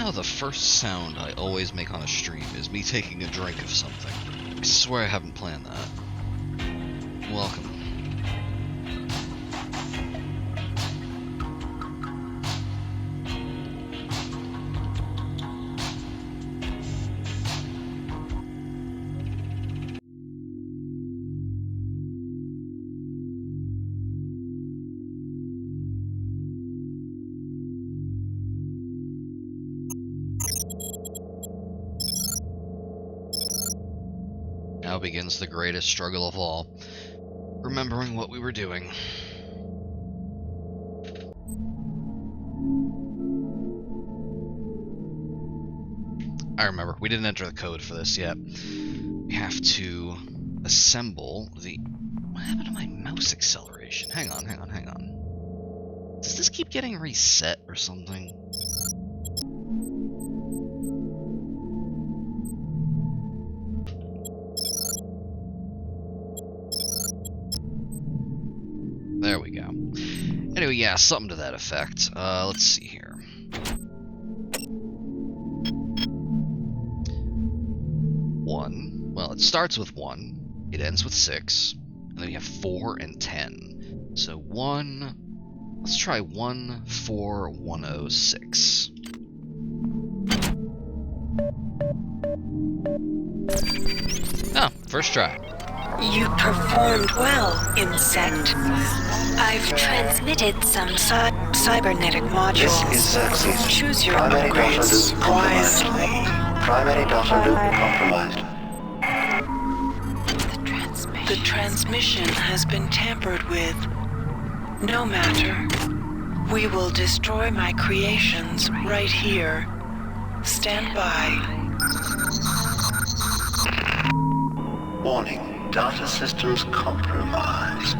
Somehow the first sound I always make on a stream is me taking a drink of something. I swear I haven't planned that. Welcome. Now begins the greatest struggle of all, remembering what we were doing. I remember, we didn't enter the code for this yet. We have to assemble the... What happened to my mouse acceleration? Hang on. Does this keep getting reset or something? There we go. Anyway, yeah, something to that effect. Let's see here. Well, it starts with 1, it ends with 6, and then you have 4 and 10. So 1, let's try 14106. Oh, first try. You performed well, insect. I've transmitted some cybernetic modules. This is Xerxes. Choose your Primary data upgrades loop compromised. wisely. Primary data loop compromised. The transmission has been tampered with. No matter. We will destroy my creations right here. Stand by. Warning. Data systems compromised.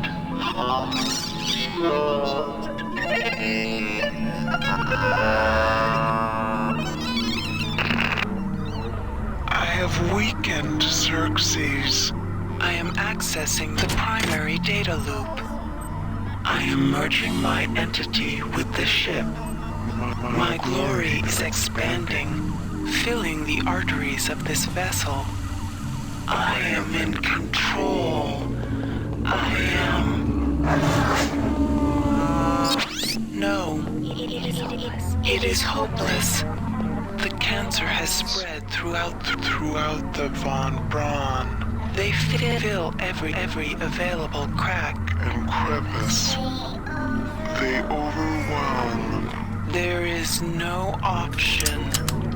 I have weakened Xerxes. I am accessing the primary data loop. I am merging my entity with the ship. My glory is expanding, filling the arteries of this vessel. I am in control. I am... No. It is hopeless. The cancer has spread throughout Throughout the Von Braun They fill every available crack. and crevice, they overwhelm. There is no option.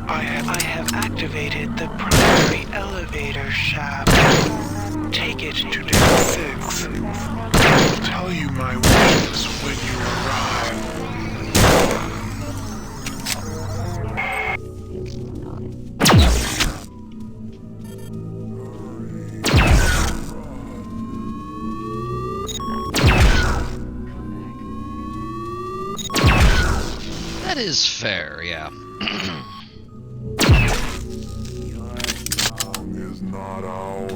I have activated the primary elevator shaft. Take it to deck 6. I'll tell you my wishes when you arrive. That is fair, yeah. Your tongue is not ours.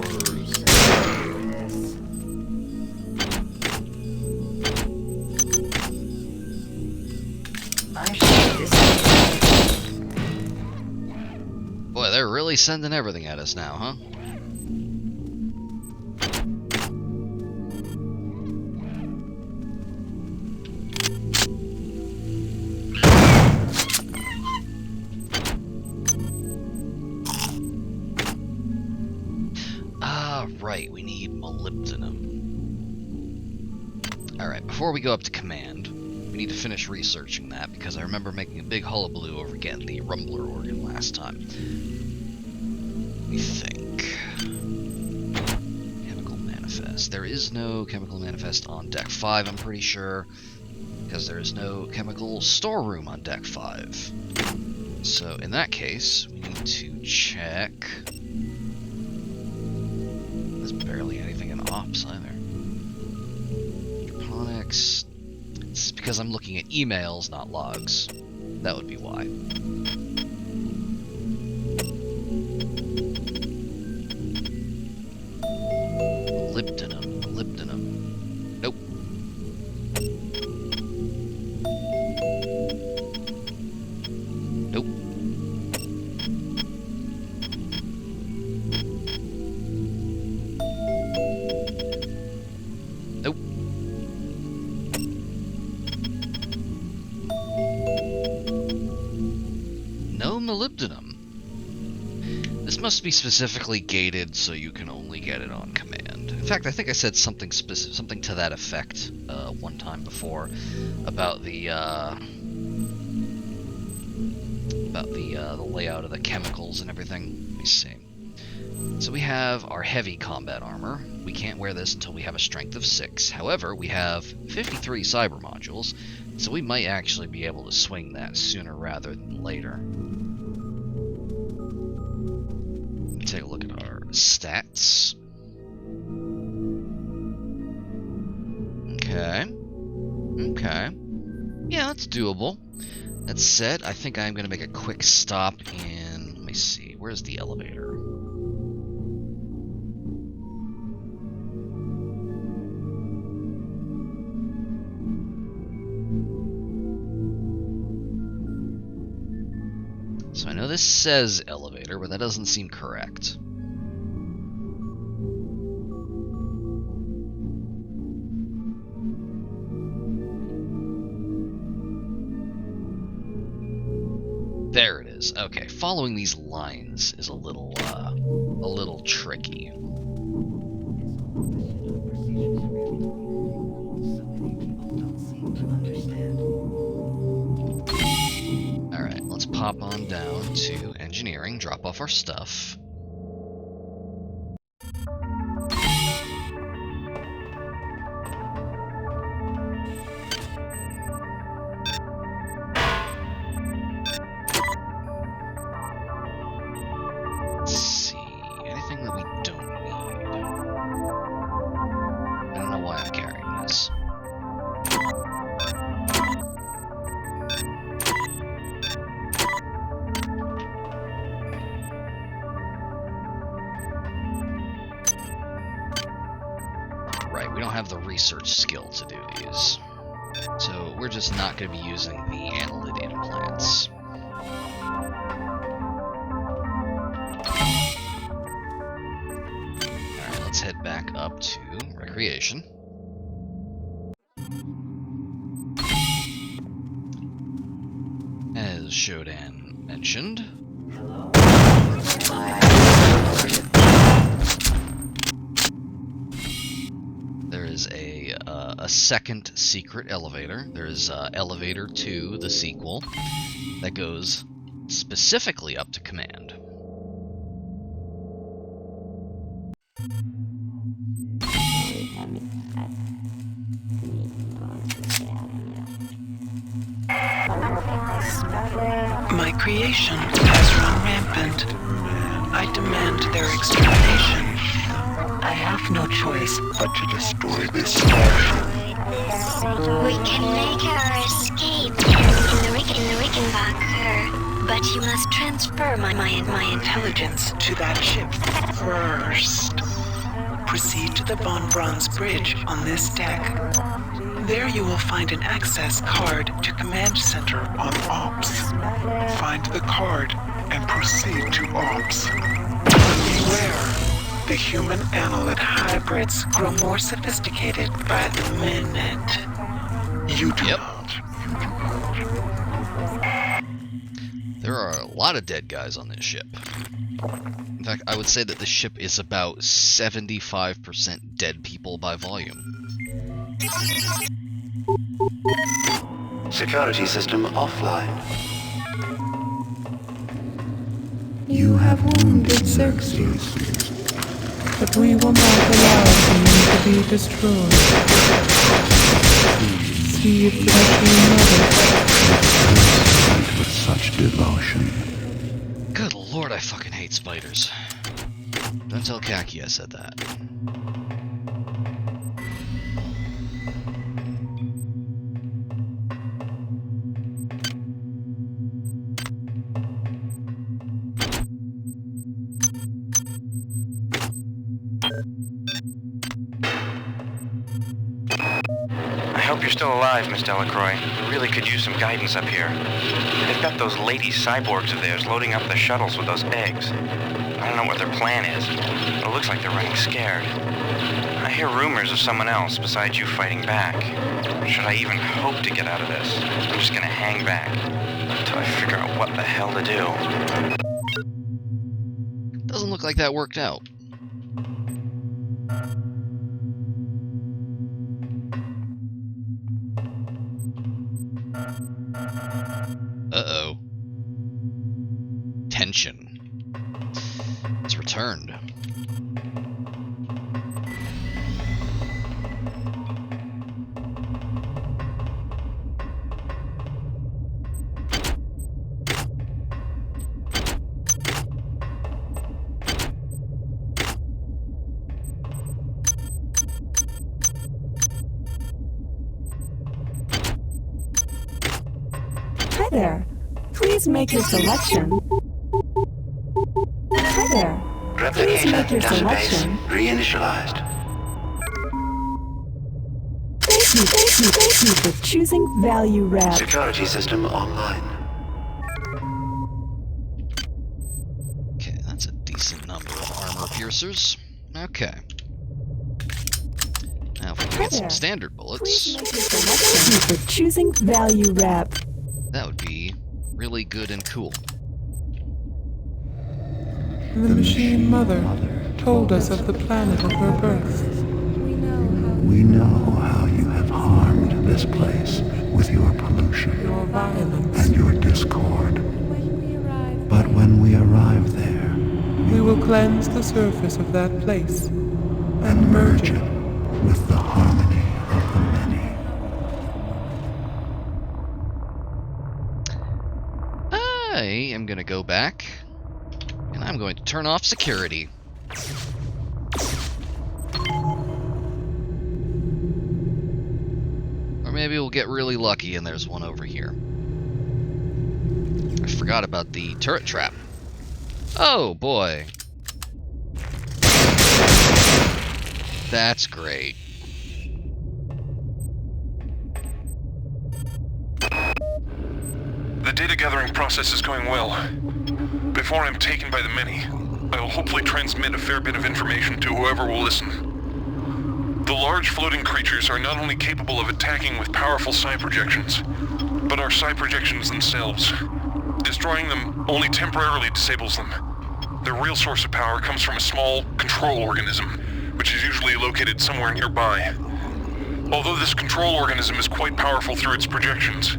Boy, they're really sending everything at us now, huh? Right, we need molybdenum. Alright, before we go up to command, we need to finish researching that, because I remember making a big hullabaloo over getting the rumbler organ last time. Let me think. Chemical manifest. There is no chemical manifest on deck 5, I'm pretty sure, because there is no chemical storeroom on deck 5. So, in that case, we need to check... barely anything in ops either. Hydroponics. This is because I'm looking at emails, not logs. That would be why. Molybdenum. Nope. Nope. molybdenum. This must be specifically gated so you can only get it on command. In fact, I think I said something to that effect one time before about the layout of the chemicals and everything. Let me see. So we have our heavy combat armor. We can't wear this until we have a strength of 6. However, we have 53 cyber modules, so we might actually be able to swing that sooner rather than later. Take a look at our stats. Okay. Yeah, that's doable. That said, I think I'm going to make a quick stop in... Let me see. Where's the elevator? So I know this says elevator, but that doesn't seem correct. There it is. Okay, following these lines is a little tricky. Alright, let's pop on down to engineering, drop off our stuff. Let's see, anything that we don't need. I don't know why I'm carrying this. Right, we don't have the research skill to do these. So we're just not going to be using the analytic implants. Alright, let's head back up to recreation. As Shodan mentioned, there is a second secret elevator. There's Elevator 2, the sequel, that goes specifically up to command. My creation has run rampant. I demand their extermination. I have no choice But to destroy this starship. We can make our escape in the Rickenbacker, but you must transfer my intelligence to that ship first. Proceed to the Von Braun's bridge on this deck. There you will find an access card to Command Center on Ops. Find the card and proceed to Ops. Beware. The human annelid hybrids grow more sophisticated by the minute. You do Yep. not. There are a lot of dead guys on this ship. In fact, I would say that this ship is about 75% dead people by volume. Security system offline. You have wounded Xerxes, but we will not allow him to be destroyed. See if the machine With such devotion. Good lord, I fucking hate spiders. Don't tell Kaki I said that. I hope you're still alive, Miss Delacroix. We really could use some guidance up here. They've got those lady cyborgs of theirs loading up the shuttles with those eggs. I don't know what their plan is, but it looks like they're running scared. I I hear rumors of someone else besides you fighting back. Should I even hope to get out of this? I'm just gonna hang back until I figure out what the hell to do. Doesn't look like that worked out. Uh-oh. Tension. It's returned. Hi there. Please make your selection. Hi there. Please make Replicator your database selection. reinitialized. Thank you for choosing Value Wrap. Security system online. Okay, that's a decent number of armor piercers. Okay. Now if we can get some standard bullets, Please make your selection. Thank you for choosing Value Wrap. that would be really good and cool. The Machine Mother told us of the planet of her birth. We know how you have harmed this place with your pollution Your violence. and your discord. But when we arrive there We will cleanse the surface of that place and merge it with the harmony of the many. I am gonna go back, and I'm going to turn off security. Or maybe we'll get really lucky and there's one over here. I forgot about the turret trap. Oh boy. That's great. The data gathering process is going well. Before I'm taken by the many, I will hopefully transmit a fair bit of information to whoever will listen. The large floating creatures are not only capable of attacking with powerful psi projections, but are psi projections themselves. Destroying them only temporarily disables them. Their real source of power comes from a small control organism, which is usually located somewhere nearby. Although this control organism is quite powerful through its projections,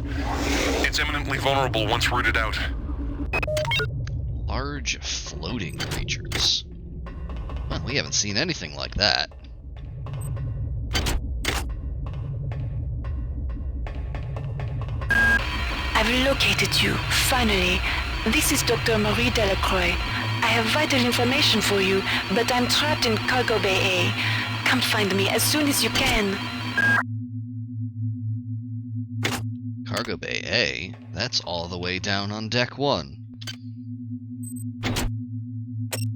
it's eminently vulnerable once rooted out. Large floating creatures. Well, we haven't seen anything like that. I've located you, finally. This is Dr. Marie Delacroix. I have vital information for you, but I'm trapped in Cargo Bay A. Come find me as soon as you can. Cargo Bay A? That's all the way down on deck 1.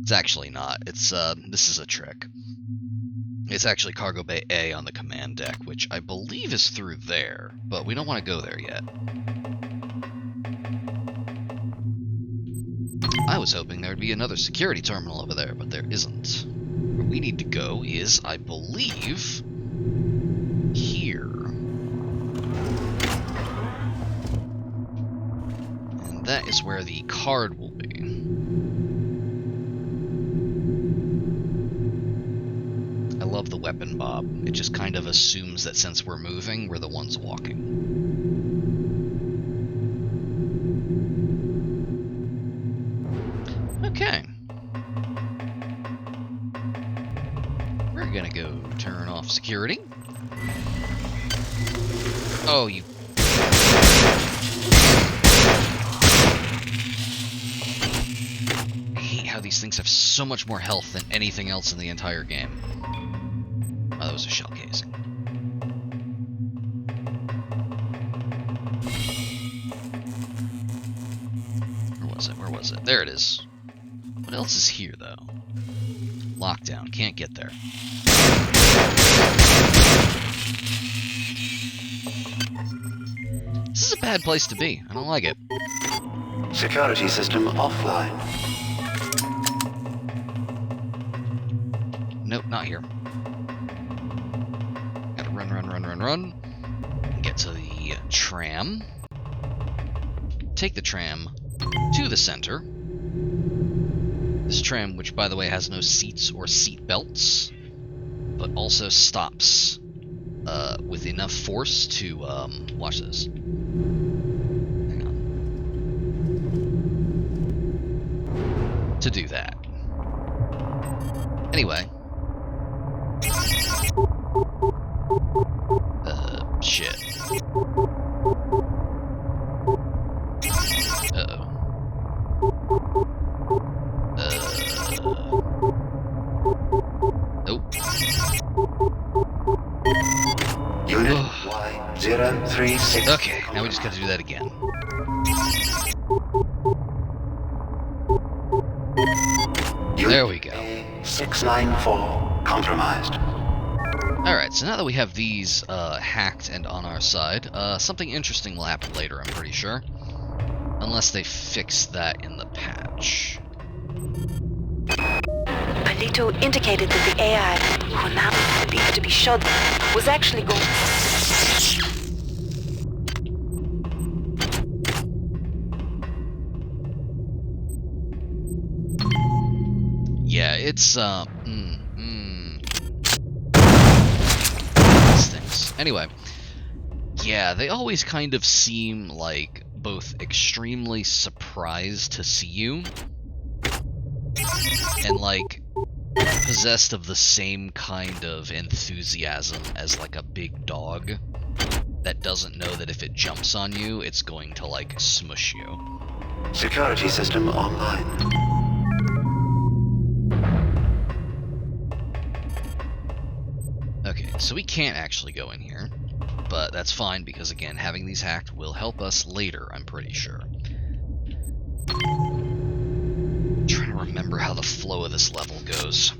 It's actually not. It's, this is a trick. It's actually Cargo Bay A on the command deck, which I believe is through there, but we don't want to go there yet. I was hoping there would be another security terminal over there, but there isn't. Where we need to go is, I believe, here. And that is where the card will be. I love the weapon bob. It just kind of assumes that since we're moving, we're the ones walking. Okay. We're gonna go turn off security. Oh, you... I hate how these things have so much more health than anything else in the entire game. Oh, that was a shell casing. Where was it? Where was it? There it is. What else is here, though? Lockdown. Can't get there. This is a bad place to be. I don't like it. Security system offline. Nope, not here. get to the tram. Take the tram to the center. This tram, which by the way has no seats or seat belts, but also stops with enough force to, watch this. Hang on. To do that. Anyway. Shit. Uh-oh. Nope. Unit Y036. Okay, now we just got to do that again. There we go. 694 compromised. Alright, so now that we have these hacked and on our side, something interesting will happen later, I'm pretty sure. Unless they fix that in the patch. Palito indicated that the AI, who now believed to be shot, was actually going... Yeah, it's, These things. Anyway, yeah, they always kind of seem like both extremely surprised to see you and like possessed of the same kind of enthusiasm as like a big dog that doesn't know that if it jumps on you, it's going to like smush you. Security system online. Okay, so we can't actually go in here, but that's fine because again, having these hacked will help us later, I'm pretty sure. I'm trying to remember how the flow of this level goes.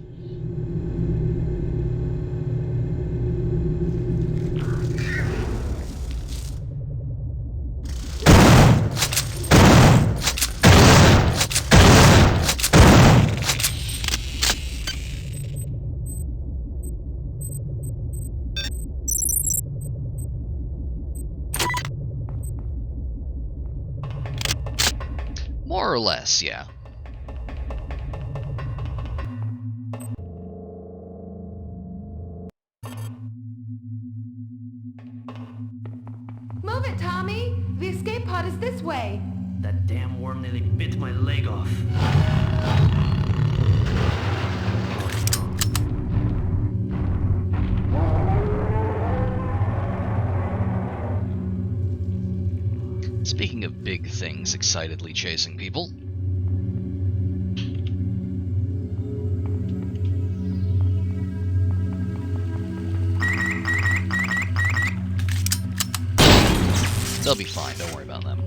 More or less, yeah. Move it, Tommy! The escape pod is this way! That damn worm nearly bit my leg off. Speaking of big things excitedly chasing people. They'll be fine, don't worry about them.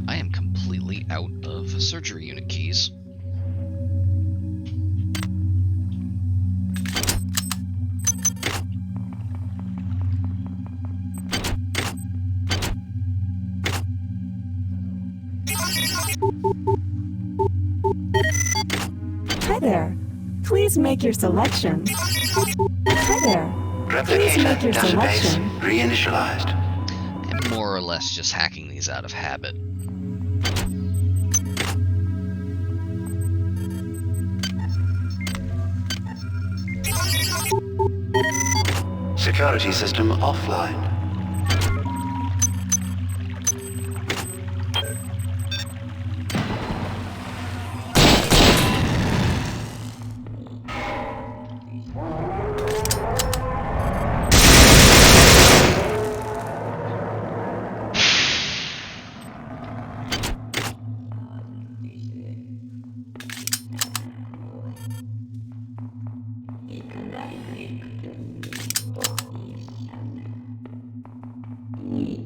I am completely out of surgery unit keys. Hi there. Please make your selection. Hi there. Please make Replicator your database selection. reinitialized. I'm more or less just hacking these out of habit. Security system offline.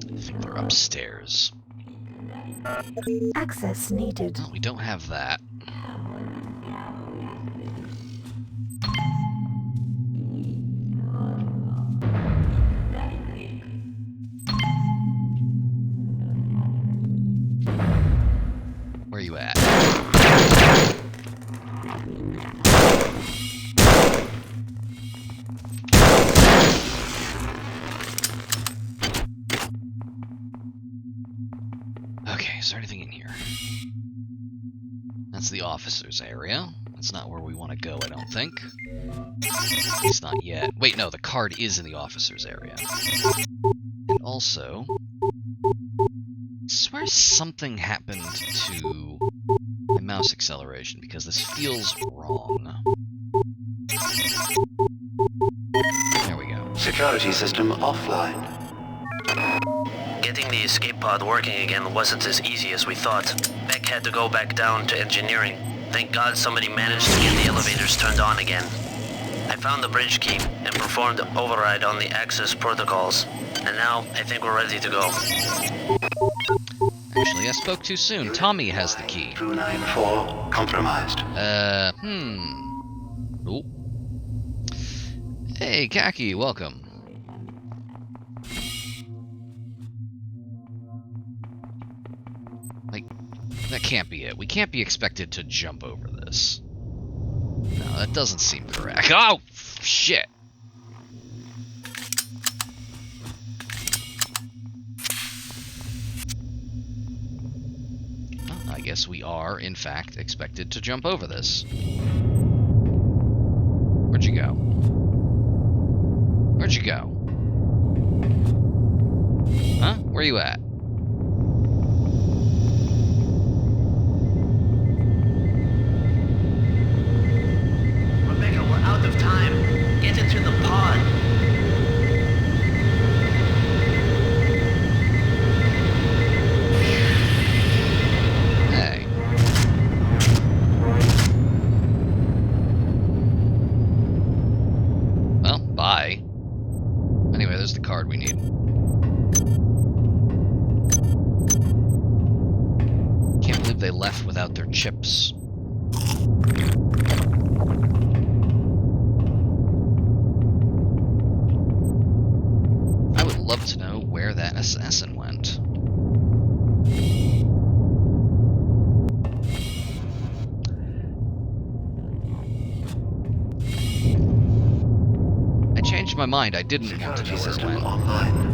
I think they're upstairs. Access needed. Oh, we don't have that. Where are you at? is there anything in here? That's the officers' area. That's not where we want to go, I don't think. At least not yet. Wait, no, the card is in the officers' area. And also, I swear something happened to my mouse acceleration, because this feels wrong. There we go. Security system offline. Getting the escape pod working again wasn't as easy as we thought. Beck had to go back down to engineering. Thank God somebody managed to get the elevators turned on again. I found the bridge key and performed an override on the access protocols. And now, I think we're ready to go. Actually, I spoke too soon. Tommy has the key. 294 compromised. Oh. Hey, Khaki, welcome. Like, that can't be it. We can't be expected to jump over this. No, that doesn't seem correct. Oh, shit. Well, I guess we are, in fact, expected to jump over this. Where'd you go? Where'd you go? Huh? Where you at? Rebecca, we're out of time. Get into the pod. Hey. Well, bye. Anyway, there's the card we need. Can't believe they left without their chips. I would love to know where that assassin went. I changed my mind. I didn't want to know where it went. Online.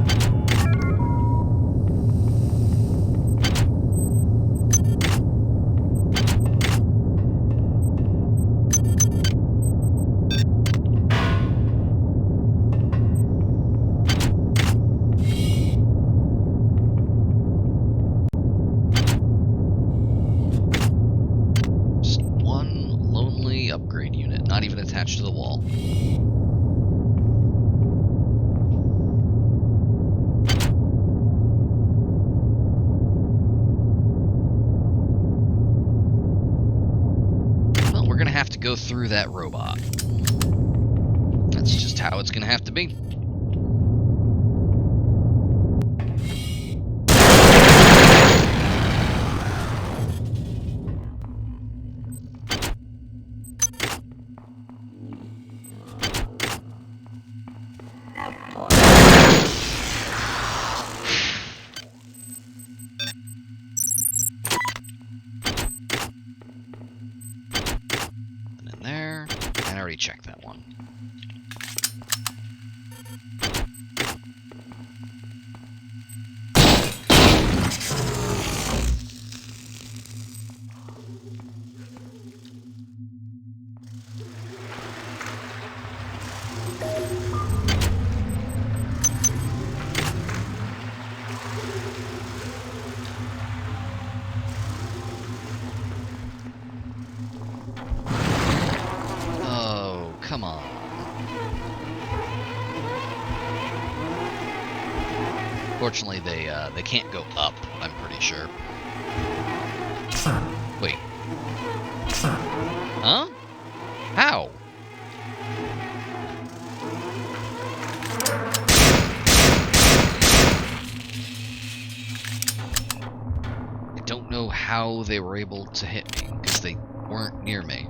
Just one lonely upgrade unit, not even attached to the wall. Well, we're gonna have to go through that robot. That's just how it's gonna have to be. And in there, and I already checked that one. Oh, come on. Fortunately, they can't go up, I'm pretty sure. Wait. Huh? How? I don't know how they were able to hit me, because they weren't near me.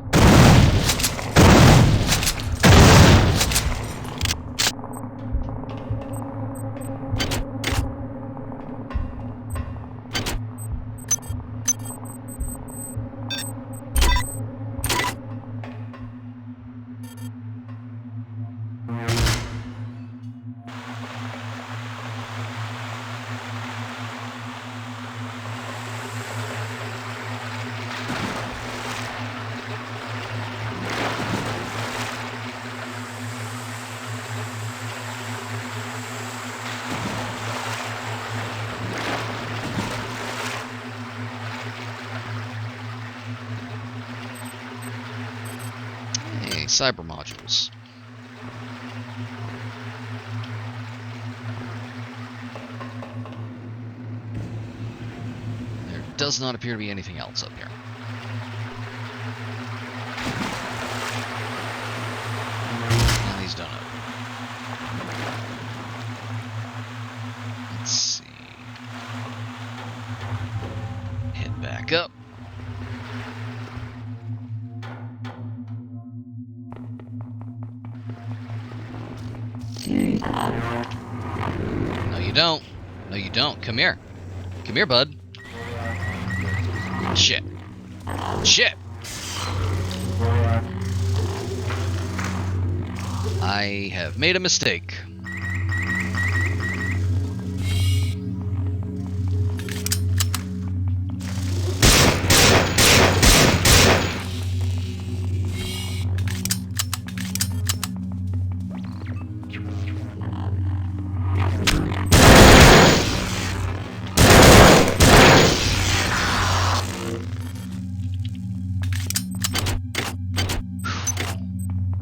cyber modules. There does not appear to be anything else up here. And these don't open. Let's see. Head back up. No, you don't. No, you don't. Come here. Come here, bud. Shit. Shit! I have made a mistake.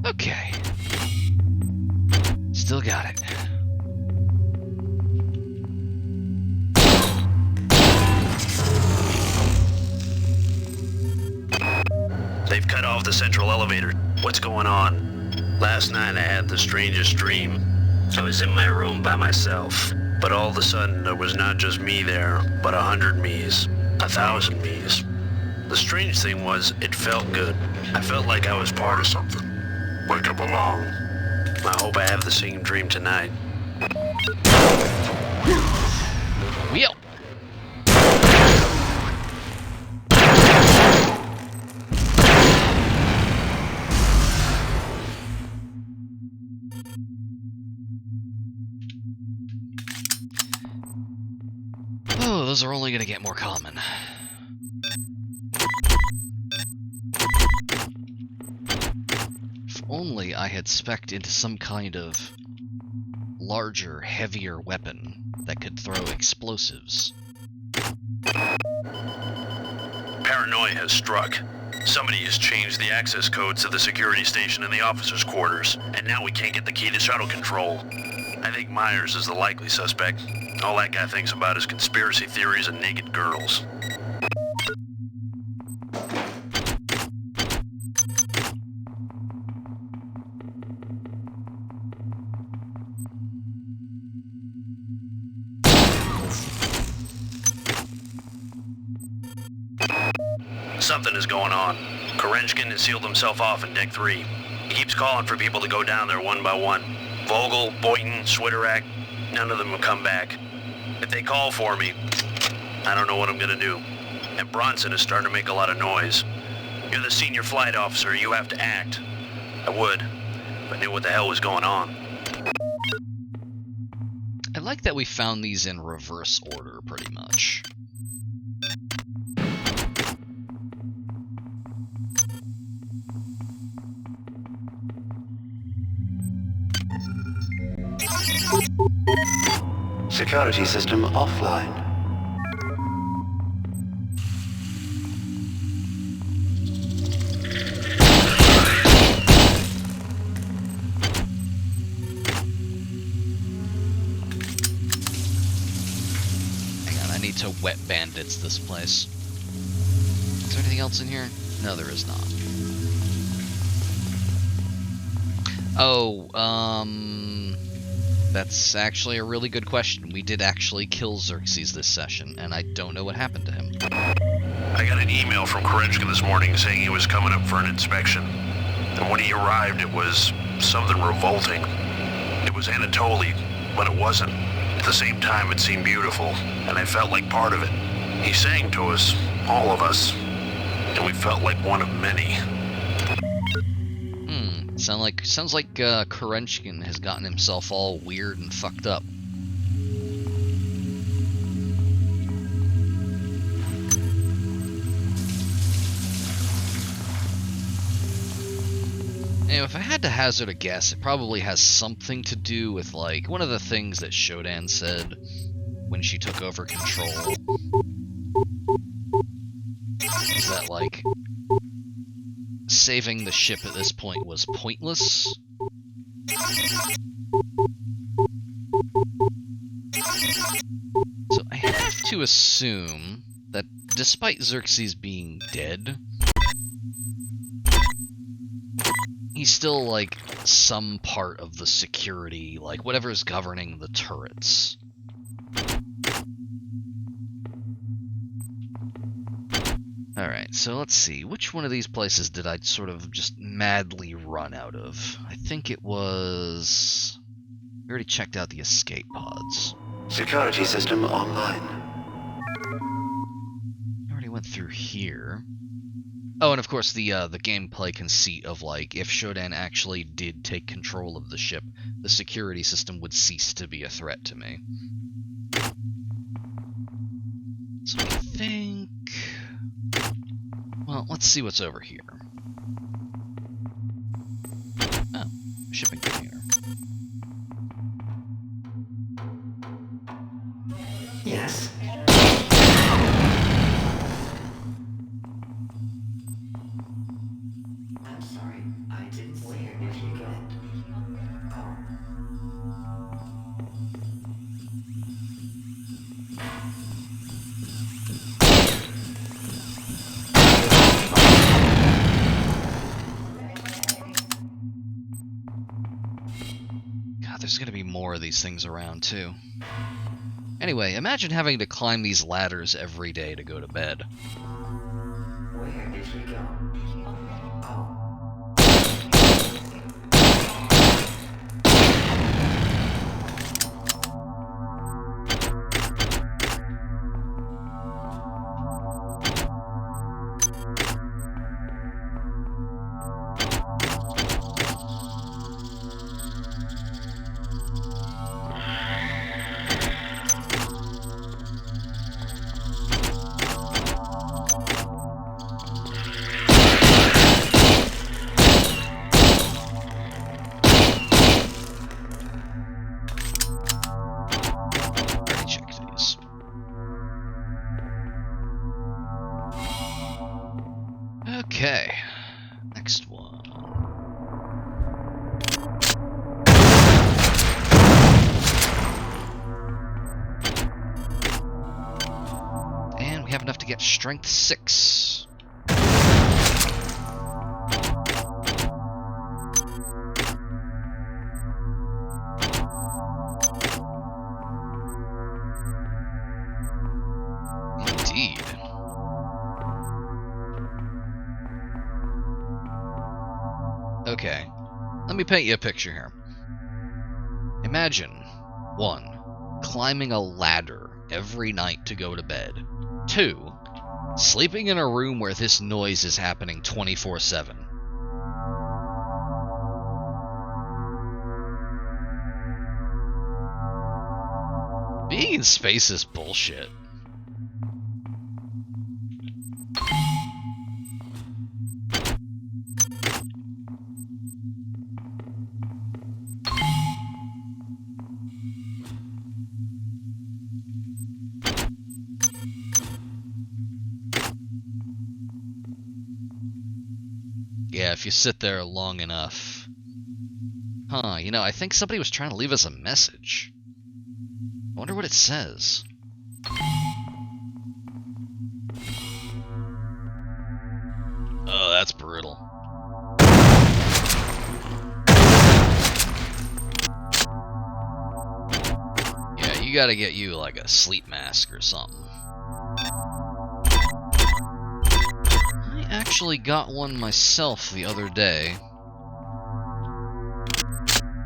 Okay. Still got it. They've cut off the central elevator. What's going on? Last night I had the strangest dream. I was in my room by myself, but all of a sudden there was not just me there, but 100 me's, 1,000 me's. The strange thing was, it felt good. I felt like I was part of something. Like I belong. I hope I have the same dream tonight. Wheel. Oh, those are only gonna get more common. If only I had spec'd into some kind of larger, heavier weapon that could throw explosives. Paranoia has struck. Somebody has changed the access codes to the security station in the officers' quarters, and now we can't get the key to shuttle control. I think Myers is the likely suspect. All that guy thinks about is conspiracy theories and naked girls. Something is going on. Kerenskin has sealed himself off in Deck 3. He keeps calling for people to go down there one by one. Vogel, Boynton, Switterak, none of them have come back. If they call for me, I don't know what I'm gonna do. And Bronson is starting to make a lot of noise. You're the senior flight officer, you have to act. I would, if I knew what the hell was going on. I like that we found these in reverse order, pretty much. Security system offline. Hang on, I need to wet bandits this place. Is there anything else in here? No, there is not. Oh, that's actually a really good question. We did actually kill Xerxes this session, and I don't know what happened to him. I got an email from Kerenskin this morning saying he was coming up for an inspection. And when he arrived, it was something revolting. It was Anatoly, but it wasn't. At the same time, it seemed beautiful, and I felt like part of it. He sang to us, all of us, and we felt like one of many. Sounds like Kerenskin has gotten himself all weird and fucked up. Anyway, if I had to hazard a guess, it probably has something to do with, like, one of the things that Shodan said when she took over control. Is that, like, saving the ship at this point was pointless. So I have to assume that despite Xerxes being dead, he's still, like, some part of the security, like, whatever's governing the turrets. Alright, so let's see. Which one of these places did I sort of just madly run out of? I think it was... We already checked out the escape pods. Security system online. I already went through here. Oh, and of course the gameplay conceit of, like, if Shodan actually did take control of the ship, the security system would cease to be a threat to me. So I think... Well, let's see what's over here. Oh, shipping container. Yes. I'm sorry, I didn't see her if you get it. There's gonna be more of these things around, too. Anyway, imagine having to climb these ladders every day to go to bed. Where did you go? Okay, next one. And we have enough to get strength 6. Indeed. Okay, let me paint you a picture here. Imagine, 1, climbing a ladder every night to go to bed. 2, sleeping in a room where this noise is happening 24/7. Being in space is bullshit. Yeah, if you sit there long enough. Huh, you know, I think somebody was trying to leave us a message. I wonder what it says. Oh, that's brutal. Yeah, you gotta get you like a sleep mask or something. I actually got one myself the other day,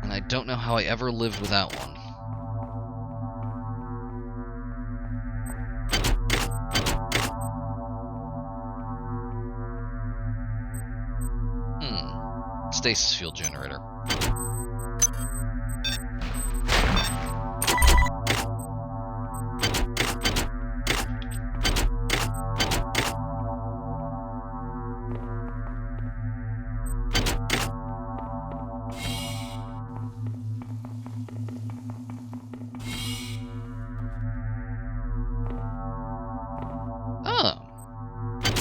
and I don't know how I ever lived without one. Stasis field generator. Oh,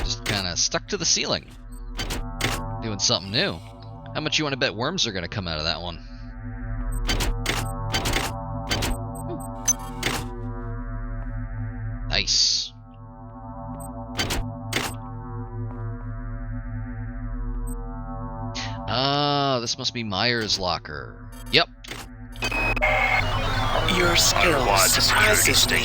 just kind of stuck to the ceiling. Doing doing something new. How much you want to bet worms are going to come out of that one? Nice. Ah, this must be Myers' locker. Yep. Your skills surprises me.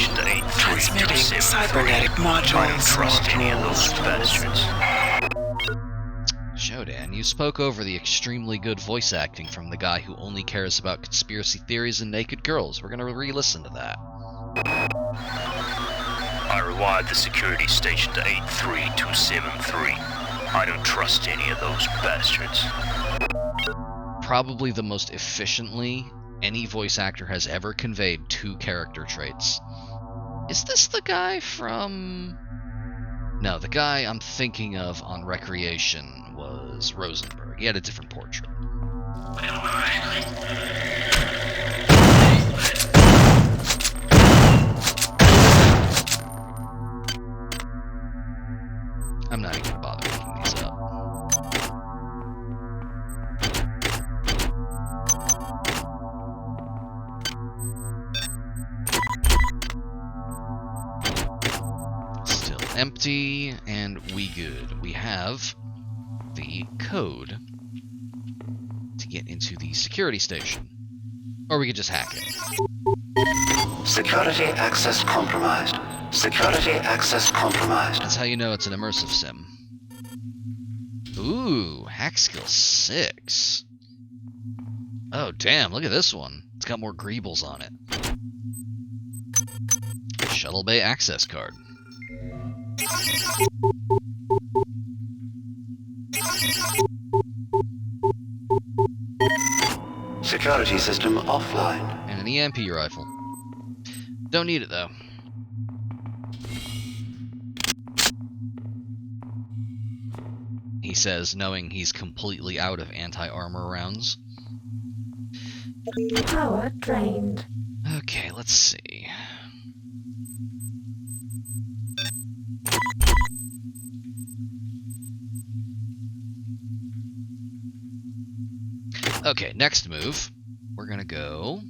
Transmitting cybernetic modules. I don't trust any of those bastards. Shodan, you spoke over the extremely good voice acting from the guy who only cares about conspiracy theories and naked girls. We're gonna re-listen to that. I rewired the security station to 83273. I don't trust any of those bastards. Probably the most efficiently any voice actor has ever conveyed two character traits. Is this the guy from... No, the guy I'm thinking of on Recreation was Rosenberg. He had a different portrait. I'm not even gonna bother making these up. Still empty, and we good. We have the code to get into the security station. Or we could just hack it. Security access compromised. Security access compromised. That's how you know it's an immersive sim. Ooh, hack skill 6. Oh, damn, look at this one. It's got more greebles on it. Shuttle Bay access card. Security system offline. And an EMP rifle. Don't need it, though. He says, knowing he's completely out of anti-armor rounds. Power drained. Okay, let's see. Okay, next move. We're gonna go...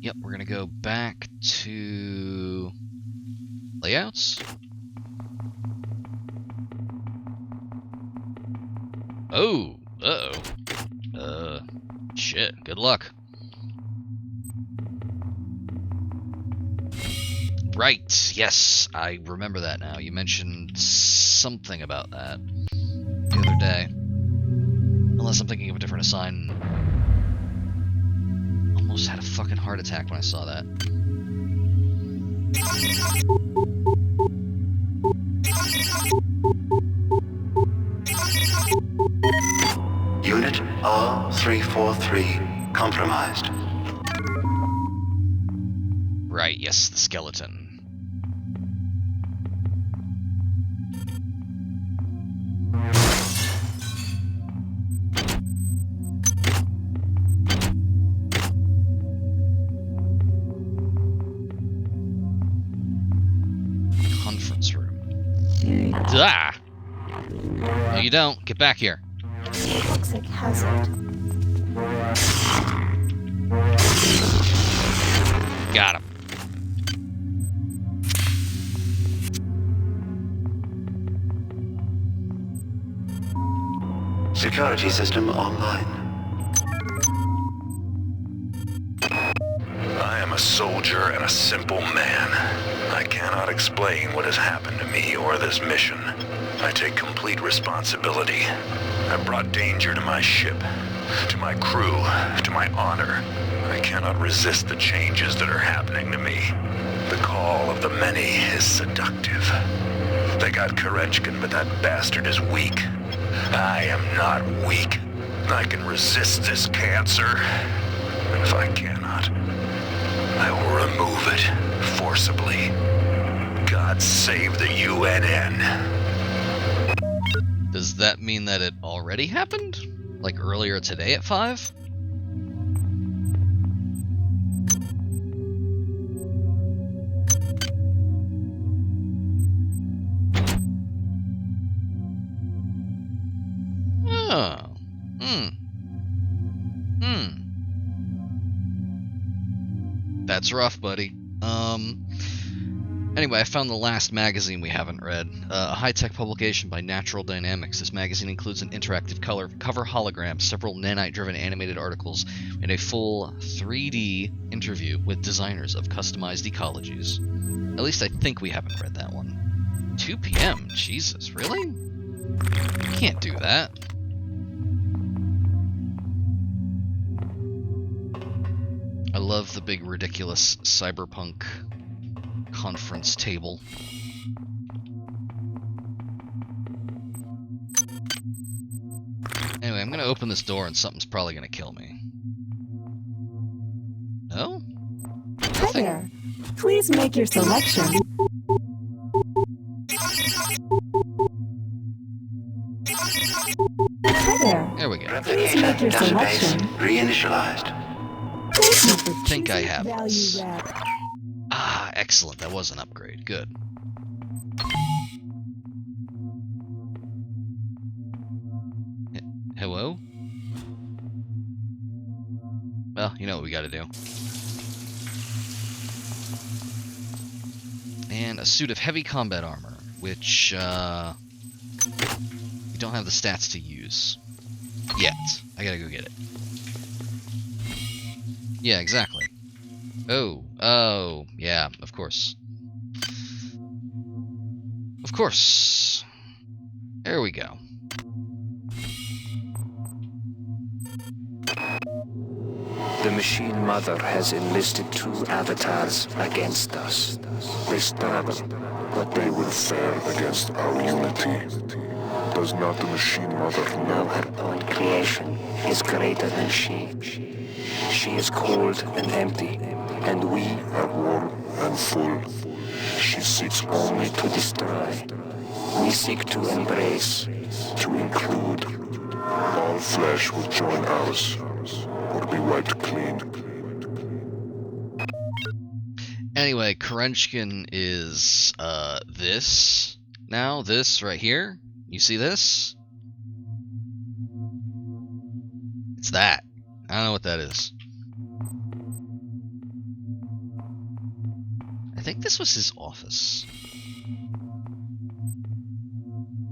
Yep, we're gonna go back to... layouts? Oh! Uh-oh. Shit, good luck. Right, yes, I remember that now. You mentioned something about that the other day. Unless I'm thinking of a different assign. Almost had a fucking heart attack when I saw that. Unit R343 compromised. Right, yes, the skeleton. Conference room. Ah! No, you don't. Get back here. Toxic hazard. Got him. Security system online. I am a soldier and a simple man. I cannot explain what has happened to me or this mission. I take complete responsibility. I brought danger to my ship, to my crew, to my honor. I cannot resist the changes that are happening to me. The call of the many is seductive. They got Korechkin, but that bastard is weak. I am not weak. I can resist this cancer. And if I cannot, I will remove it forcibly. God save the UNN. Does that mean that it already happened? Like earlier today at 5? That's rough, buddy. Anyway, I found the last magazine we haven't read. A high-tech publication by Natural Dynamics. This magazine includes an interactive cover hologram, several nanite-driven animated articles, and a full 3D interview with designers of customized ecologies. At least I think we haven't read that one. 2 p.m.? Jesus, really? You can't do that. I love the big, ridiculous cyberpunk conference table. Anyway, I'm gonna open this door and something's probably gonna kill me. No? Hi there. Please make your selection. Hi there. There we go. Please make your selection. Reinitialized. I think I have this. Value wrap. Ah, excellent. That was an upgrade. Good. Hello? Well, you know what we gotta do. And a suit of heavy combat armor, which, we don't have the stats to use. Yet. I gotta go get it. Yeah, exactly. Oh, yeah, of course. Of course. There we go. The Machine Mother has enlisted 2 avatars against us. They struggle, but they will fare against our unity. Does not the Machine Mother know? Her own creation is greater than she. She is cold and empty, and we are warm and full. She seeks only to destroy. We seek to embrace, to include. All flesh will join ours, or be wiped clean. Anyway, Kerenchkin is, this. Now, this right here. You see this? It's that. I don't know what that is. I think this was his office.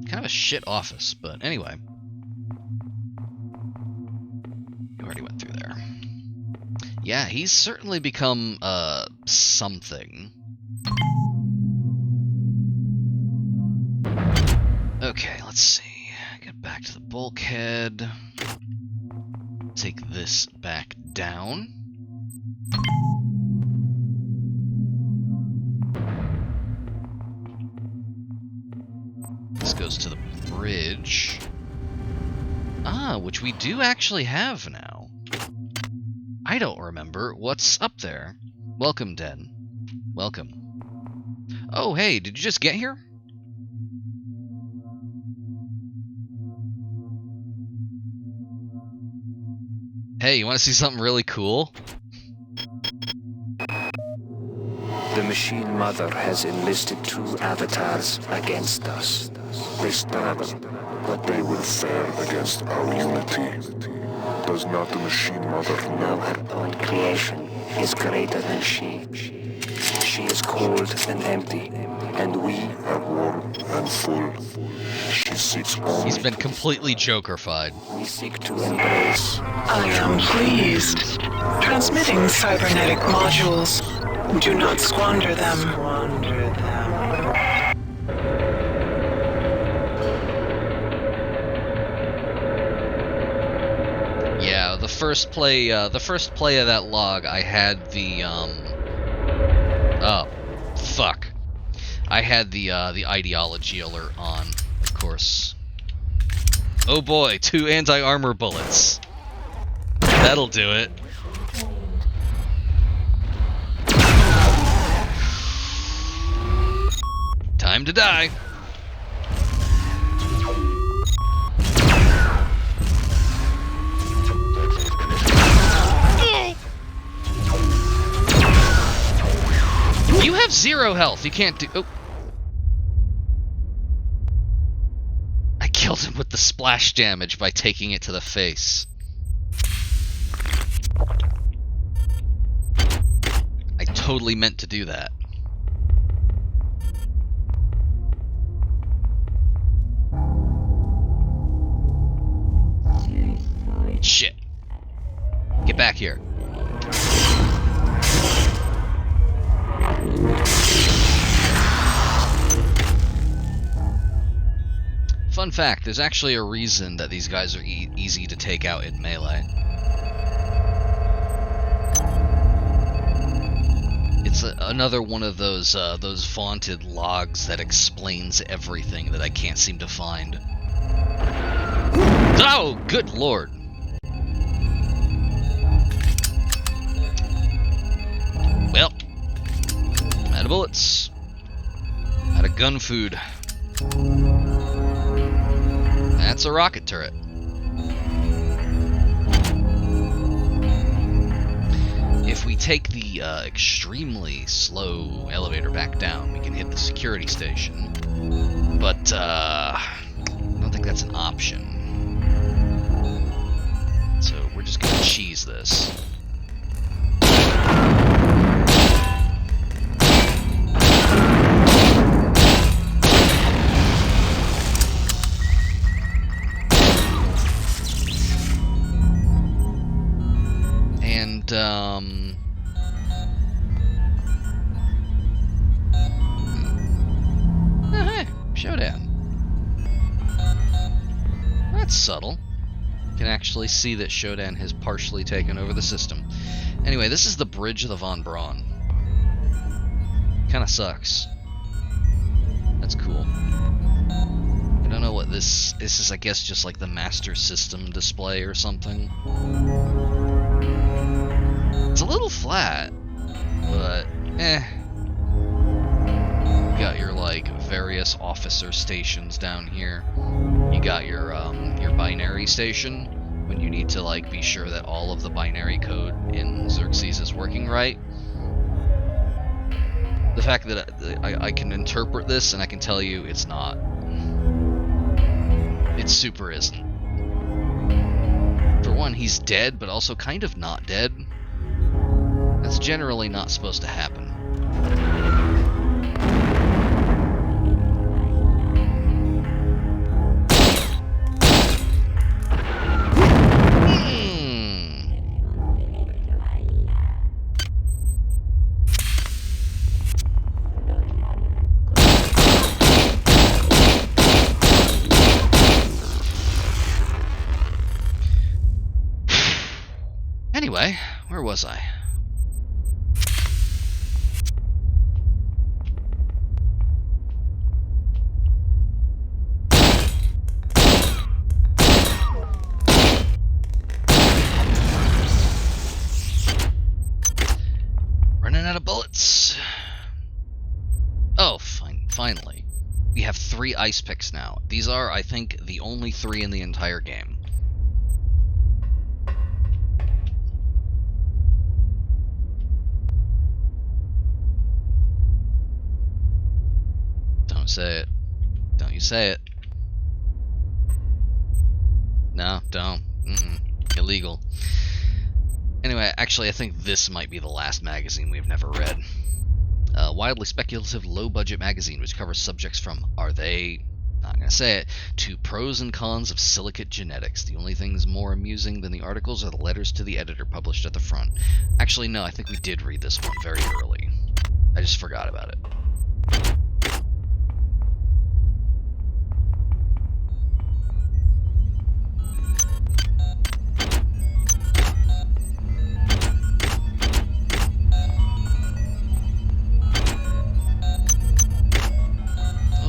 Kind of a shit office, but anyway. You already went through there. Yeah, he's certainly become, something. Okay, let's see. Get back to the bulkhead. Take this back down. This goes to the bridge. Ah, which we do actually have now. I don't remember what's up there. Welcome, Den. Welcome. Oh, hey, did you just get here? Hey, you want to see something really cool? the Machine Mother has enlisted 2 avatars against us. They struggle, but they will fare against our unity. Does not the Machine Mother know? Her own creation is greater than she. She is cold and empty, and we are warm and full. She seeks only. He's been completely Joker-fied. We seek to embrace. I am pleased. Transmitting cybernetic modules. Do not squander them. Yeah, the first play of that log, I had the oh, fuck. I had the ideology alert on, of course. Oh boy, 2 anti-armor bullets. That'll do it. Time to die. You have 0 health. You can't do. Oh. I killed him with the splash damage by taking it to the face. totally meant to do that. Shit. Get back here. Fun fact, there's actually a reason that these guys are easy to take out in melee. It's another one of those vaunted logs that explains everything that I can't seem to find. Oh, good lord! Well, I'm out of bullets. Out of gun food. That's a rocket turret. If we take the extremely slow elevator back down, we can hit the security station. But, I don't think that's an option. So, we're just gonna cheese this. Hey, Shodan. That's subtle. You can actually see that Shodan has partially taken over the system. Anyway, this is the bridge of the Von Braun. Kinda sucks. That's cool. I don't know what this is, I guess just like the master system display or something. It's a little flat, but eh. You got your like various officer stations down here. You got your binary station when you need to like be sure that all of the binary code in Xerxes is working right. The fact that I can interpret this and I can tell you it's not. It super isn't. For one, he's dead, but also kind of not dead. That's generally not supposed to happen. Anyway, where was I? Running out of bullets. Oh, finally. We have 3 ice picks now. These are, I think, the only 3 in the entire game. Don't say it. Don't you say it. No, don't. Illegal. Anyway, actually, I think this might be the last magazine we've never read. A wildly speculative, low-budget magazine which covers subjects from, are they, not gonna say it, to pros and cons of silicate genetics. The only things more amusing than the articles are the letters to the editor published at the front. Actually, no, I think we did read this one very early. I just forgot about it.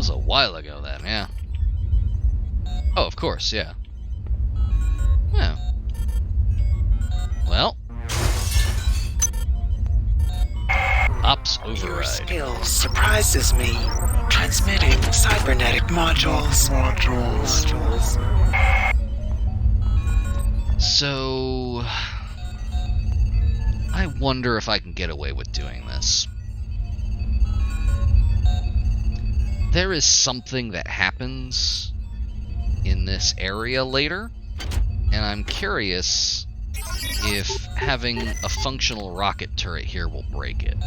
A while ago then, yeah. Oh, of course, yeah. Yeah. Well. Ops override. Your skill surprises me. Transmitting cybernetic modules. So I wonder if I can get away with doing this. There is something that happens in this area later, and I'm curious if having a functional rocket turret here will break it.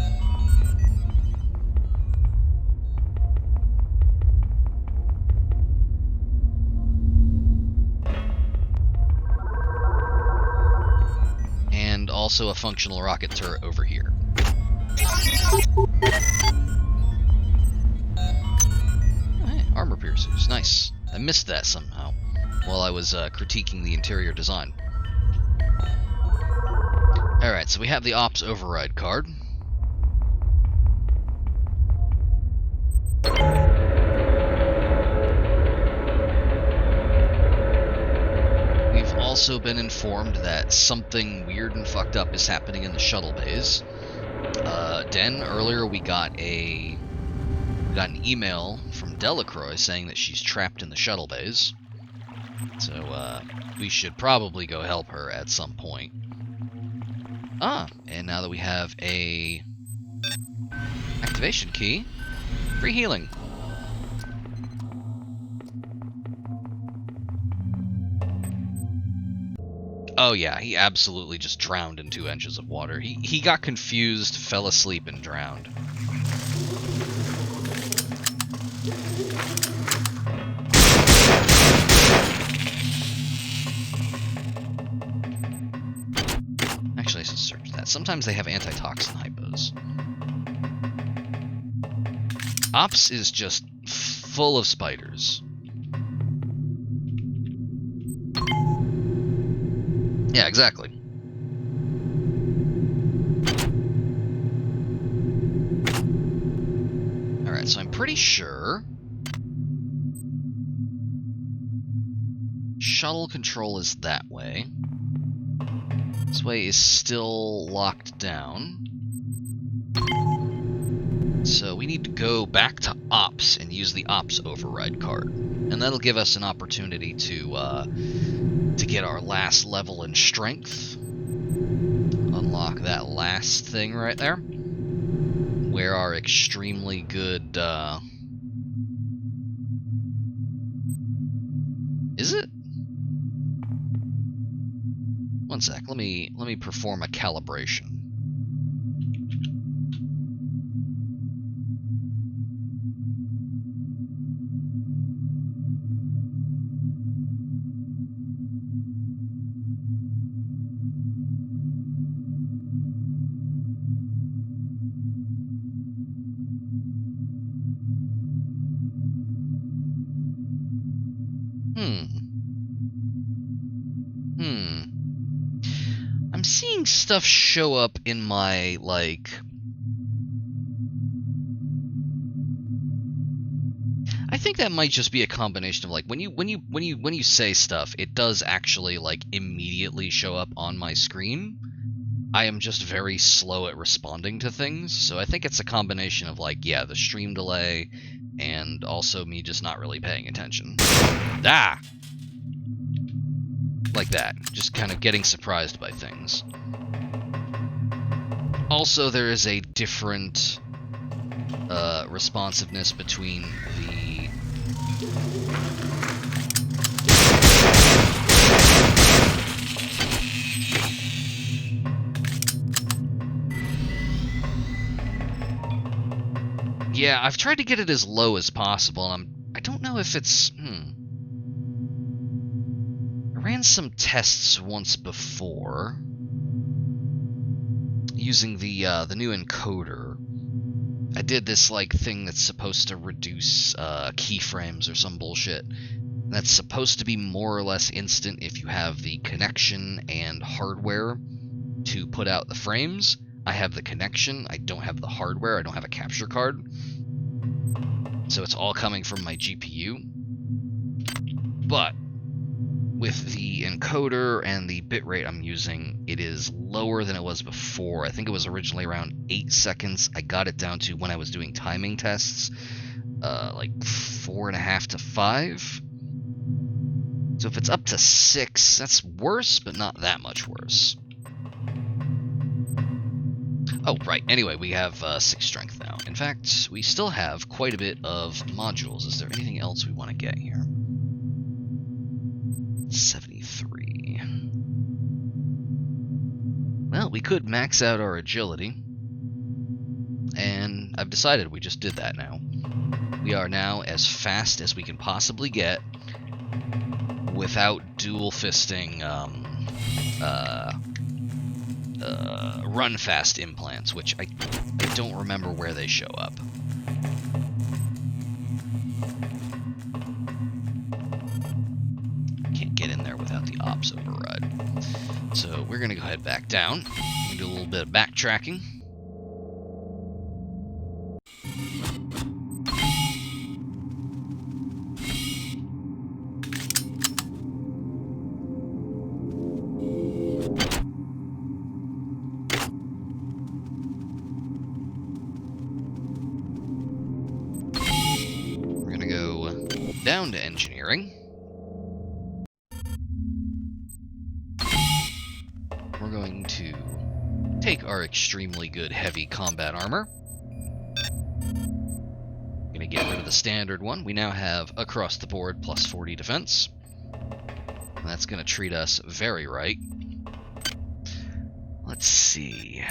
And also a functional rocket turret over here. Hey, armor piercers, nice. I missed that somehow while I was critiquing the interior design. Alright, so we have the Ops Override card. We've also been informed that something weird and fucked up is happening in the shuttle bays. Den, earlier we got an email from Delacroix saying that she's trapped in the shuttle bays. So, we should probably go help her at some point. Ah, and now that we have a activation key, free healing. Oh yeah, he absolutely just drowned in 2 inches of water. He got confused, fell asleep, and drowned. Actually, I should search that. Sometimes they have antitoxin hypos. Ops is just full of spiders. Yeah, exactly. Alright, so I'm pretty sure shuttle control is that way. This way is still locked down. So we need to go back to Ops and use the Ops Override card. And that'll give us an opportunity to get our last level in strength. Unlock that last thing right there. Where our extremely good, Is it? One sec, let me perform a calibration. I'm seeing stuff show up in my, like... I think that might just be a combination of, like, when you say stuff, it does actually, like, immediately show up on my screen. I am just very slow at responding to things, so I think it's a combination of, like, yeah, the stream delay, and also me just not really paying attention. Ah! Like that, just kind of getting surprised by things. Also, there is a different responsiveness between the... Yeah, I've tried to get it as low as possible, and I don't know if it's... I ran some tests once before using the new encoder. I did this like thing that's supposed to reduce keyframes or some bullshit. That's supposed to be more or less instant if you have the connection and hardware to put out the frames. I have the connection, I don't have the hardware, I don't have a capture card. So it's all coming from my GPU. But with the encoder and the bitrate I'm using, it is lower than it was before. I think it was originally around 8 seconds. I got it down to, when I was doing timing tests, like 4.5 to 5. So if it's up to 6, that's worse, but not that much worse. Oh, right. Anyway, we have 6 strength now. In fact, we still have quite a bit of modules. Is there anything else we want to get here? 73. we could max out our agility. And I've decided we just did that now. We are now as fast as we can possibly get without dual fisting run fast implants, which I don't remember where they show up. Can't get in there without the ops override. So we're gonna go ahead back down. We're gonna do a little bit of backtracking. Down to engineering. We're going to take our extremely good heavy combat armor. Gonna get rid of the standard one. We now have across the board plus 40 defense. And that's gonna treat us very right. Let's see.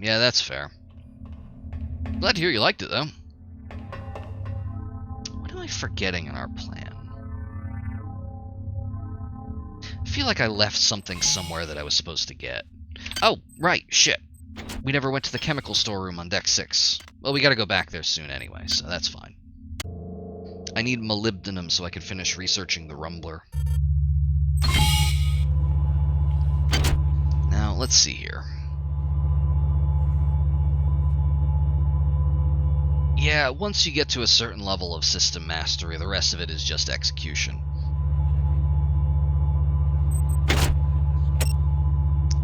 Yeah, that's fair. Glad to hear you liked it, though. What am I forgetting in our plan? I feel like I left something somewhere that I was supposed to get. Oh, right, shit. We never went to the chemical storeroom on Deck 6. Well, we gotta go back there soon anyway, so that's fine. I need molybdenum so I can finish researching the Rumbler. Now, let's see here. Yeah, once you get to a certain level of system mastery, the rest of it is just execution.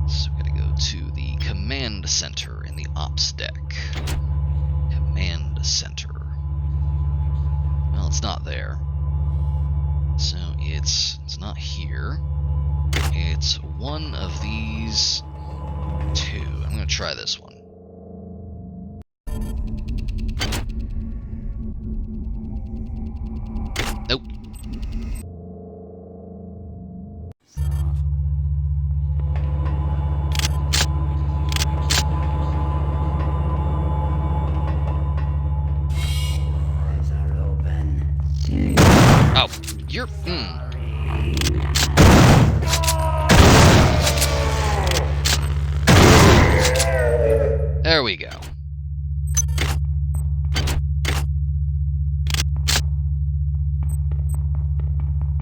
So we're gonna go to the command center in the ops deck. Command center. Well, it's not there. So it's not here. It's one of these two. I'm gonna try this one. Nope. Oh, you're... There we go.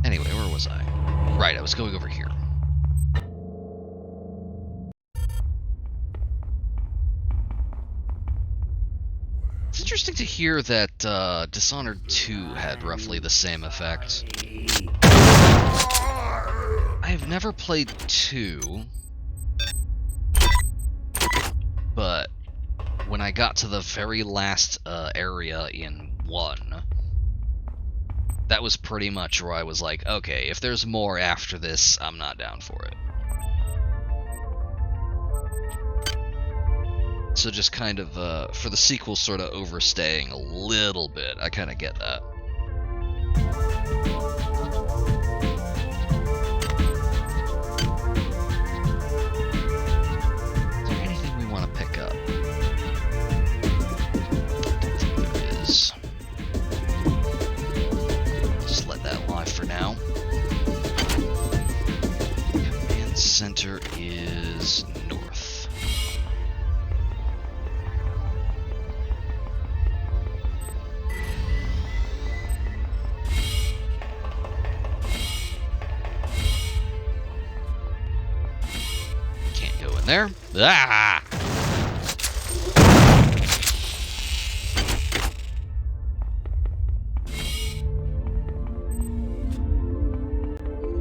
Anyway, where was I? Right, I was going over here. It's interesting to hear that Dishonored 2 had roughly the same effect. I've never played 2, but when I got to the very last area in 1, that was pretty much where I was like, okay, if there's more after this, I'm not down for it. So just kind of, for the sequel sort of overstaying a little bit, I kind of get that. Is there anything we want to pick up? I don't think there is. Just let that lie for now. Command center is north. There. Ah!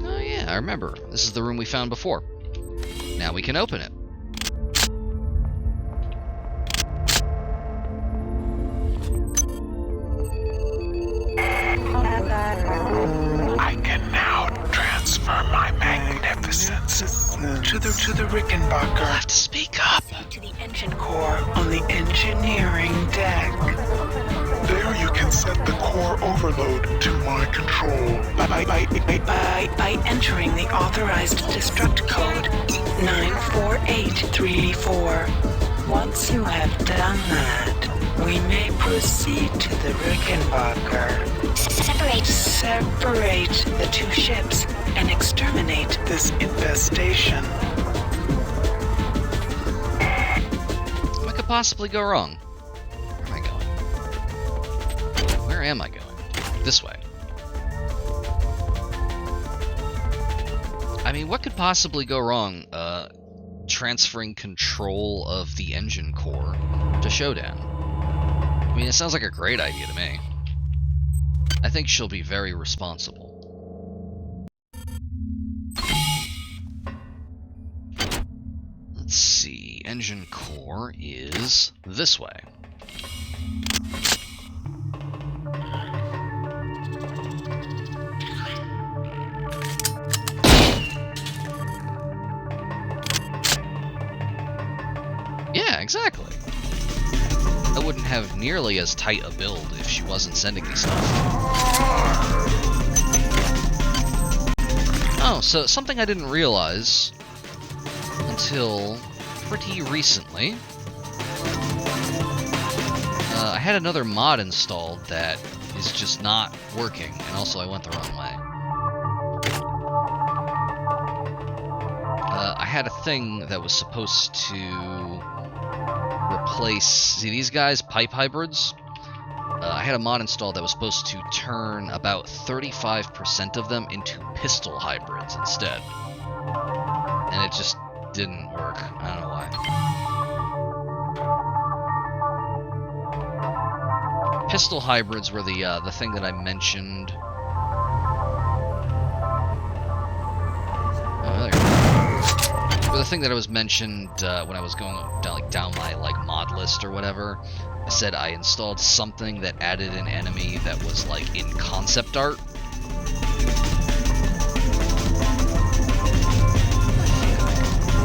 Oh yeah, I remember. This is the room we found before. Now we can open it. I can now transfer my magnificence to the Rickenbacker. You'll have to speak up. To the engine core on the engineering deck. overload to my control. By entering the authorized destruct code 94834. Once you have done that, we may proceed to the Rickenbacker. Separate the two ships and exterminate this infestation. What could possibly go wrong? Where am I going? Where am I going? This way. I mean, what could possibly go wrong, transferring control of the engine core to Shodan? I mean, it sounds like a great idea to me. I think she'll be very responsible. Let's see, engine core is this way. Yeah, exactly. I wouldn't have nearly as tight a build if she wasn't sending me stuff. Oh, so something I didn't realize until pretty recently. I had another mod installed that is just not working, and also I went the wrong way. I had a thing that was supposed to replace, see these guys, pipe hybrids? I had a mod installed that was supposed to turn about 35% of them into pistol hybrids instead. And it just didn't work. I don't know why. Pistol hybrids were the thing that I mentioned. Oh, there you go. But the thing that I was mentioned when I was going down my mod list or whatever, I said I installed something that added an enemy that was like in concept art.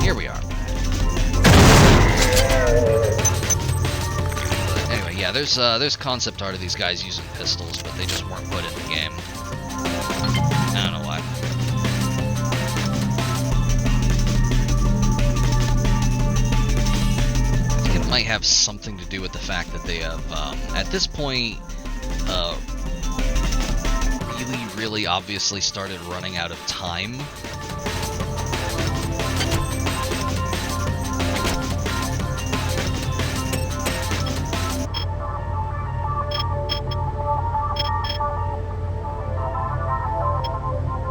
Here we are. Anyway, yeah, there's concept art of these guys using pistols, but they just weren't put in the game. I don't know why. Might have something to do with the fact that they have, at this point, really obviously started running out of time.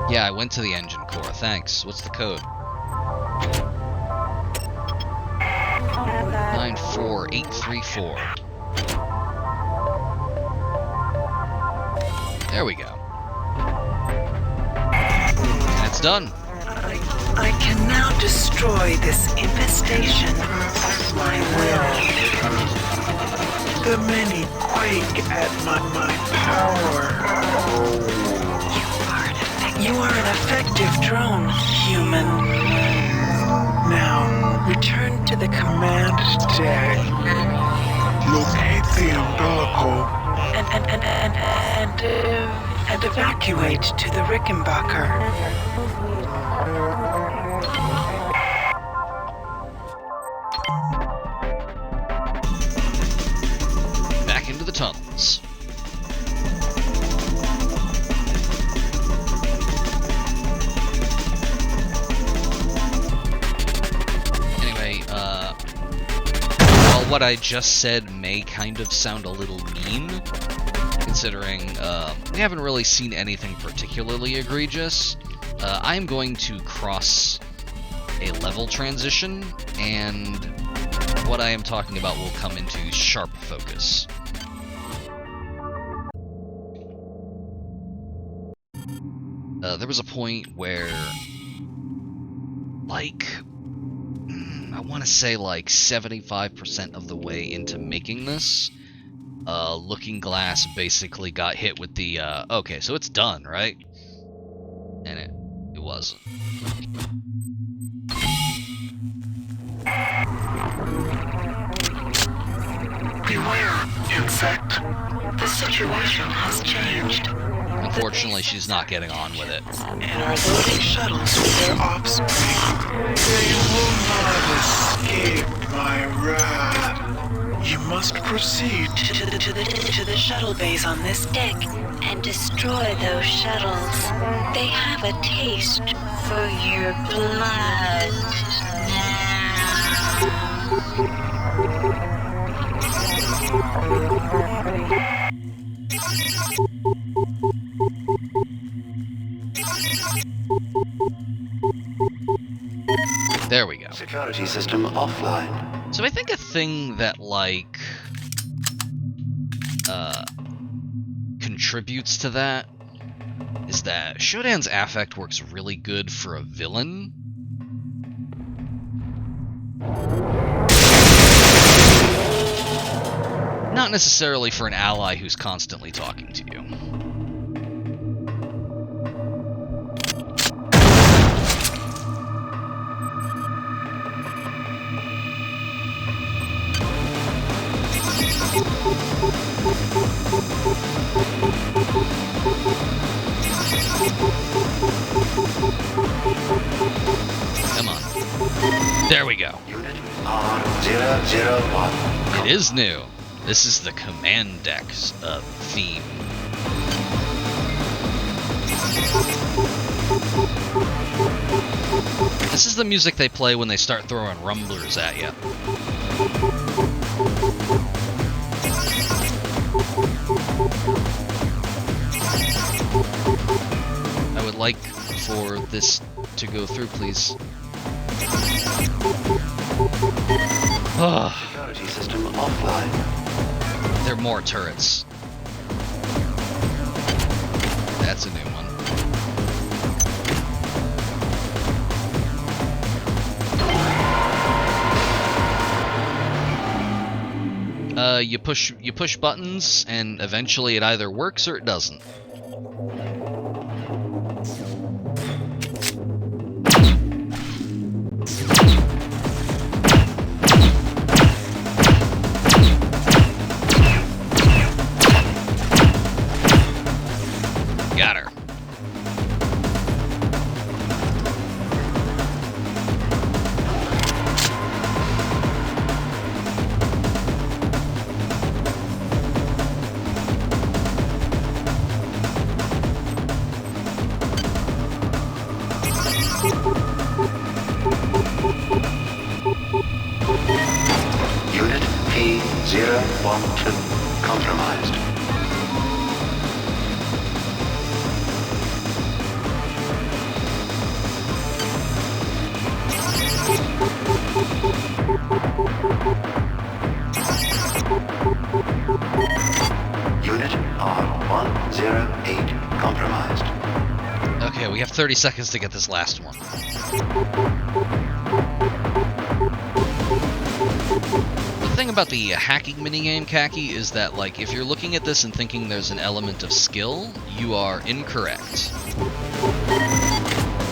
Yeah, I went to the engine core, thanks. What's the code? 94834. There we go. And it's done. I can now destroy this infestation at my will. The many quake at my power. You are an effective drone, human. Now, return to the command deck. Locate the umbilical. And evacuate to the Rickenbacker. Back into the tunnels. What I just said may kind of sound a little mean, considering we haven't really seen anything particularly egregious. I'm going to cross a level transition, and what I am talking about will come into sharp focus. There was a point where, like, I want to say like 75% of the way into making this, Looking Glass basically got hit with the, okay, so it's done, right? And it wasn't. The In fact, The situation has changed. Unfortunately, she's not getting on with it. and are loading shuttles with their offspring. They will not escape my wrath. You must proceed To the shuttle bays on this deck And destroy those shuttles. They have a taste for your blood. There we go. Security system offline. So I think a thing that, like, contributes to that is that Shodan's affect works really good for a villain. Not necessarily for an ally who's constantly talking to you. Come on. There we go. Unit R001. It is new. This is the command deck's theme. This is the music they play when they start throwing rumblers at you. I would like for this to go through, please. Security system offline. There are more turrets. That's a new one. You push buttons, and eventually it either works or it doesn't. Got her. Unit P012 compromised. Unit R108 compromised. Okay, we have 30 seconds to get this last one. The thing about the hacking minigame, Khaki, is that, like, if you're looking at this and thinking there's an element of skill, you are incorrect.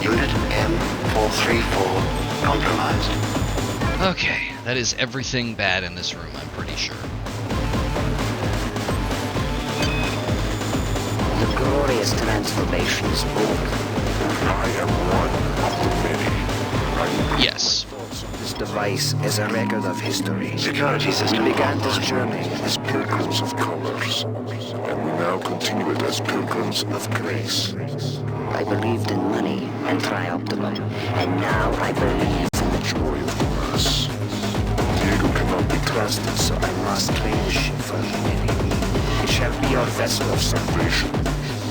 Unit M434 compromised. Okay, that is everything bad in this room, I'm pretty sure. The glorious transformation is over. I am one of the many. Yes. This device is a record of history. Security system We began this journey As pilgrims of colors, and we now continue it as pilgrims of grace. I believed in money and trioptimum, and now I believe For the joy of the mass, Diego cannot be trusted, so I must claim the ship for humanity. It shall be our vessel of salvation,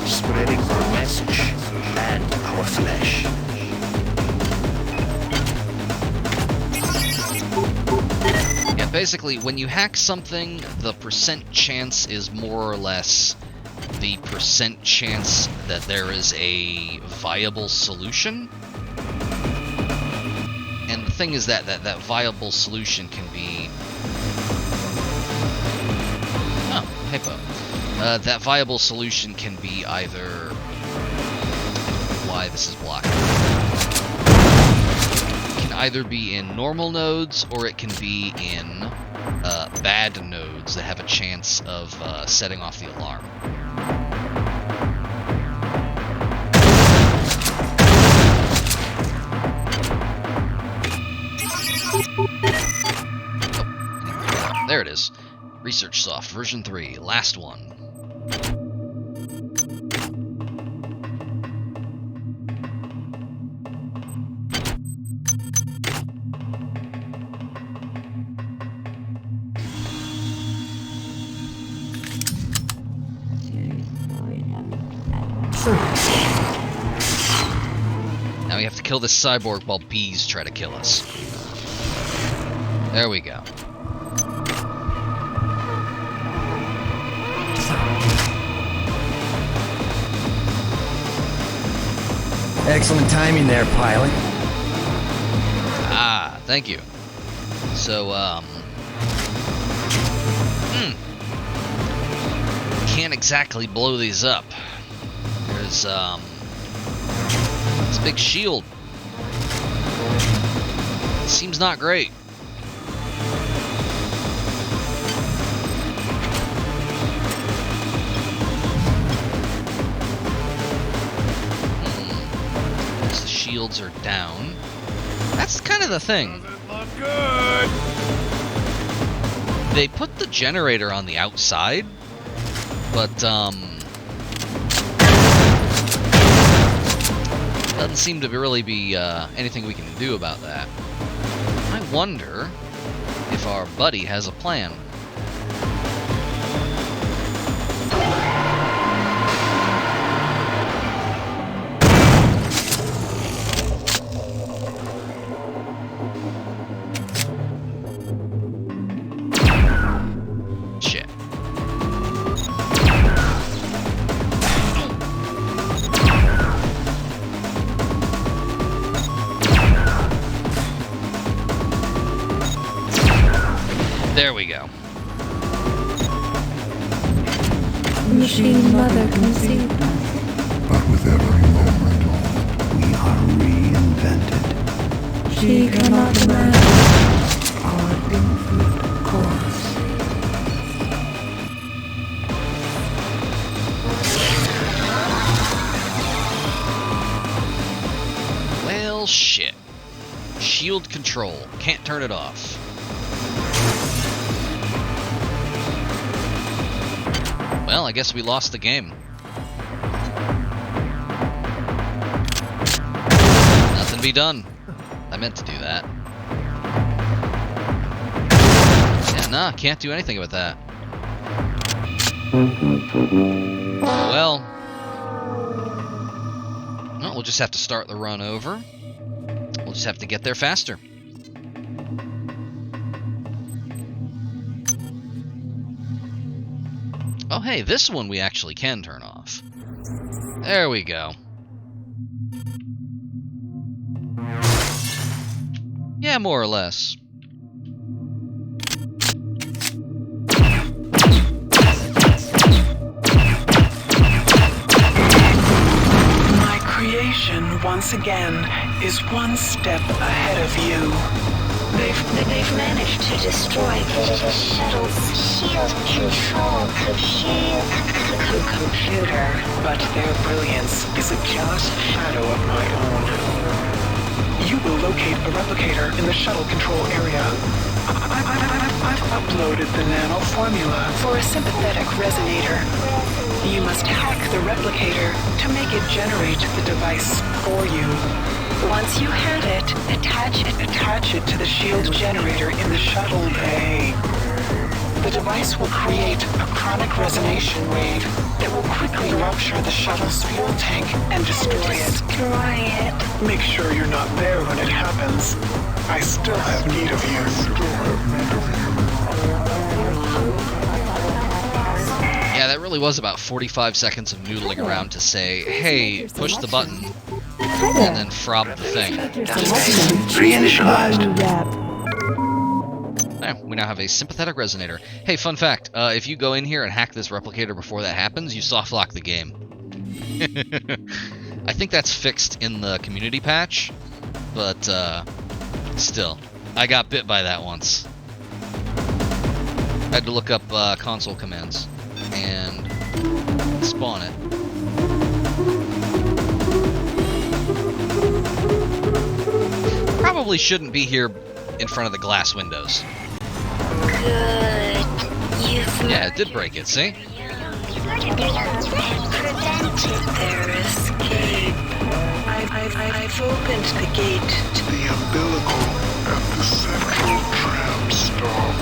spreading our message and our flesh. Yeah, basically, when you hack something, the percent chance is more or less the percent chance that there is a viable solution. And the thing is that viable solution can be... Oh, hey, Bo. That viable solution can be either... I don't know why this is blocked. It can either be in normal nodes, or it can be in bad nodes. codes that have a chance of setting off the alarm. Oh, there it is. Research Soft, version 3, last one. Now we have to kill this cyborg while bees try to kill us. There we go. Excellent timing there, pilot. Ah, thank you. So, can't exactly blow these up. There's, this big shield. Seems not great. The shields are down. That's kind of the thing. Doesn't look good. They put the generator on the outside, but doesn't seem to really be anything we can do about that. I wonder if our buddy has a plan. Shit. There we go. Machine Mother conceived us. But with every moment, we are reinvented. She cannot imagine Our infinite course. Well, shit. Shield control. Can't turn it off. Well, I guess we lost the game. Nothing to be done. I meant to do that. Yeah, nah, can't do anything with that. Well, we'll just have to start the run over. We'll just have to get there faster. Oh, hey, this one we actually can turn off. There we go. Yeah, more or less. My creation, once again, is one step ahead of you. They've managed to destroy the shuttle's shield control computer. But their brilliance is a jealous shadow of my own. You will locate a replicator in the shuttle control area. I've uploaded the nano formula for a sympathetic resonator. You must hack the replicator to make it generate the device for you. Once you have it, attach it to the shield generator in the shuttle bay. The device will create a chronic resonation wave that will quickly rupture the shuttle's fuel tank and destroy it. Make sure you're not there when it happens. I still have need of you. Yeah, that really was about 45 seconds of noodling around to say, hey, push the button, and then frob the thing. Reinitialized. There, we now have a sympathetic resonator. Hey, fun fact, if you go in here and hack this replicator before that happens, you soft lock the game. I think that's fixed in the community patch, but still, I got bit by that once. I had to look up console commands and spawn it. Probably shouldn't be here in front of the glass windows. Good. Yeah, it did break it, see? Prevented their escape. I've opened the gate to the umbilical at the central tram stop.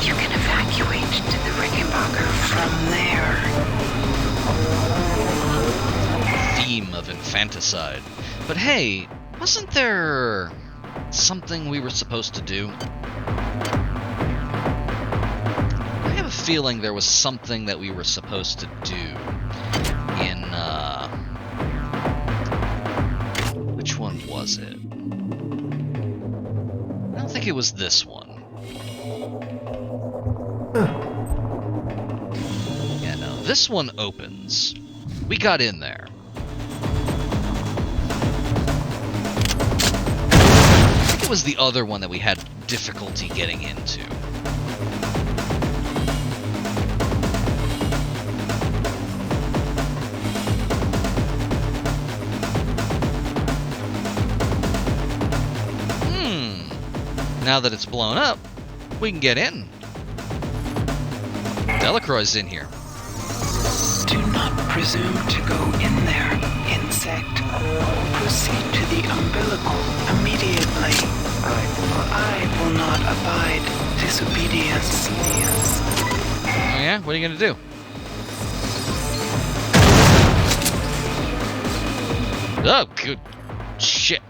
You can evacuate to the Rickenbacker from there. Theme of infanticide. But hey, wasn't there something we were supposed to do? I have a feeling there was something that we were supposed to do in, which one was it? I don't think it was this one. Yeah, no, this one opens. We got in there. I think it was the other one that we had difficulty getting into. Now that it's blown up, we can get in. Delacroix's in here. Do not presume to go in there, insect. Proceed to the umbilical immediately. I will not abide disobedience. Oh yeah? What are you gonna do? Oh, good shit.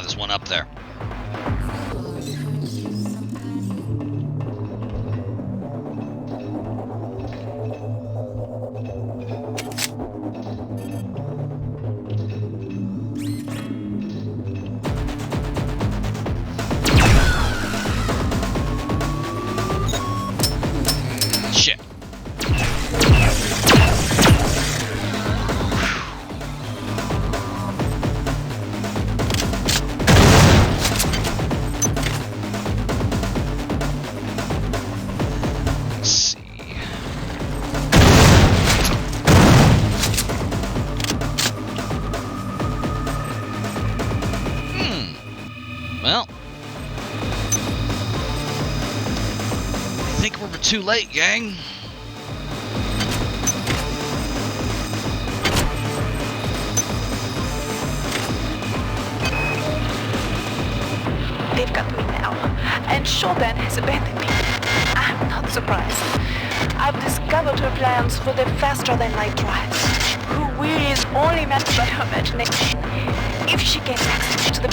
There's one up there. Shit. Well, I think we're too late, gang. They've got me now, and Shodan has abandoned me. I'm not surprised. I've discovered her plans for the faster-than-light drive. Her will is only matched by her imagination. If she gets access to the...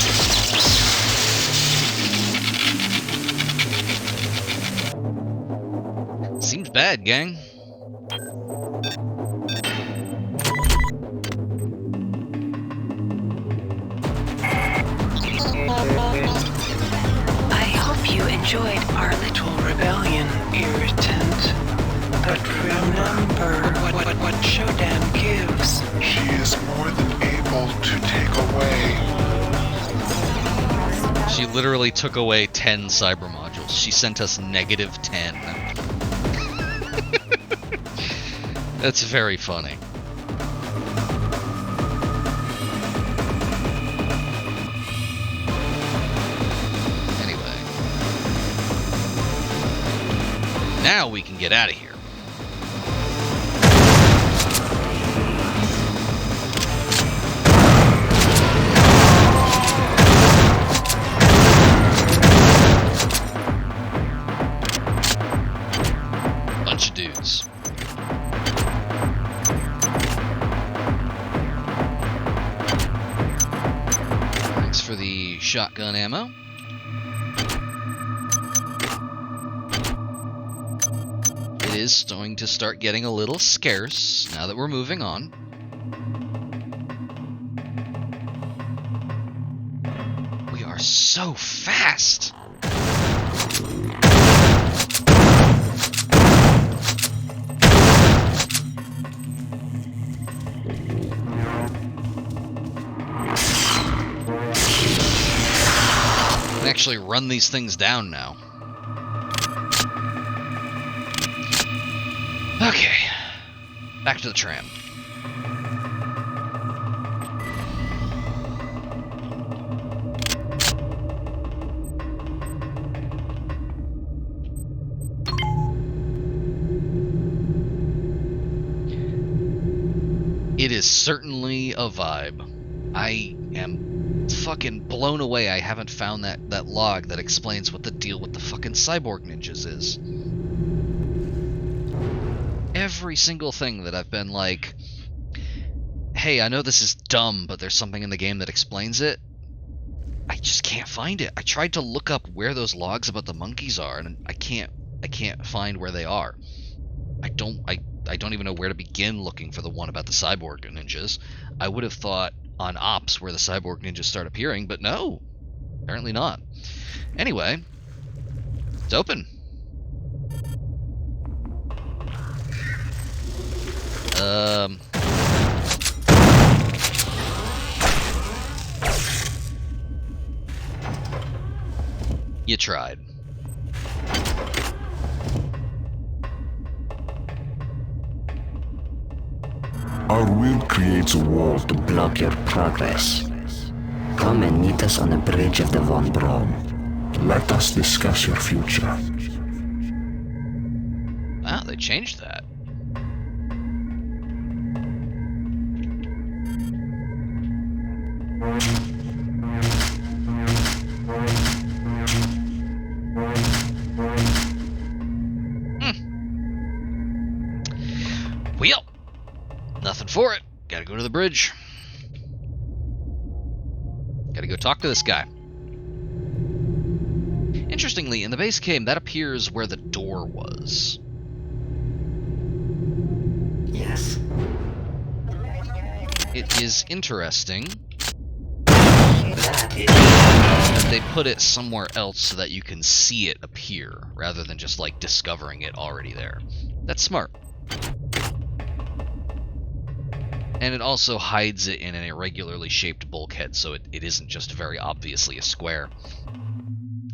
Seems bad, gang. I hope you enjoyed our little rebellion, irritant. But remember what Shodan gives. She is more than able to take away. She literally took away 10 cyber modules. She sent us -10. That's very funny. Anyway. Now we can get out of here. Bunch of dudes. Thanks for the shotgun ammo. It is going to start getting a little scarce now that we're moving on. We are so fast! actually run these things down now. Okay. Back to the tram. It is certainly a vibe. I am fucking blown away I haven't found that log that explains what the deal with the fucking cyborg ninjas is. Every single thing that I've been like, hey, I know this is dumb, but there's something in the game that explains it, I just can't find it. I tried to look up where those logs about the monkeys are, and I can't find where they are. I don't even know where to begin looking for the one about the cyborg ninjas. I would have thought on Ops where the cyborg ninjas start appearing, but no, apparently not. Anyway, it's open. You tried. Our will creates a wall to block your progress. Come and meet us on the bridge of the Von Braun. Let us discuss your future. Wow, they changed that. Well, nothing for it. Gotta go to the bridge. Gotta go talk to this guy. Interestingly, in the base game, that appears where the door was. Yes. It is interesting that they put it somewhere else so that you can see it appear, rather than just, like, discovering it already there. That's smart. And it also hides it in an irregularly shaped bulkhead, so it isn't just very obviously a square.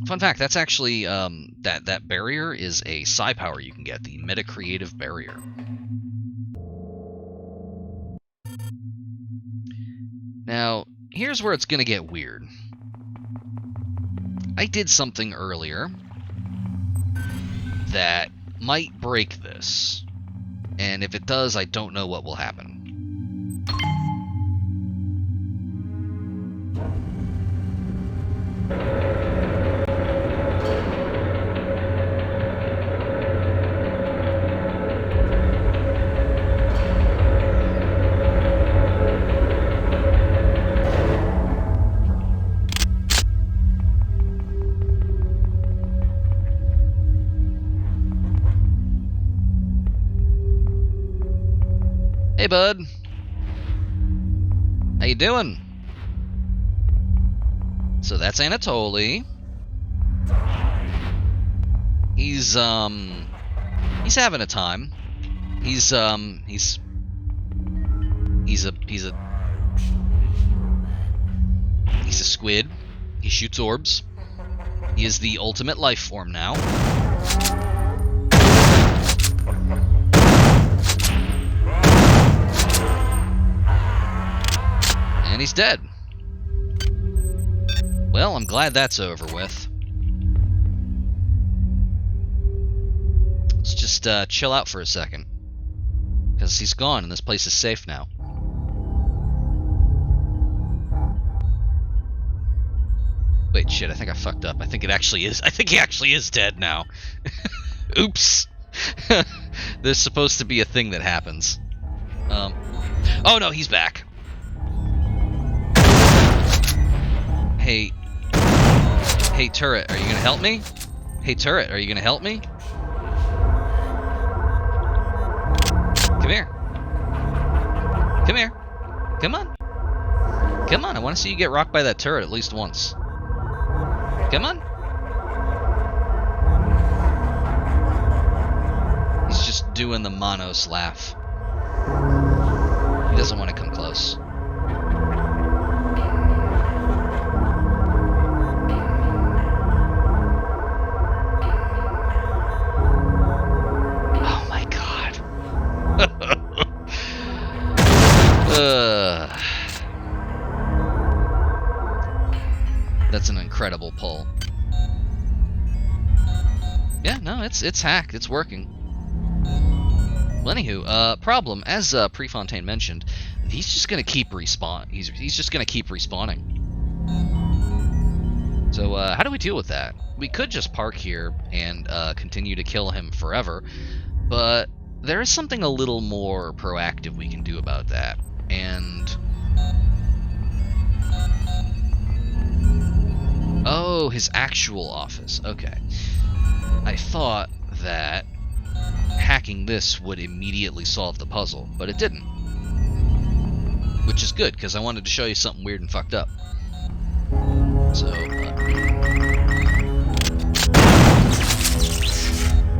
Fun fact, that's actually, that barrier is a psi power you can get, the Metacreative Barrier. Now, here's where it's gonna get weird. I did something earlier that might break this, and if it does, I don't know what will happen. Hey, bud. How you doing? So that's Anatoly. He's having a time. He's a squid. He shoots orbs. He is the ultimate life form now. And he's dead. Well, I'm glad that's over with. Let's just chill out for a second. Because he's gone and this place is safe now. Wait, shit, I think I fucked up. I think he actually is dead now. Oops. There's supposed to be a thing that happens. Oh no, he's back. Hey, Turret, are you gonna help me? Hey, Turret, are you gonna help me? Come here. Come here. Come on. Come on, I want to see you get rocked by that turret at least once. Come on. He's just doing the Monos laugh. He doesn't want to come close. That's an incredible pull. Yeah, no, it's hacked. It's working. Well, anywho, problem, as Prefontaine mentioned, he's just gonna keep respawn. He's just gonna keep respawning. So, how do we deal with that? We could just park here and continue to kill him forever, but there is something a little more proactive we can do about that. And... oh, his actual office. Okay. I thought that hacking this would immediately solve the puzzle, but it didn't. Which is good, because I wanted to show you something weird and fucked up.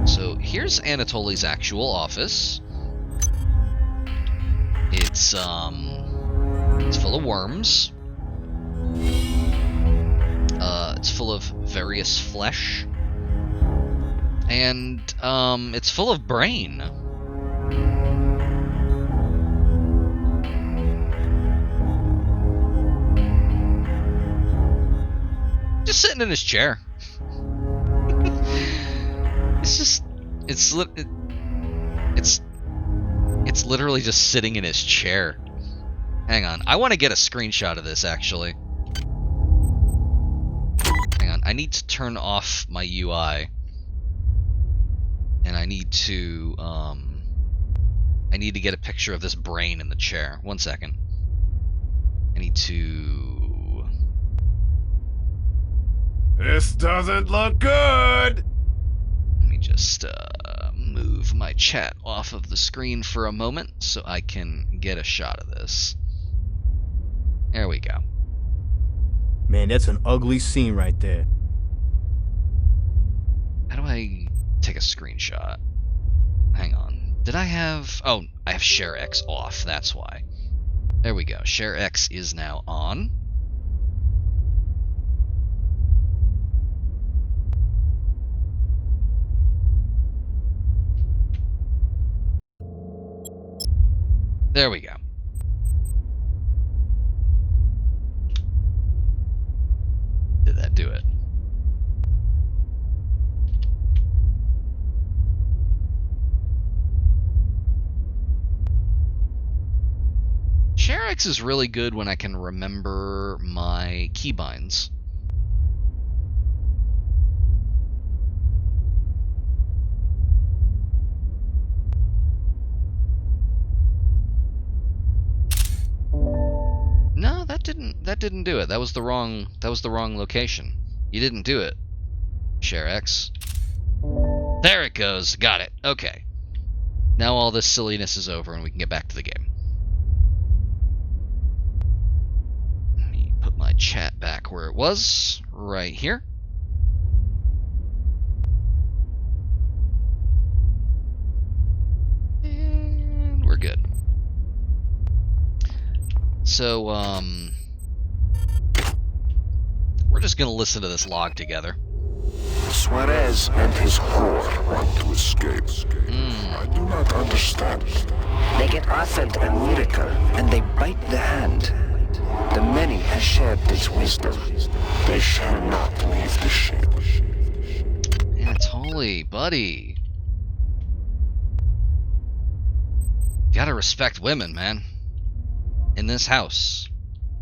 So, here's Anatoly's actual office. It's full of worms. It's full of various flesh. And, it's full of brain. Just sitting in his chair. It's literally just sitting in his chair. Hang on, I want to get a screenshot of this, actually. Hang on, I need to turn off my UI. And I need to get a picture of this brain in the chair. 1 second. I need to... This doesn't look good! Let me just move my chat off of the screen for a moment so I can get a shot of this. There we go. Man, that's an ugly scene right there. How do I take a screenshot? Hang on. Did I have... oh, I have ShareX off, that's why. There we go. ShareX is now on. There we go. Did that do it? ShareX is really good when I can remember my keybinds. No, that didn't do it. That was the wrong location. You didn't do it, ShareX. There it goes. Got it. Okay. Now all this silliness is over and we can get back to the game. Let me put my chat back where it was, right here. And we're good. So, we're just gonna listen to this log together. Suarez and his whore want to escape. I do not understand. They get offered a miracle, and they bite the hand. The many have shared this wisdom. They shall not leave the ship. Anatoly, buddy. You gotta respect women, man. In this house,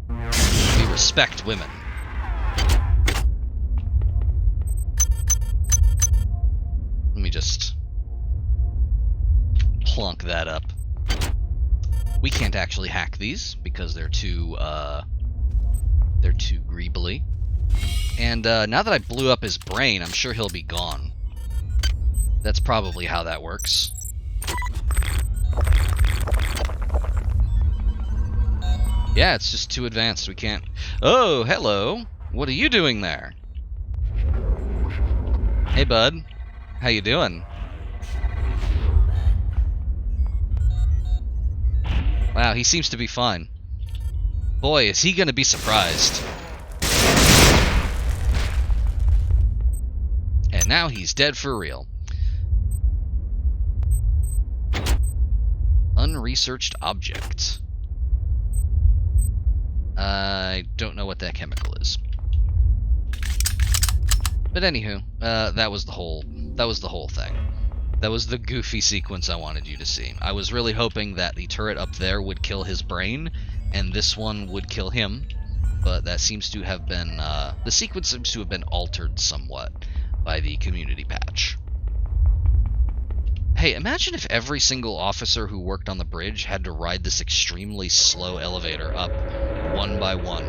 we respect women. Let me just plunk that up. We can't actually hack these because they're too greebly. And now that I blew up his brain, I'm sure he'll be gone. That's probably how that works. Yeah, it's just too advanced. We can't... oh, hello. What are you doing there? Hey, bud. How you doing? Wow, he seems to be fine. Boy, is he gonna be surprised. And now he's dead for real. Unresearched object. I don't know what that chemical is. But anywho, that was the whole thing. That was the goofy sequence I wanted you to see. I was really hoping that the turret up there would kill his brain, and this one would kill him, but that seems to have been, the sequence seems to have been altered somewhat by the community patch. Hey, imagine if every single officer who worked on the bridge had to ride this extremely slow elevator up, one by one.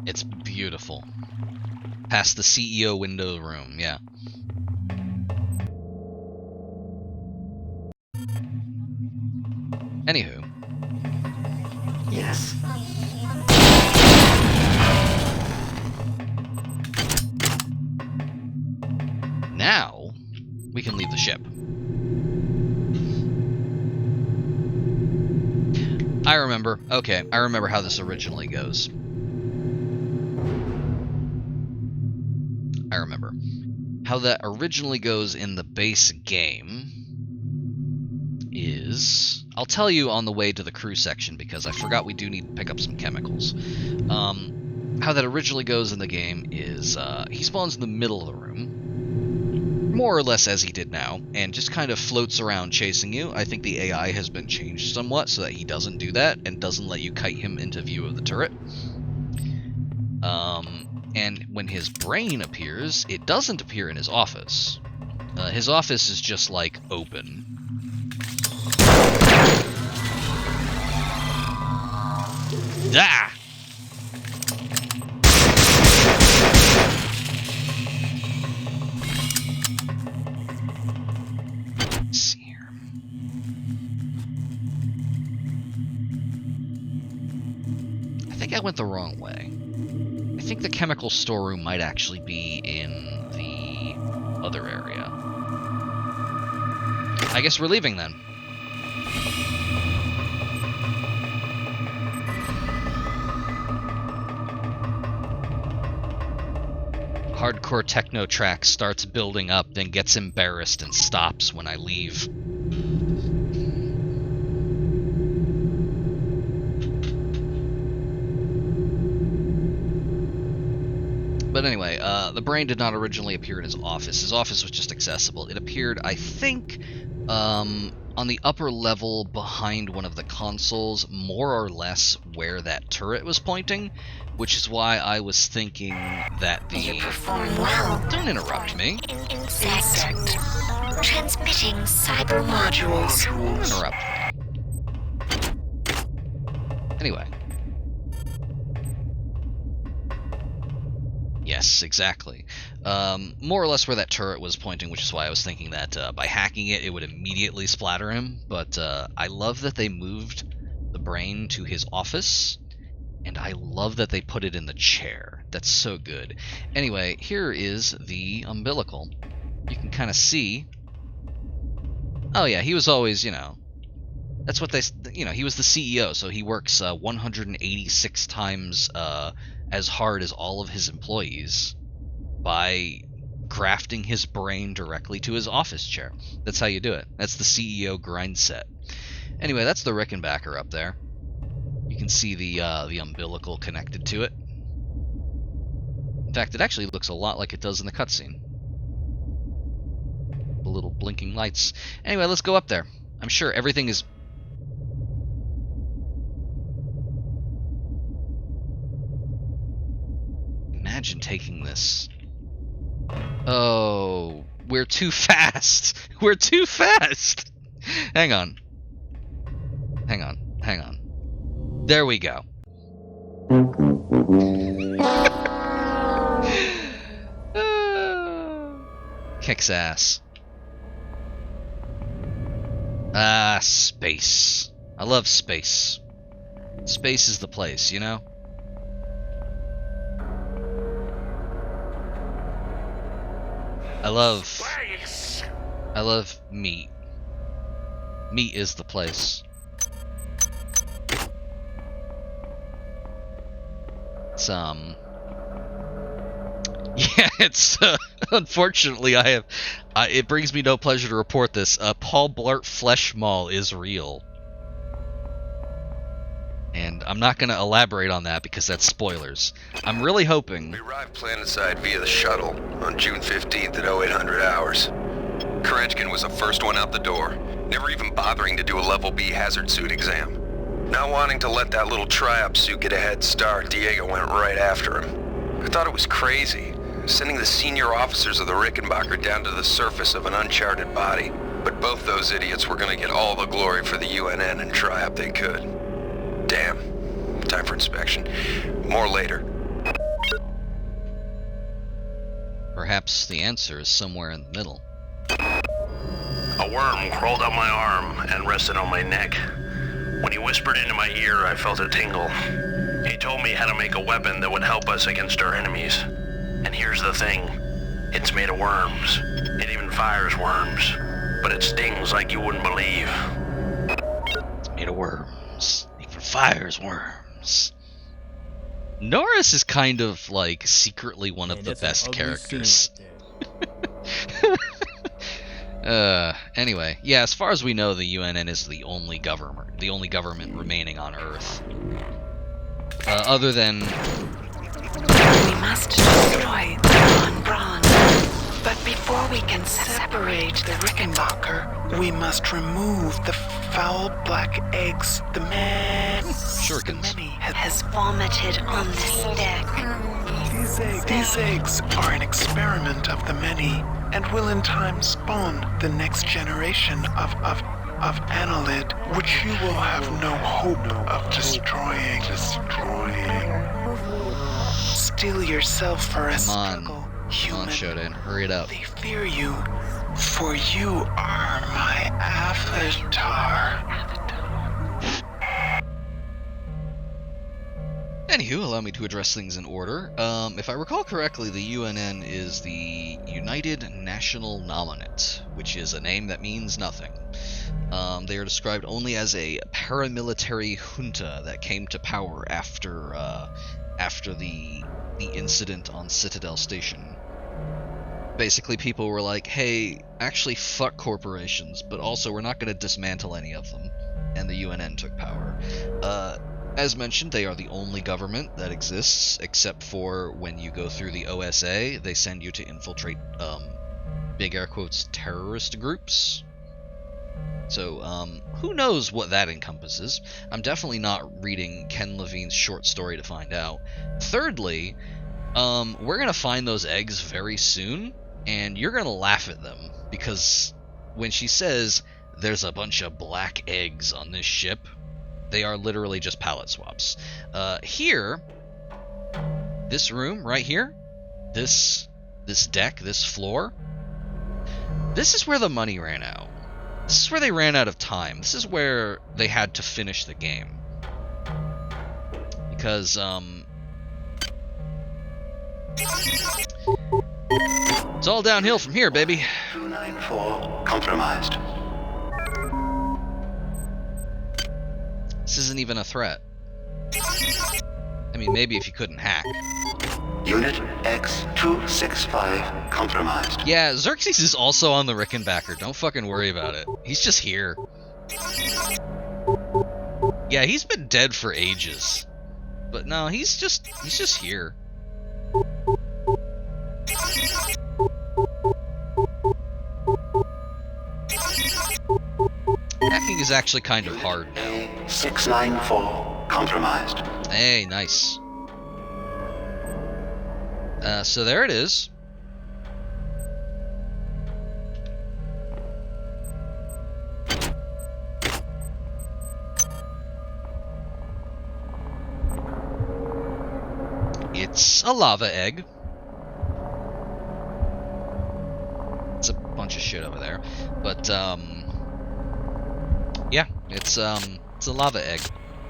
It's beautiful. Past the CEO window room, yeah. Anywho. Yes. Now, we can leave the ship. I remember. Okay, I remember how this originally goes. I remember. How that originally goes in the base game is... I'll tell you on the way to the crew section, because I forgot we do need to pick up some chemicals. How that originally goes in the game is he spawns in the middle of the room, more or less as he did now, and just kind of floats around chasing you. I think the AI has been changed somewhat so that he doesn't do that and doesn't let you kite him into view of the turret. And when his brain appears, it doesn't appear in his office. His office is just, like, open. Ah! Let's see here. I think I went the wrong way. I think the chemical storeroom might actually be in the other area. I guess we're leaving then. Hardcore techno track starts building up, then gets embarrassed and stops when I leave. But anyway, the brain did not originally appear in his office. His office was just accessible. It appeared, I think, on the upper level behind one of the consoles, more or less where that turret was pointing, which is why I was thinking that the... You perform well. Don't interrupt me. Insect. Transmitting cyber modules. Don't interrupt me. Anyway. Yes, exactly. More or less where that turret was pointing, which is why I was thinking that by hacking it, it would immediately splatter him. But I love that they moved the brain to his office, and I love that they put it in the chair. That's so good. Anyway, here is the umbilical. You can kind of see... Oh yeah, he was always, you know... That's what they... You know, he was the CEO, so he works 186 times... as hard as all of his employees by grafting his brain directly to his office chair. That's how you do it. That's the CEO grind set. Anyway, that's the Rickenbacker up there. You can see the umbilical connected to it. In fact, it actually looks a lot like it does in the cutscene. The little blinking lights. Anyway, let's go up there. I'm sure everything is... Imagine taking this. Oh, we're too fast. We're too fast. Hang on. Hang on. Hang on. There we go. Kicks ass. Ah, space. I love space. Space is the place, you know? I love meat. Meat is the place. It's, Yeah, it's unfortunately I have. It brings me no pleasure to report this. Paul Blart Flesh Mall is real, and I'm not going to elaborate on that because that's spoilers. I'm really hoping. We arrived planetside via the shuttle on June 15th at 0800 hours. Korechkin was the first one out the door, never even bothering to do a level B hazard suit exam. Not wanting to let that little tri-op suit get a head start, Diego went right after him. I thought it was crazy, sending the senior officers of the Rickenbacker down to the surface of an uncharted body. But both those idiots were gonna get all the glory for the UNN and tri-op they could. Damn. Time for inspection. More later. Perhaps the answer is somewhere in the middle. A worm crawled up my arm and rested on my neck. When he whispered into my ear, I felt a tingle. He told me how to make a weapon that would help us against our enemies. And here's the thing. It's made of worms. It even fires worms. But it stings like you wouldn't believe. It's made of worms. It even fires worms. Norris is kind of, like, secretly one of the best characters. Anyway, yeah, as far as we know, the UNN is the only government remaining on Earth. Other than... We must destroy the Von Braun. But before we can separate the Rickenbacker, we must remove the foul black eggs the many has vomited on this deck. These eggs are an experiment of the many, and will in time spawn the next generation of Annelid, which you will have no hope of destroying. Steel yourself for a struggle, human. Come on, Shodan, hurry it up. They fear you, for you are my avatar. Anywho, allow me to address things in order. If I recall correctly, the UNN is the United National Nominate, which is a name that means nothing. They are described only as a paramilitary junta that came to power after the incident on Citadel Station. Basically, people were like, hey, actually fuck corporations, but also we're not going to dismantle any of them. And the UNN took power. As mentioned, they are the only government that exists, except for when you go through the OSA, they send you to infiltrate, big air quotes, terrorist groups. So, who knows what that encompasses? I'm definitely not reading Ken Levine's short story to find out. Thirdly, we're gonna find those eggs very soon, and you're gonna laugh at them, because when she says, there's a bunch of black eggs on this ship, they are literally just palette swaps. Here, this room right here, this deck, this floor, this is where the money ran out. This is where they ran out of time. This is where they had to finish the game. Because, it's all downhill from here, baby. 294 compromised. This isn't even a threat. I mean, maybe if you couldn't hack. Unit X265 compromised. Yeah, Xerxes is also on the Rickenbacker. Don't fucking worry about it. He's just here. Yeah, he's been dead for ages. But no, he's just here. Hacking is actually kind of hard now. 694 compromised. Hey, nice. So there it is. It's a lava egg. It's a bunch of shit over there, but yeah, it's a lava egg.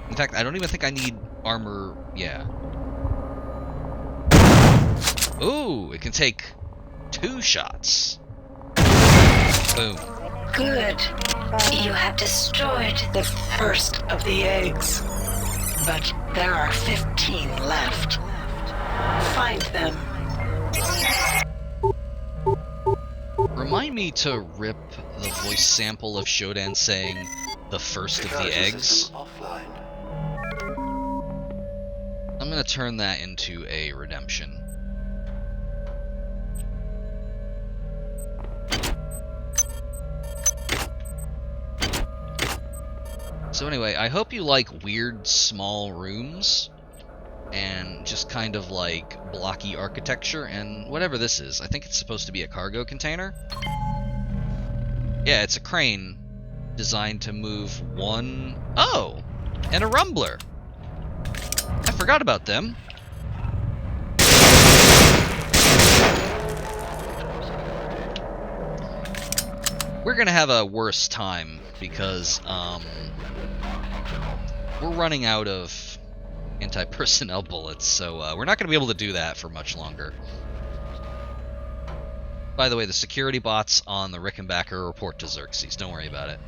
In fact, I don't even think I need armor. Yeah. Ooh, it can take 2 shots. Boom. Good. You have destroyed The first of the eggs. But there are 15 left. Find them me to rip the voice sample of Shodan saying the first of the eggs? I'm gonna turn that into a redemption. So anyway, I hope you like weird small rooms and just kind of like blocky architecture and whatever this is. I think it's supposed to be a cargo container. Yeah, it's a crane designed to move one... Oh! And a rumbler! I forgot about them. We're gonna have a worse time because, we're running out of anti-personnel bullets, so we're not gonna be able to do that for much longer. By the way, the security bots on the Rickenbacker report to Xerxes. Don't worry about it.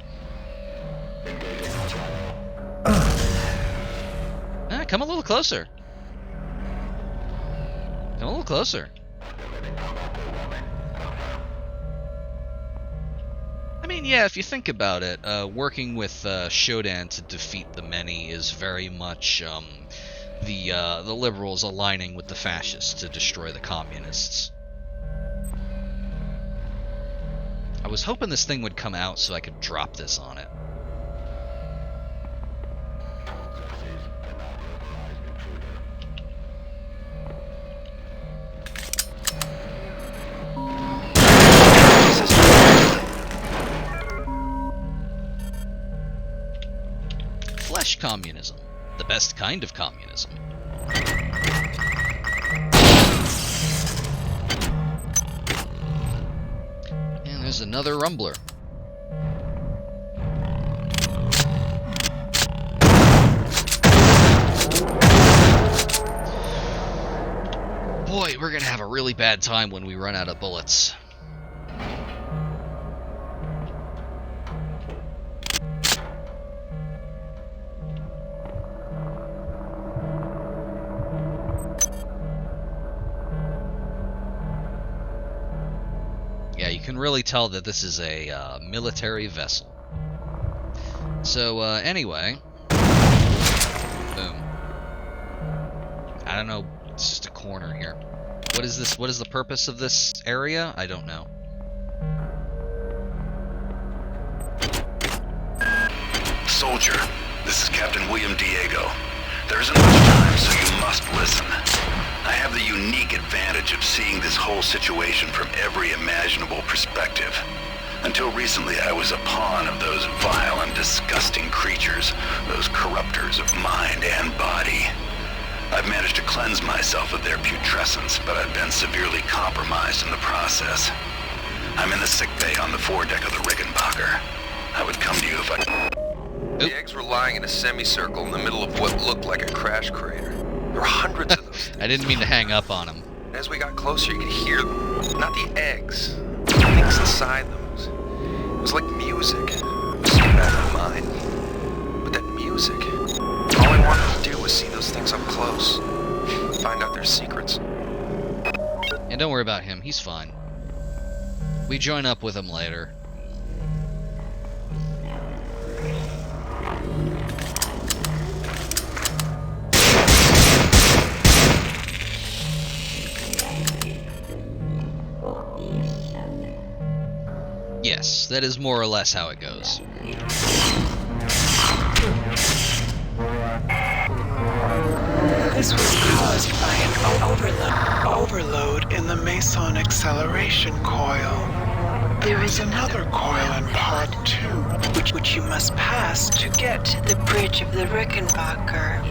Come a little closer. Come a little closer. I mean, yeah, if you think about it, working with Shodan to defeat the many is very much the liberals aligning with the fascists to destroy the communists. I was hoping this thing would come out so I could drop this on it. Flesh communism. The best kind of communism. And there's another rumbler. Boy, we're gonna have a really bad time when we run out of bullets. You can really tell that this is a military vessel. So anyway, boom. I don't know. It's just a corner here. What is this? What is the purpose of this area? I don't know. Soldier, this is Captain William Diego. There isn't much time, so you must listen. I have the unique advantage of seeing this whole situation from every imaginable perspective. Until recently, I was a pawn of those vile and disgusting creatures, those corruptors of mind and body. I've managed to cleanse myself of their putrescence, but I've been severely compromised in the process. I'm in the sick bay on the foredeck of the Rickenbacker. I would come to you if I... The eggs were lying in a semicircle in the middle of what looked like a crash crater. There were hundreds of those things. I didn't mean to hang up on him. As we got closer, you could hear them. Not the eggs. The things inside them. It was like music. It was so bad in mind. But that music... All I wanted to do was see those things up close. Find out their secrets. And don't worry about him. He's fine. We join up with him later. Yes, that is more or less how it goes. This was caused by an overload in the Meson acceleration coil. There is another coil in Part 2, which you must pass to get to the bridge of the Rickenbacker.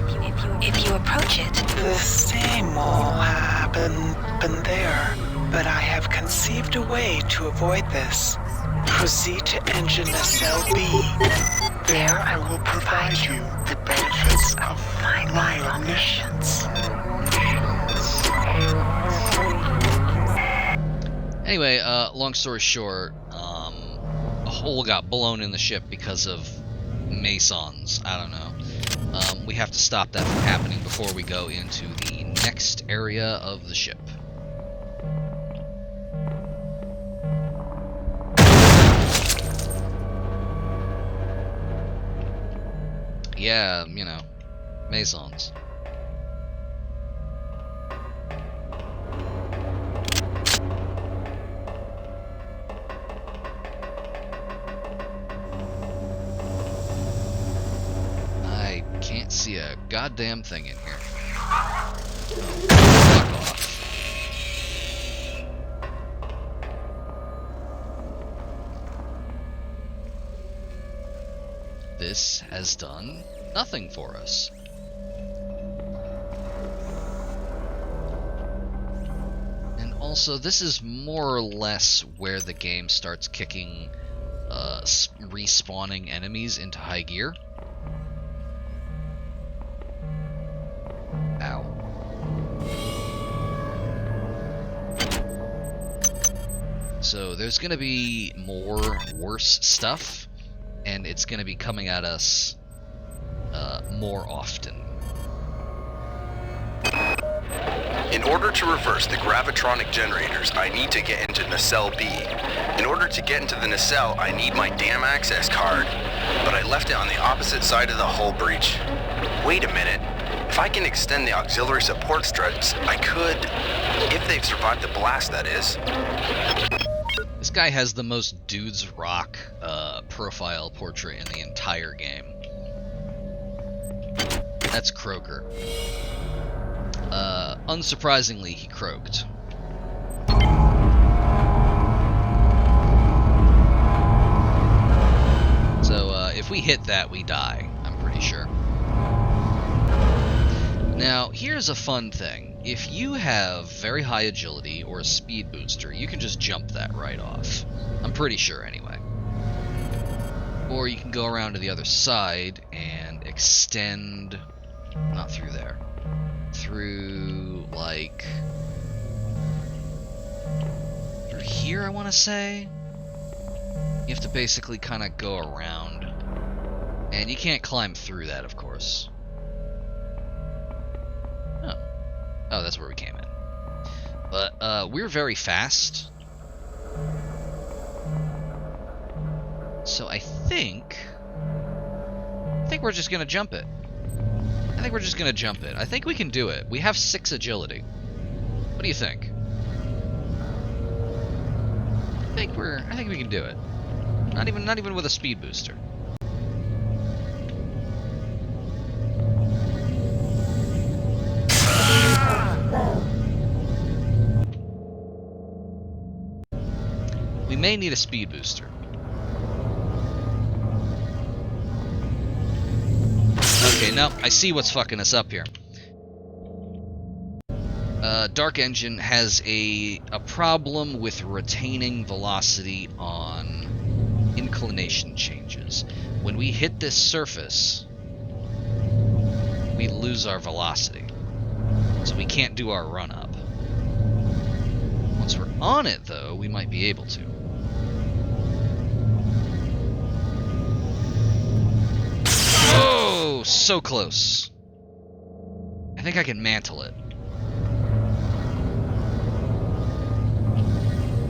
If you approach it... The same will happen there, but I have conceived a way to avoid this. Proceed to engine nacelle B. There I will provide you the benefits of my omniscience. Anyway, long story short, a hole got blown in the ship because of Mesons. I don't know. We have to stop that from happening before we go into the next area of the ship. Yeah, you know, Masons. I can't see a goddamn thing in here. Fuck off. This has done nothing for us. And also, this is more or less where the game starts kicking respawning enemies into high gear. Ow. So there's gonna be more worse stuff, and it's going to be coming at us more often. In order to reverse the gravitronic generators, I need to get into Nacelle B. In order to get into the Nacelle, I need my damn access card, but I left it on the opposite side of the hull breach. Wait a minute. If I can extend the auxiliary support struts, I could, if they've survived the blast, that is. This guy has the most dudes rock profile portrait in the entire game. That's Croaker. Unsurprisingly, he croaked. So if we hit that, we die, I'm pretty sure. Now, here's a fun thing. If you have very high agility or a speed booster, you can just jump that right off. I'm pretty sure, anyway. Or you can go around to the other side and extend... not through there. Through, like... through here, I want to say? You have to basically kind of go around. And you can't climb through that, of course. Oh, that's where we came in. But, we're very fast. So I think we're just gonna jump it. I think we can do it. We have 6 agility. What do you think? I think we can do it. Not even with a speed booster. We may need a speed booster. Okay, no, I see what's fucking us up here. Dark Engine has a problem with retaining velocity on inclination changes. When we hit this surface, we lose our velocity. So we can't do our run up. Once we're on it, though, we might be able to. Oh, so close. I think I can mantle it.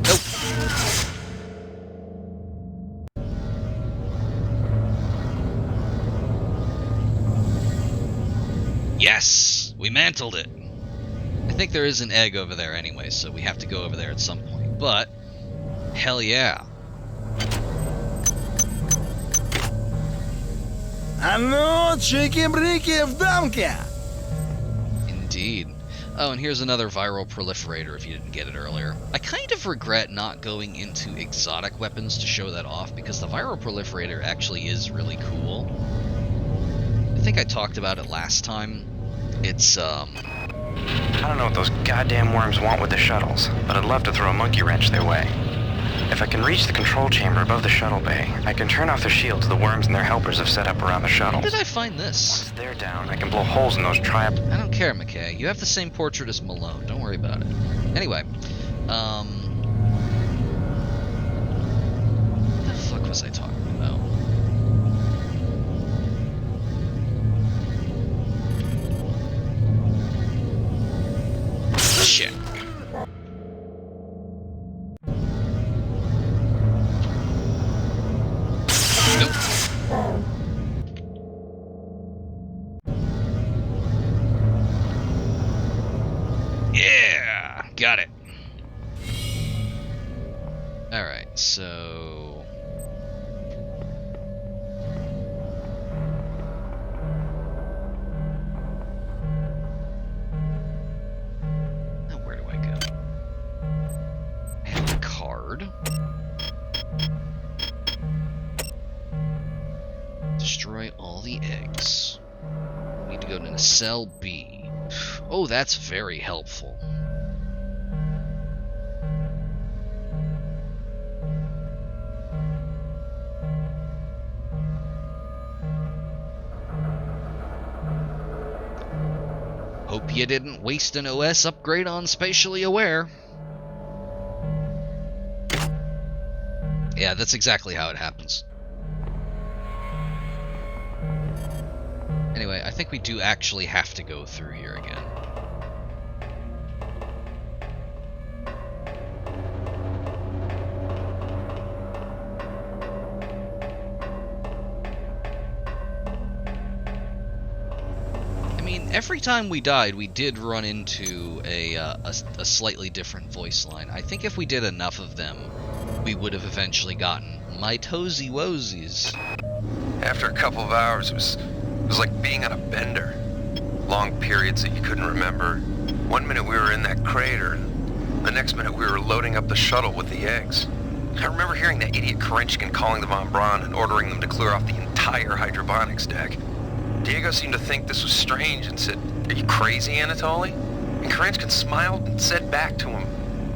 Nope. Yes! We mantled it. I think there is an egg over there anyway, so we have to go over there at some point. But, hell yeah. Ano, chiki-briki в дамке! Indeed. Oh, and here's another viral proliferator if you didn't get it earlier. I kind of regret not going into exotic weapons to show that off, because the viral proliferator actually is really cool. I think I talked about it last time. It's, I don't know what those goddamn worms want with the shuttles, but I'd love to throw a monkey wrench their way. If I can reach the control chamber above the shuttle bay, I can turn off the shields the worms and their helpers have set up around the shuttles. Where did I find this? Once they're down, I can blow holes in those I don't care, McKay. You have the same portrait as Malone. Don't worry about it. Anyway, what the fuck was I talking about? Shit. Got it. Alright, so... now where do I go? I have a card. Destroy all the eggs. Need to go to cell B. Oh, that's very helpful. Hope you didn't waste an OS upgrade on Spatially Aware. Yeah, that's exactly how it happens. Anyway, I think we do actually have to go through here again. I mean, every time we died, we did run into a slightly different voice line. I think if we did enough of them, we would have eventually gotten my toesy woesies. After a couple of hours, it was like being on a bender. Long periods that you couldn't remember. One minute we were in that crater, the next minute we were loading up the shuttle with the eggs. I remember hearing that idiot Kerenskin calling the Von Braun and ordering them to clear off the entire hydroponics deck. Diego seemed to think this was strange and said, "Are you crazy, Anatoly?" And Kerenskin smiled and said back to him,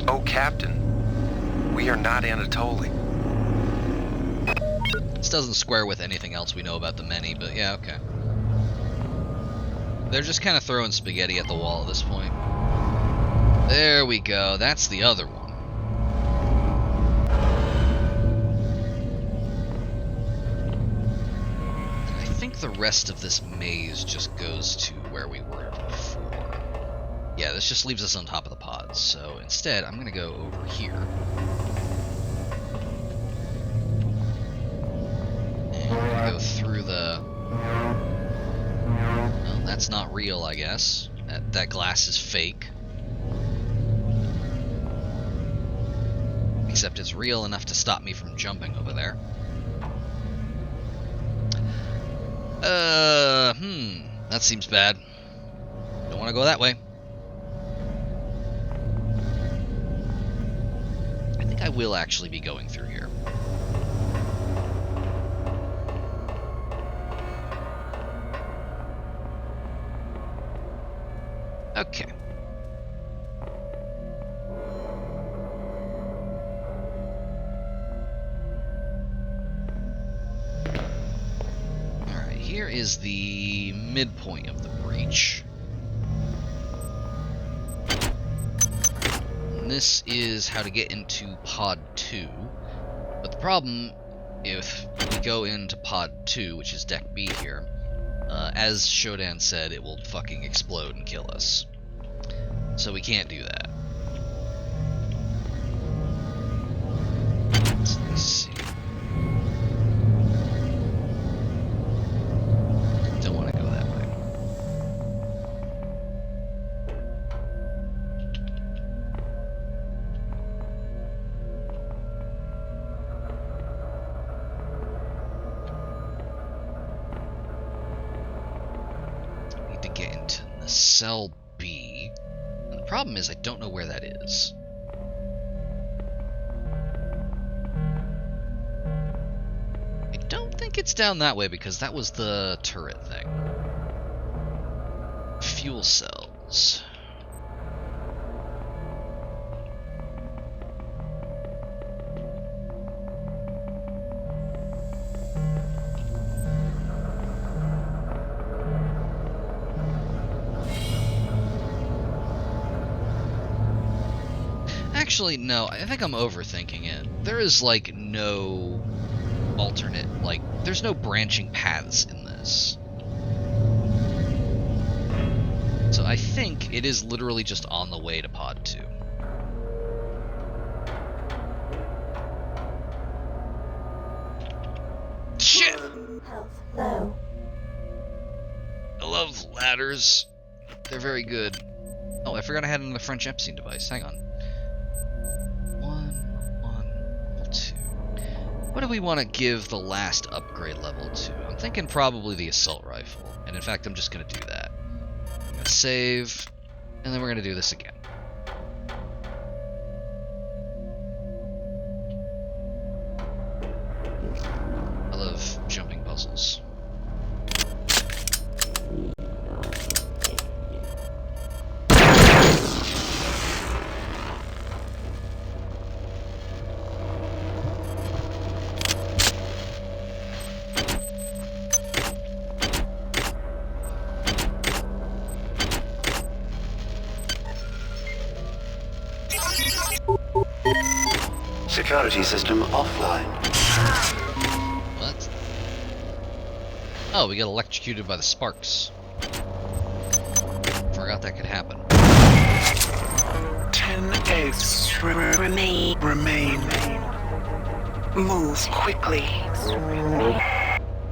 "Oh, Captain, we are not Anatoly." This doesn't square with anything else we know about the many, but yeah, okay. They're just kind of throwing spaghetti at the wall at this point. There we go, that's the other one. I think the rest of this maze just goes to where we were before. Yeah, this just leaves us on top of the pods, so instead I'm gonna go over here. And we're gonna go through the... well, that's not real, I guess. That glass is fake. Except it's real enough to stop me from jumping over there. That seems bad. Don't want to go that way. I think I will actually be going through here. Okay. Alright, here is the midpoint of the breach. And this is how to get into Pod 2. But the problem, if we go into Pod 2, which is Deck B here, as Shodan said, it will fucking explode and kill us. So we can't do that. Let's see. Don't want to go that way. Need to get into the cell B. And the problem is I don't know where that is. I don't think it's down that way because that was the turret thing. Fuel cells. Actually, no, I think I'm overthinking it. There is, like, no alternate, like, there's no branching paths in this. So I think it is literally just on the way to Pod 2. Shit! Low. I love ladders. They're very good. Oh, I forgot I had another French Epstein device. Hang on. 1, 2. What do we want to give the last upgrade level to? I'm thinking probably the assault rifle. And in fact, I'm just going to do that. I'm going to save, and then we're going to do this again. I love jumping puzzles. Security system offline. What? Oh, we got electrocuted by the sparks. Forgot that could happen. 10 eggs remain. Move quickly.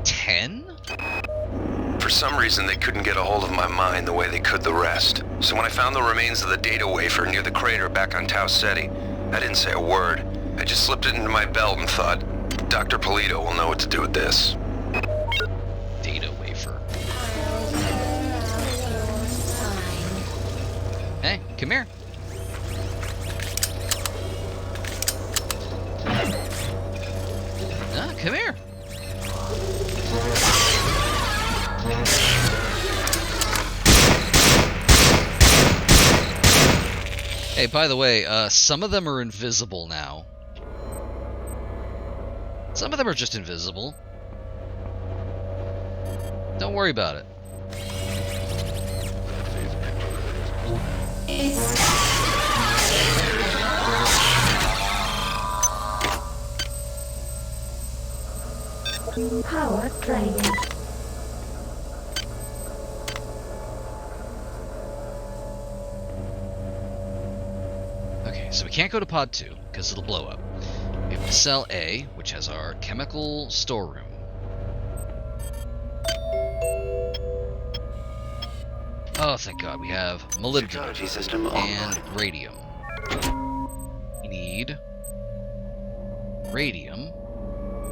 10? For some reason, they couldn't get a hold of my mind the way they could the rest. So when I found the remains of the data wafer near the crater back on Tau Ceti, I didn't say a word. I just slipped it into my belt and thought, Dr. Polito will know what to do with this. Data wafer. Hey, come here. Ah, come here. Hey, by the way, some of them are invisible now. Some of them are just invisible. Don't worry about it. Power drained. Okay, so we can't go to pod 2 because it'll blow up. We have cell A, which has our chemical storeroom. Oh, thank God, we have molybdenum and radium. We need radium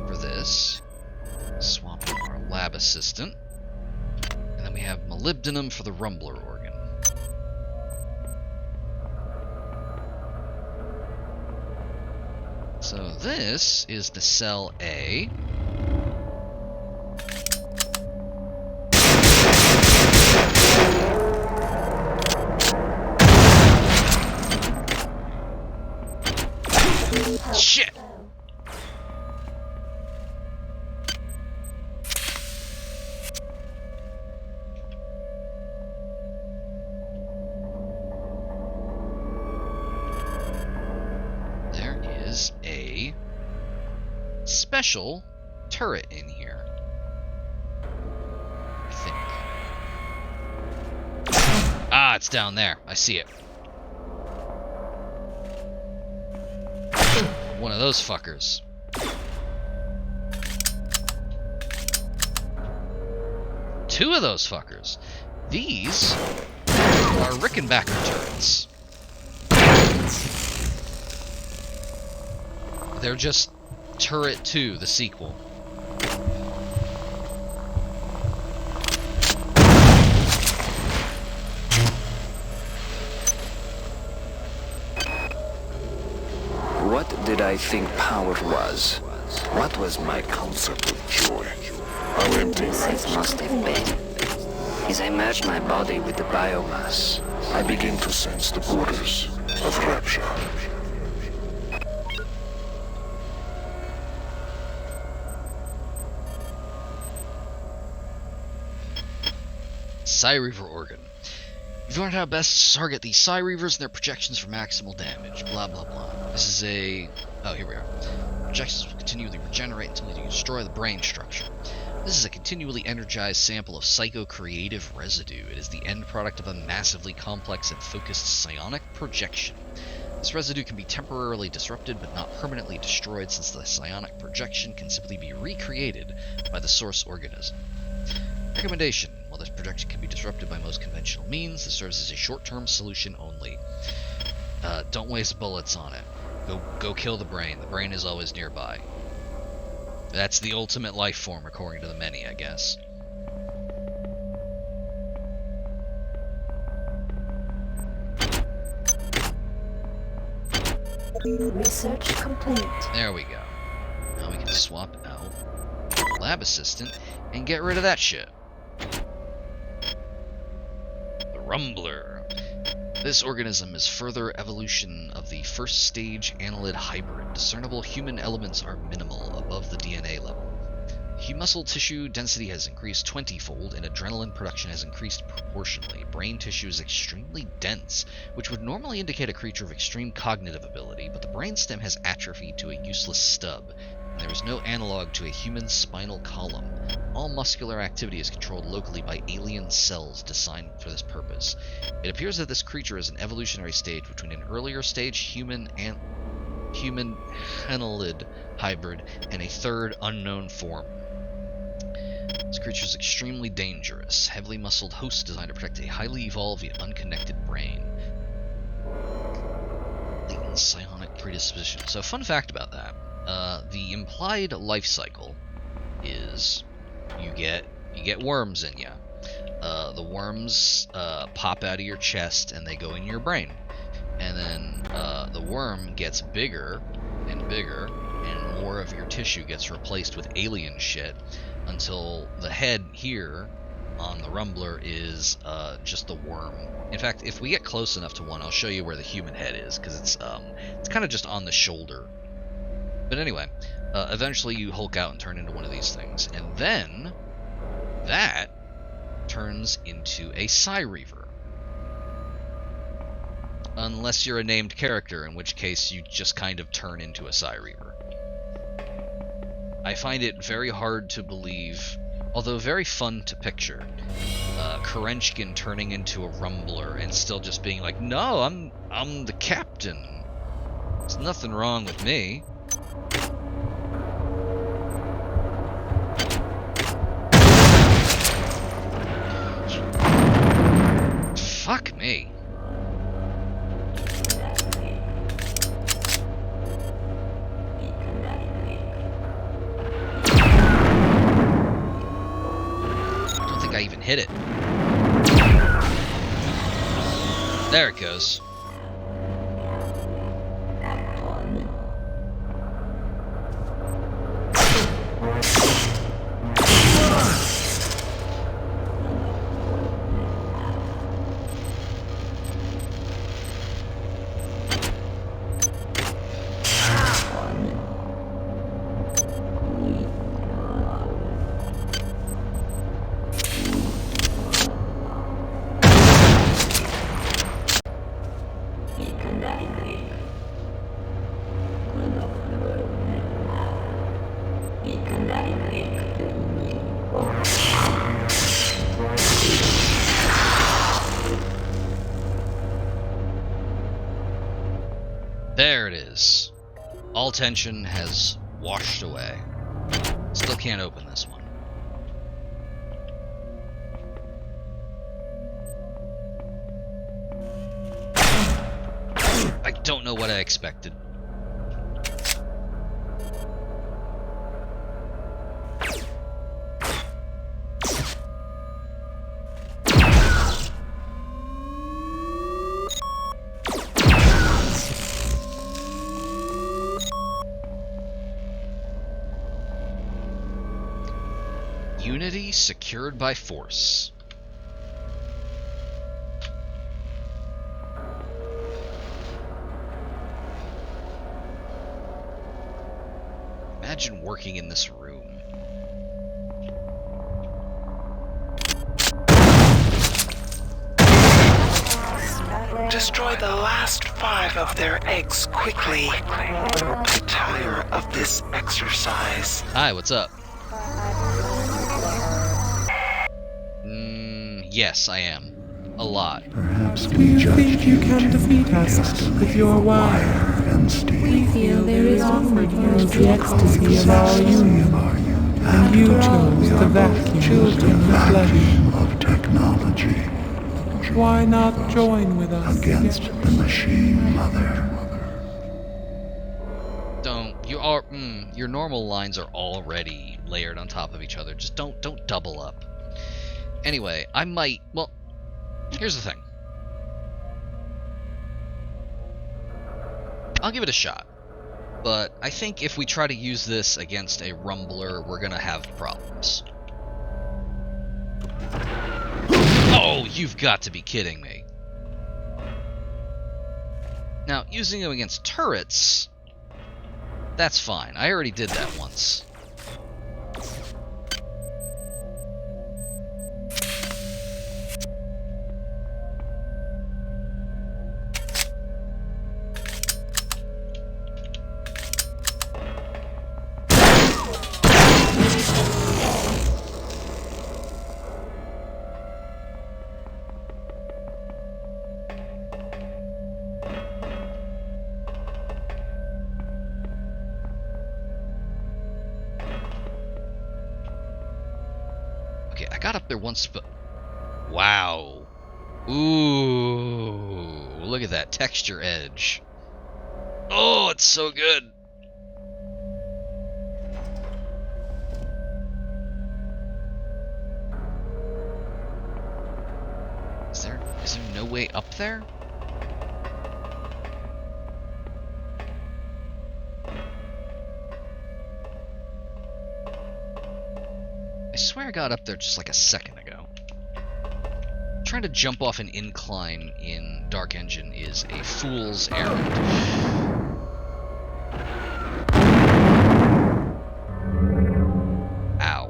for this. Swap in our lab assistant. And then we have molybdenum for the rumbler organ. So this is the cell A. Shit! There is a special turret in here. I think. Ah, it's down there. I see it. One of those fuckers. Two of those fuckers. These are Rickenbacker turrets. They're just Turret 2, the sequel. What did I think power was? What was my concept of joy? How empty life must have been. As I merged my body with the biomass, I begin to sense the borders of rapture. Cyreaver organ. You've learned how best to target these Cyreavers and their projections for maximal damage. Blah, blah, blah. This is a... Oh, here we are. Projections will continually regenerate until you destroy the brain structure. This is a continually energized sample of psycho-creative residue. It is the end product of a massively complex and focused psionic projection. This residue can be temporarily disrupted but not permanently destroyed, since the psionic projection can simply be recreated by the source organism. Recommendation. While This projection can be disrupted by most conventional means. This serves as a short-term solution only. Don't waste bullets on it. Go kill the brain. The brain is always nearby. That's the ultimate life form, according to the many, I guess. Research complete. There we go. Now we can swap out Lab Assistant and get rid of that shit. The Rumbler. This organism is further evolution of the first stage annelid hybrid. Discernible human elements are minimal above the DNA level. Muscle tissue density has increased 20-fold, and adrenaline production has increased proportionally. Brain tissue is extremely dense, which would normally indicate a creature of extreme cognitive ability, but the brainstem has atrophied to a useless stub, and there is no analog to a human spinal column. All muscular activity is controlled locally by alien cells designed for this purpose. It appears that this creature is an evolutionary stage between an earlier stage human annelid hybrid and a third unknown form. This creature is extremely dangerous. Heavily muscled host designed to protect a highly evolved yet unconnected brain. Latent psionic predisposition. So, fun fact about that. The implied life cycle is you get worms in you. The worms pop out of your chest and they go in your brain. And then the worm gets bigger and bigger, and more of your tissue gets replaced with alien shit, until the head here on the Rumbler is just the worm. In fact, if we get close enough to one, I'll show you where the human head is, because it's kind of just on the shoulder. But anyway, eventually you Hulk out and turn into one of these things, and then that turns into a Psyreaver. Unless you're a named character, in which case you just kind of turn into a Psyreaver. I find it very hard to believe, although very fun to picture, Kerenchkin turning into a Rumbler and still just being like, "No, I'm the captain. There's nothing wrong with me." Fuck me. I even hit it. There it goes. There it is. All tension has washed away. Still can't open this one. I don't know what I expected. Unity secured by force. Imagine working in this room. Destroy the last 5 of their eggs quickly. I tire of this exercise. Hi, what's up? Yes, I am. A lot. Perhaps do you think you can defeat us with your wire? We feel there is onward yours the ecstasy of our union, And you chose the vacuum of flesh. technology Why not join with us? against the machine mother. Don't. You are. Your normal lines are already layered on top of each other. Just don't double up. Anyway, I might. Well, here's the thing. I'll give it a shot. But I think if we try to use this against a rumbler, we're gonna have problems. Oh, you've got to be kidding me. Now, using them against turrets, that's fine. I already did that once. I got up there once, but wow. Ooh, look at that texture edge. Oh, it's so good. Is there no way up there? I swear I got up there just like a second ago. Trying to jump off an incline in Dark Engine is a fool's errand. Ow.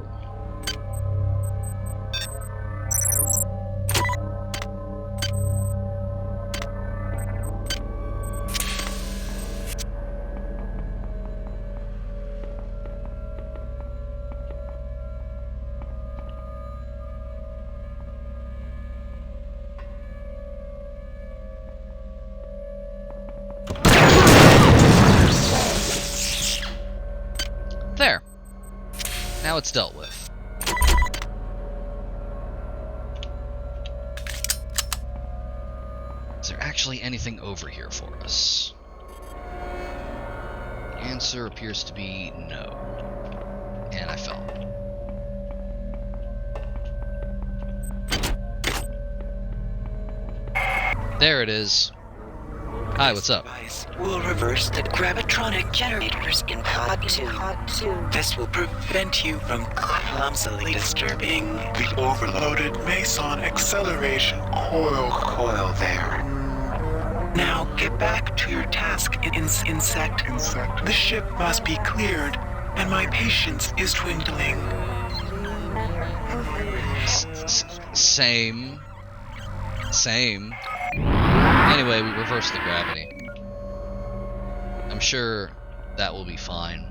There. Now it's dealt with. Is there actually anything over here for us? The answer appears to be no. And I fell. There it is. Hi, what's up? Will reverse the gravitronic generators in Pod 2. This will prevent you from clumsily disturbing the overloaded Meson acceleration coil there. Now get back to your task, insect. The ship must be cleared, and my patience is dwindling. Same. Anyway, we reversed the gravity. I'm sure that will be fine.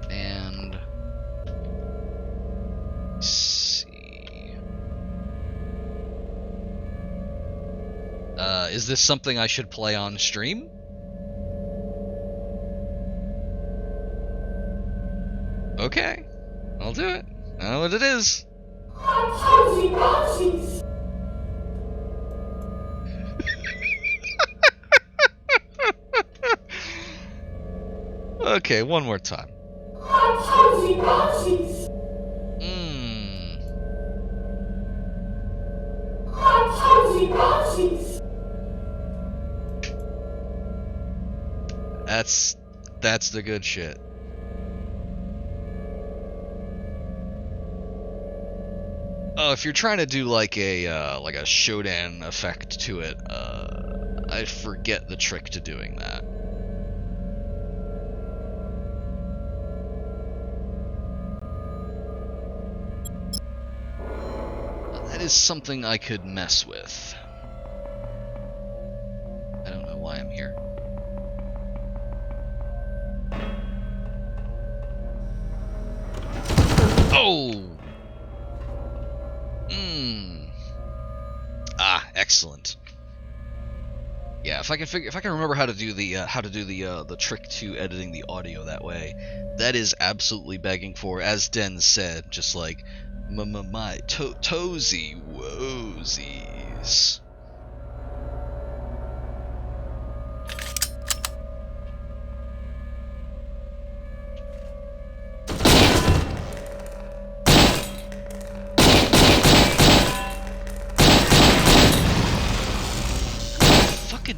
And let's see. Is this something I should play on stream? Okay, I'll do it. I don't know what it is. Okay, one more time. That's the good shit. Oh, if you're trying to do like a Shodan effect to it, I forget the trick to doing that. That is something I could mess with. I don't know why I'm here. Oh! Ah, excellent. Yeah, if I can remember how to do the trick to editing the audio that way, that is absolutely begging for, as Den said, just like my toesy woesies.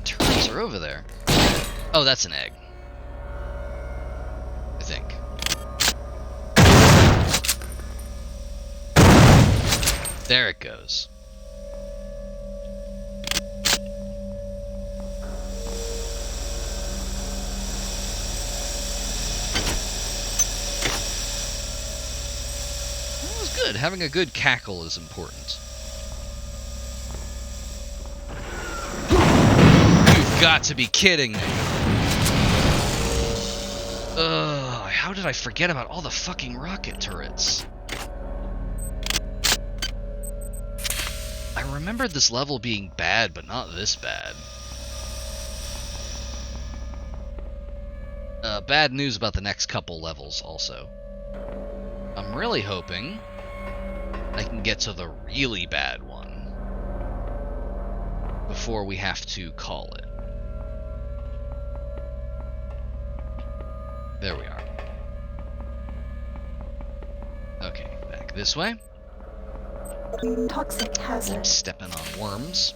Turrets are over there. Oh, that's an egg. I think. There it goes. That was good. Having a good cackle is important. Got to be kidding me. Ugh, how did I forget about all the fucking rocket turrets? I remembered this level being bad, but not this bad. Bad news about the next couple levels also. I'm really hoping I can get to the really bad one before we have to call it. There we are. Okay, back this way. Toxic hazard. Keep stepping on worms.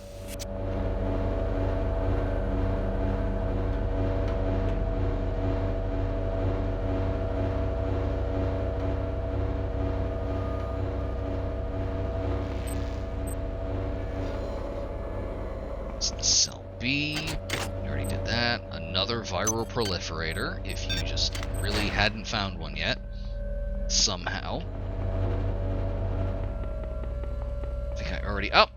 Cell B. We already did that. Another viral proliferator, if you just really hadn't found one yet. Somehow. I think I already... Oh!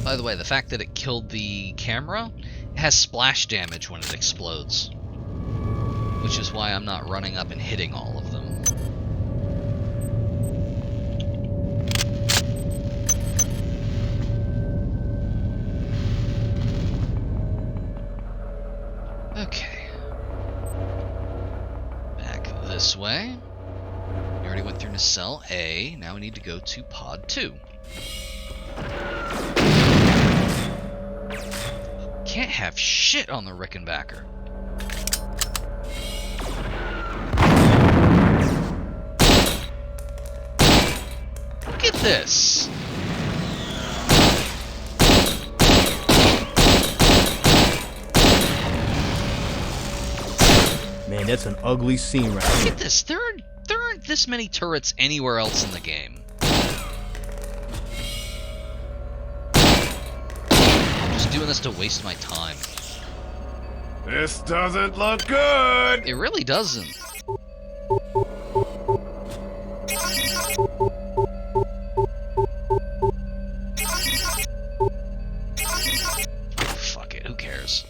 By the way, the fact that it killed the camera, it has splash damage when it explodes. Which is why I'm not running up and hitting all of them. Okay. Back this way. We already went through Nacelle A, now we need to go to Pod 2. Can't have shit on the Rickenbacker. Look at this. Man, that's an ugly scene right Look here. at this. There aren't this many turrets anywhere else in the game. Doing this to waste my time. This doesn't look good. It really doesn't. Fuck it, who cares?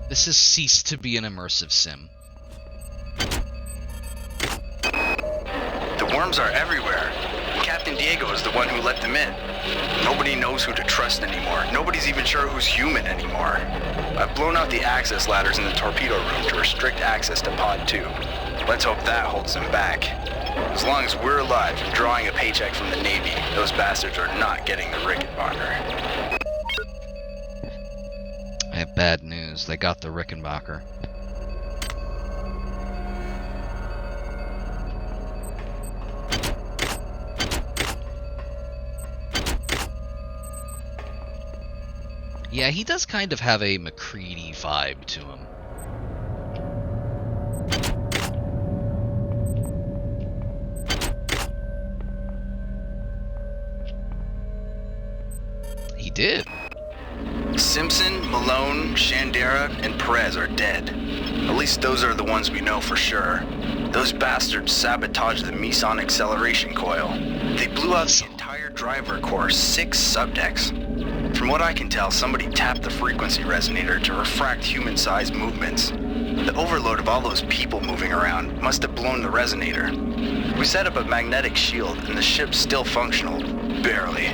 This has ceased to be an immersive sim. The worms are everywhere. Captain Diego is the one who let them in. Nobody knows who to trust anymore. Nobody's even sure who's human anymore. I've blown out the access ladders in the torpedo room to restrict access to Pod 2. Let's hope that holds them back. As long as we're alive and drawing a paycheck from the Navy, those bastards are not getting the Rickenbacker. I have bad news. They got the Rickenbacker. Yeah, he does kind of have a MacReady vibe to him. He did. Simpson, Malone, Shandera, and Perez are dead. At least those are the ones we know for sure. Those bastards sabotaged the Meson acceleration coil. They blew out the entire driver core 6 subdecks. From From what I can tell, somebody tapped the frequency resonator to refract human-sized movements. The overload of all those people moving around must have blown the resonator. We set up a magnetic shield, and the ship's still functional. Barely.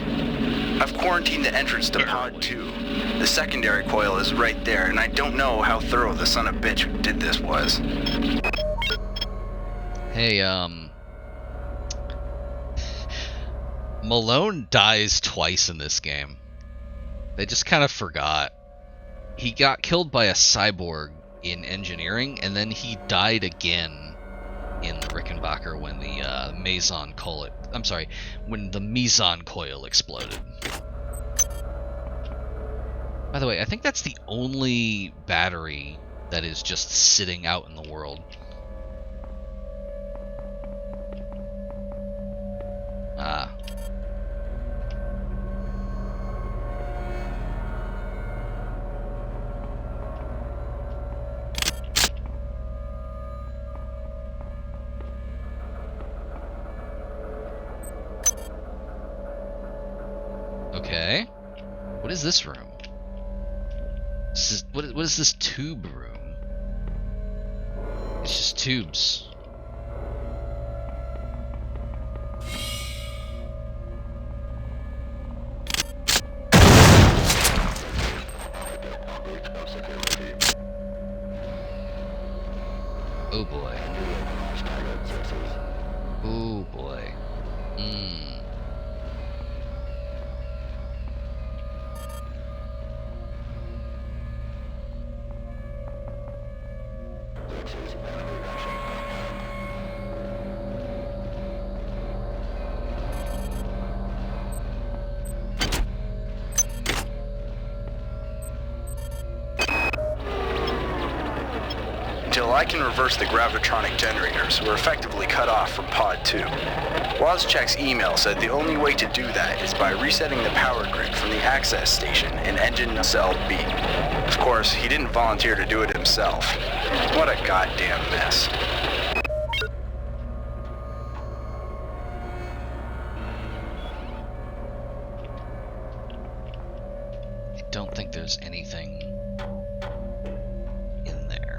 I've quarantined the entrance to Pod 2. The secondary coil is right there, and I don't know how thorough the son of a bitch who did this was. Hey, Malone dies twice in this game. They just kind of forgot. He got killed by a cyborg in engineering, and then he died again in Rickenbacker when the meson coil. I'm sorry, when the meson coil exploded. By the way, I think that's the only battery that is just sitting out in the world. Ah. Okay. What is this room? What is this tube room? It's just tubes. Oh boy. Oh boy. Until I can reverse the gravitronic generators, we're effectively cut off from Pod 2. Wozchek's email said the only way to do that is by resetting the power grid from the access station in engine cell B. Of course, he didn't volunteer to do it himself. What a goddamn mess. I don't think there's anything in there.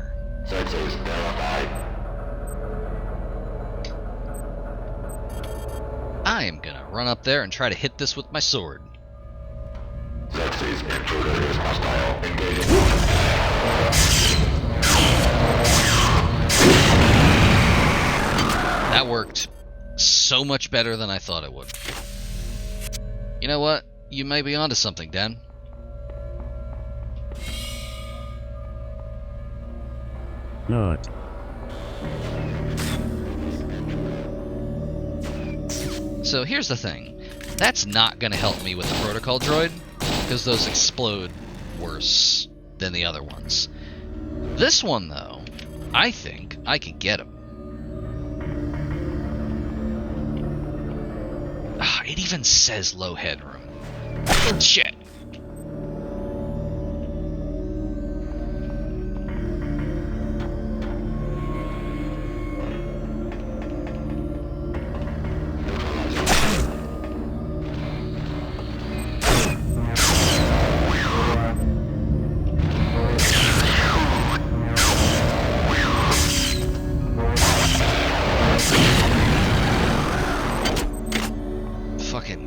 I am gonna run up there and try to hit this with my sword. That worked so much better than I thought it would. You know what? You may be onto something, Dan. Not. So here's the thing. That's not going to help me with the protocol droid, because those explode worse than the other ones. This one, though, I think I can get him. It even says low headroom. Shit.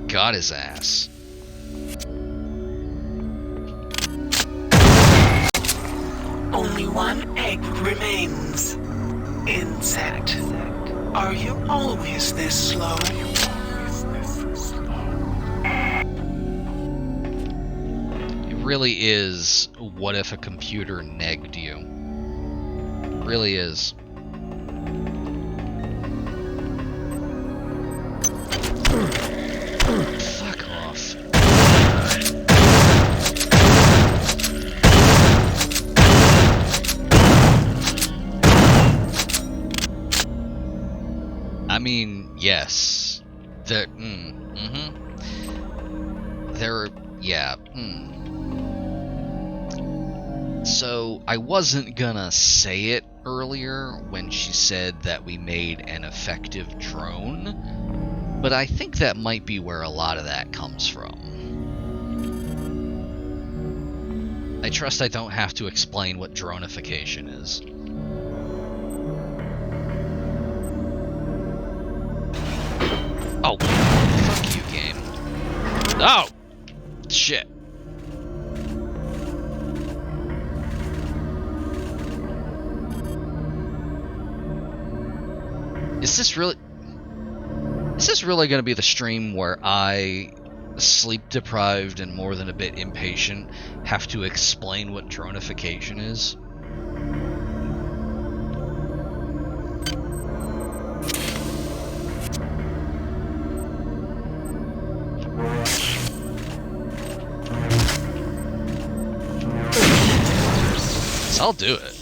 Got his ass. Only one egg remains. Insect. Are you always this slow? It really is what if a computer negged you. It really is. Fuck off. I mean, yes. There, yeah, So, I wasn't gonna say it earlier when she said that we made an effective drone, but I think that might be where a lot of that comes from. I trust I don't have to explain what dronification is. Oh, fuck you, game. Oh! Shit. Is this really going to be the stream where I, sleep deprived and more than a bit impatient, have to explain what dronification is? I'll do it.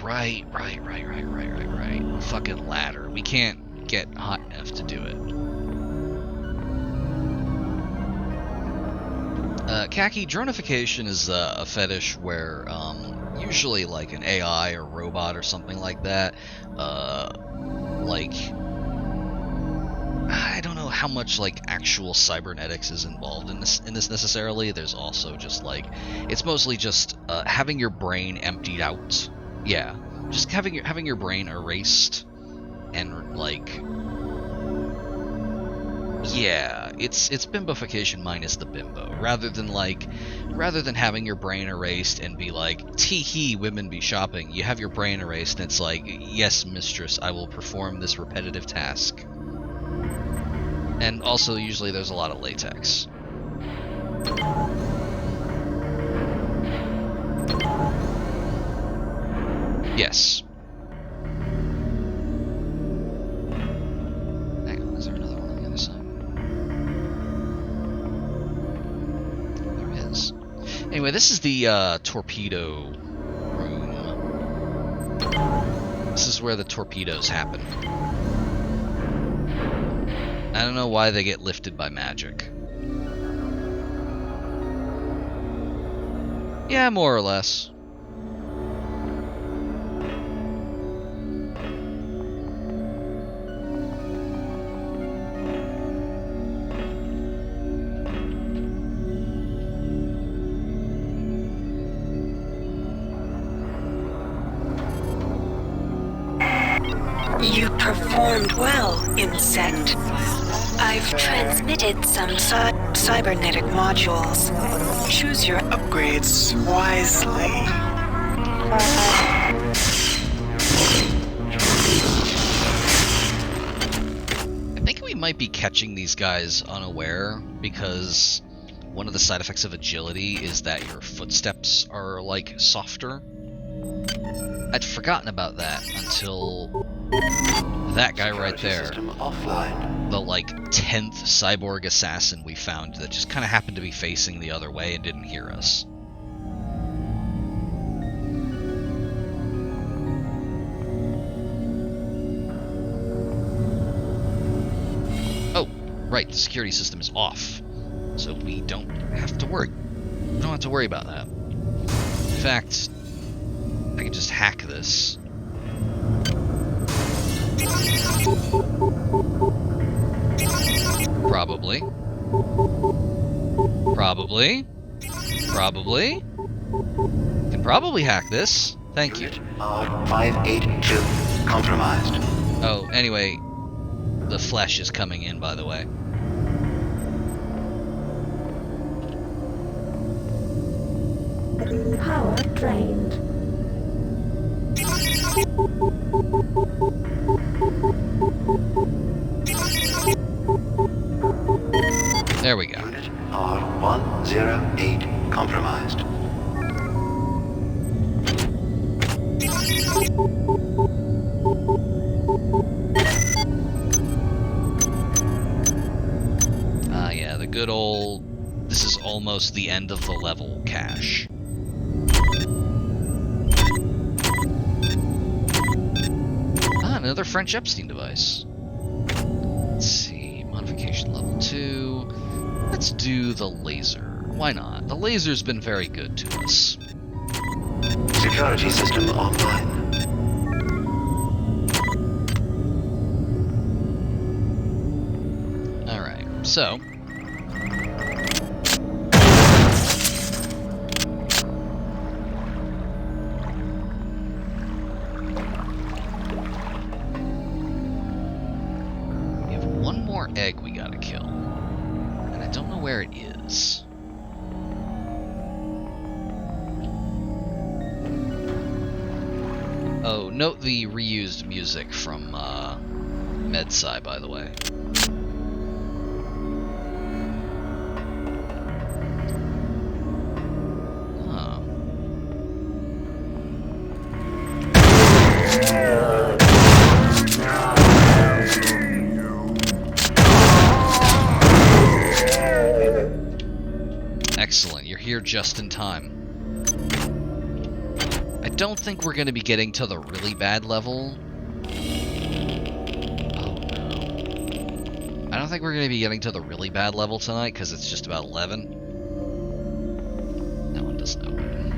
Right. Fucking ladder. We can't get hot enough to do it. Khaki, dronification is a fetish where, usually like an AI or robot or something like that, like, I don't know how much like actual cybernetics is involved in this necessarily. There's also just like, it's mostly just having your brain emptied out. Yeah, just having your brain erased, and like, yeah, it's bimbofication minus the bimbo, rather than having your brain erased and be like, tee-hee, women be shopping. You have your brain erased and it's like, yes, mistress, I will perform this repetitive task. And also, usually there's a lot of latex. Yes. Hang on, is there another one on the other side? There is. Anyway, this is the torpedo room. This is where the torpedoes happen. I don't know why they get lifted by magic. Yeah, more or less. You performed well, insect. I've transmitted some cybernetic modules. Choose your upgrades wisely. I think we might be catching these guys unaware, because one of the side effects of agility is that your footsteps are, like, softer. I'd forgotten about that until that guy right there, the like 10th cyborg assassin we found that just kind of happened to be facing the other way and didn't hear us. Oh, right, the security system is off, so we don't have to worry. We don't have to worry about that. In fact, I can just hack this. Probably. Can probably hack this. Thank you. R582 compromised. Oh, anyway, the flesh is coming in, by the way. Power drained. There we go. Unit R108 compromised. good old, this is almost the end of the level cache. Ah, another French Epstein device. Let's see, modification level 2. Let's do the laser. Why not? The laser's been very good to us. Security system online. Alright, so... we have one more egg we gotta kill. And I don't know where it is. Oh, note the reused music from MedSci, by the way. Oh. Excellent, you're here just in time. I don't think we're going to be getting to the really bad level. Oh no. I don't think we're going to be getting to the really bad level tonight because it's just about 11. That one doesn't open.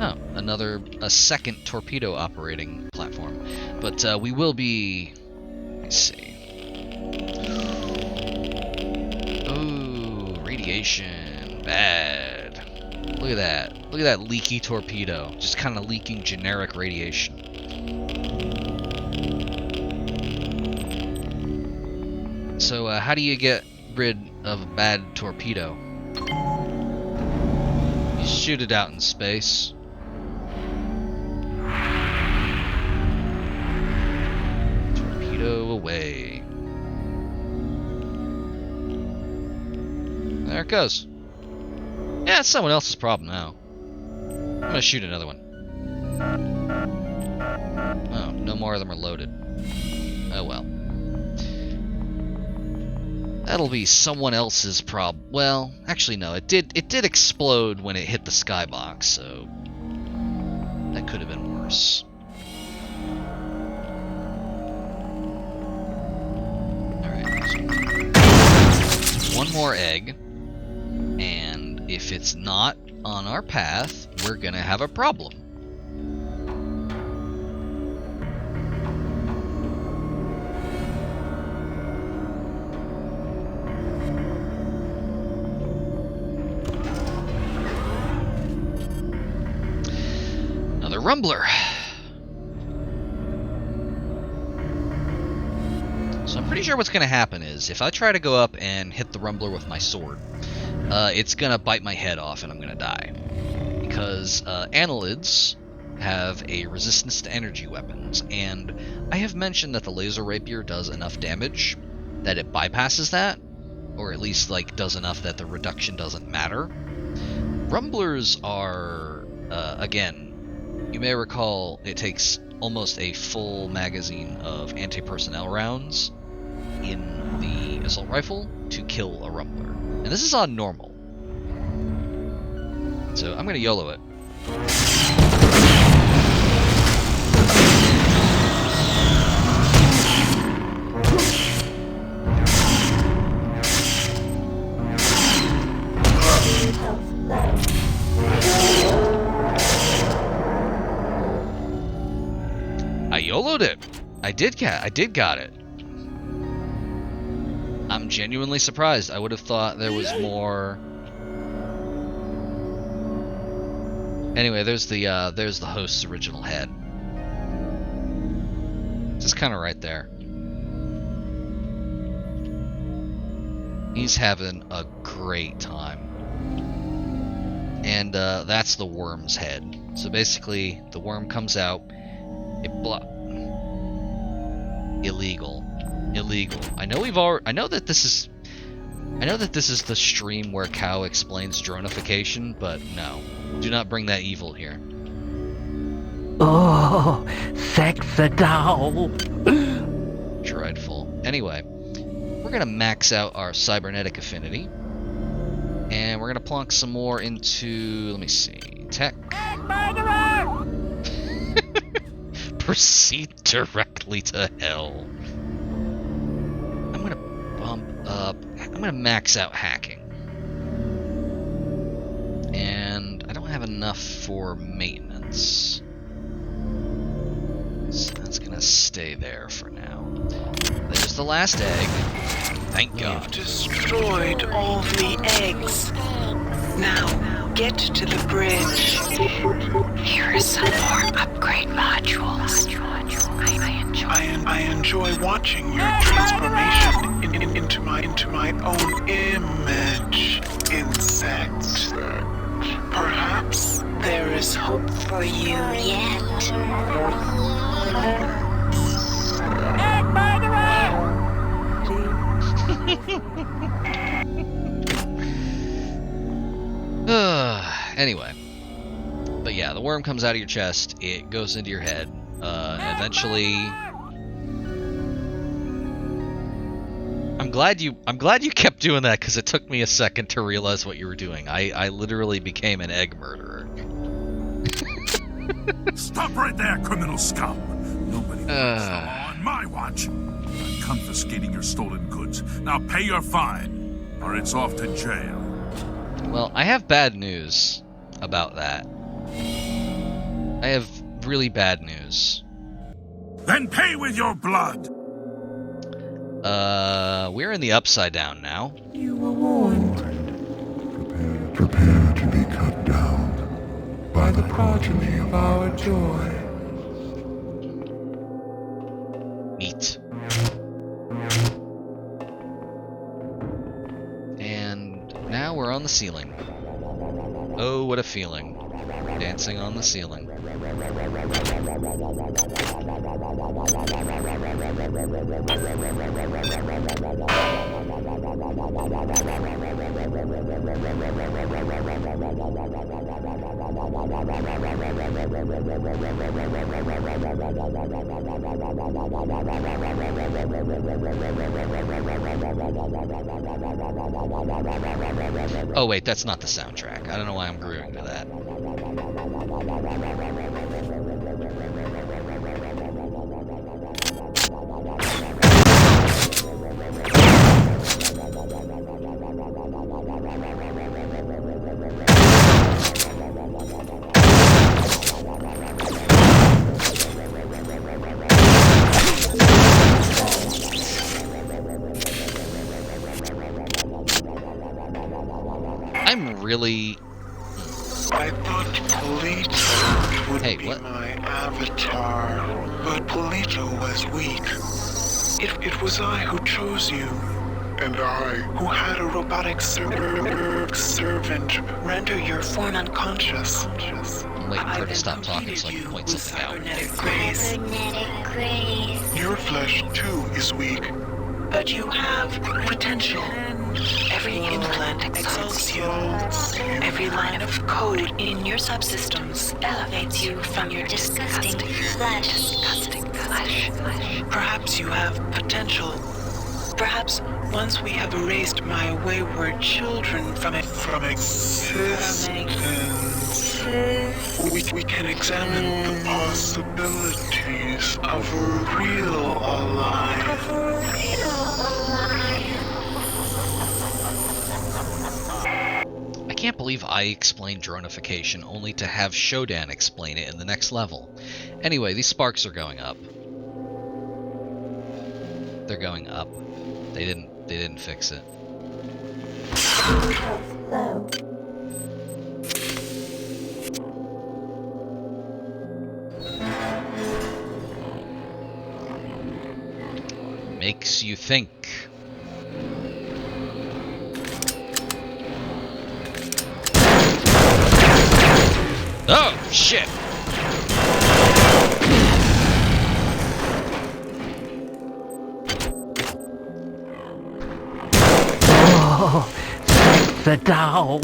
Oh, a second torpedo operating platform. But we will be... let me see. Radiation. Bad. Look at that. Look at that leaky torpedo. Just kind of leaking generic radiation. So, how do you get rid of a bad torpedo? You shoot it out in space. Torpedo away. There it goes. Yeah, it's someone else's problem now. I'm gonna shoot another one. Oh, no more of them are loaded. Oh well. That'll be someone else's problem. Well, actually no, it did explode when it hit the skybox, so that could have been worse. Alright. One more egg. And if it's not on our path, we're gonna have a problem. Another rumbler. So I'm pretty sure what's gonna happen is, if I try to go up and hit the rumbler with my sword, it's gonna bite my head off and I'm gonna die. Because annelids have a resistance to energy weapons, and I have mentioned that the laser rapier does enough damage that it bypasses that, or at least like does enough that the reduction doesn't matter. Rumblers are, again, you may recall it takes almost a full magazine of anti-personnel rounds in the assault rifle to kill a rumbler. And this is on normal. So I'm gonna YOLO it. I YOLO'd it. I did got it. I'm genuinely surprised. I would have thought there was more. Anyway, there's the host's original head. Just kind of right there. He's having a great time. And that's the worm's head. So basically, the worm comes out. Illegal. I know that this is the stream where Cow explains dronification, but no. Do not bring that evil here. Oh, sexy doll. Dreadful. Anyway, we're gonna max out our cybernetic affinity. And we're gonna plonk some more into, let me see, tech. Proceed directly to hell. I'm gonna bump up, I'm gonna max out hacking. And I don't have enough for maintenance. So that's gonna stay there for now. There's the last egg. Thank God. Destroyed all the eggs. Now, get to the bridge. Here are some more upgrade modules. I enjoy watching your transformation into my own image, insect. Perhaps there is hope for you yet. Anyway. But yeah, the worm comes out of your chest, it goes into your head. Eventually I'm glad you kept doing that, because it took me a second to realize what you were doing. I literally became an egg murderer. Stop right there, criminal scum! Nobody wants the law on my watch. I'm confiscating your stolen goods. Now pay your fine, or it's off to jail. Well, I have bad news about that. I have really bad news. Then pay with your blood! We're in the Upside Down now. You were warned. Prepare to be cut down by the progeny of our joy. Neat. And now we're on the ceiling. Oh, what a feeling. Dancing on the ceiling. Oh wait, that's not the soundtrack. I don't know why I'm grooving to that. I'm really... I thought Polito would be my avatar, but Polito was weak. It was I who chose you. And I, who had a robotic servant render your form unconscious. I'm waiting for her to stop talking so I can point something out. Your flesh, too, is weak. But you have potential. Every implant exalts you. Every line of code in your subsystems elevates you from your disgusting flesh. Perhaps you have potential. Perhaps once we have erased my wayward children from existence, we can examine the possibilities of a real alliance. I can't believe I explained dronification only to have Shodan explain it in the next level. Anyway, these sparks are going up. They're going up. They didn't fix it. Makes you think. Oh, shit! Oh, sexy doll.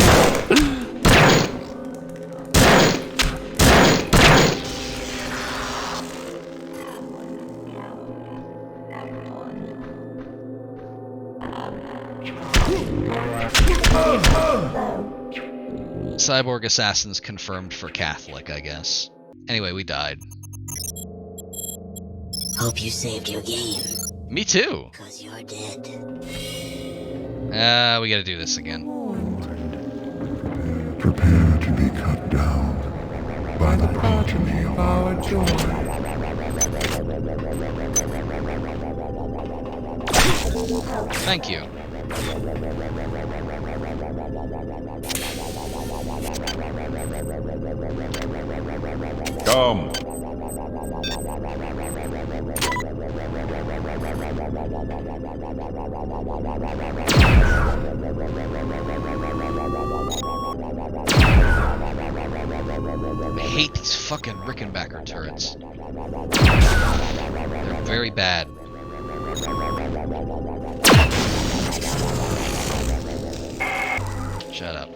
Cyborg assassins confirmed for Catholic, I guess. Anyway, we died. Hope you saved your game. Me too. Because you're dead. We gotta do this again. Prepare to be cut down by the progeny of our joy. Thank you. Come. I hate these fucking Rickenbacker turrets. They're very bad. Shut up.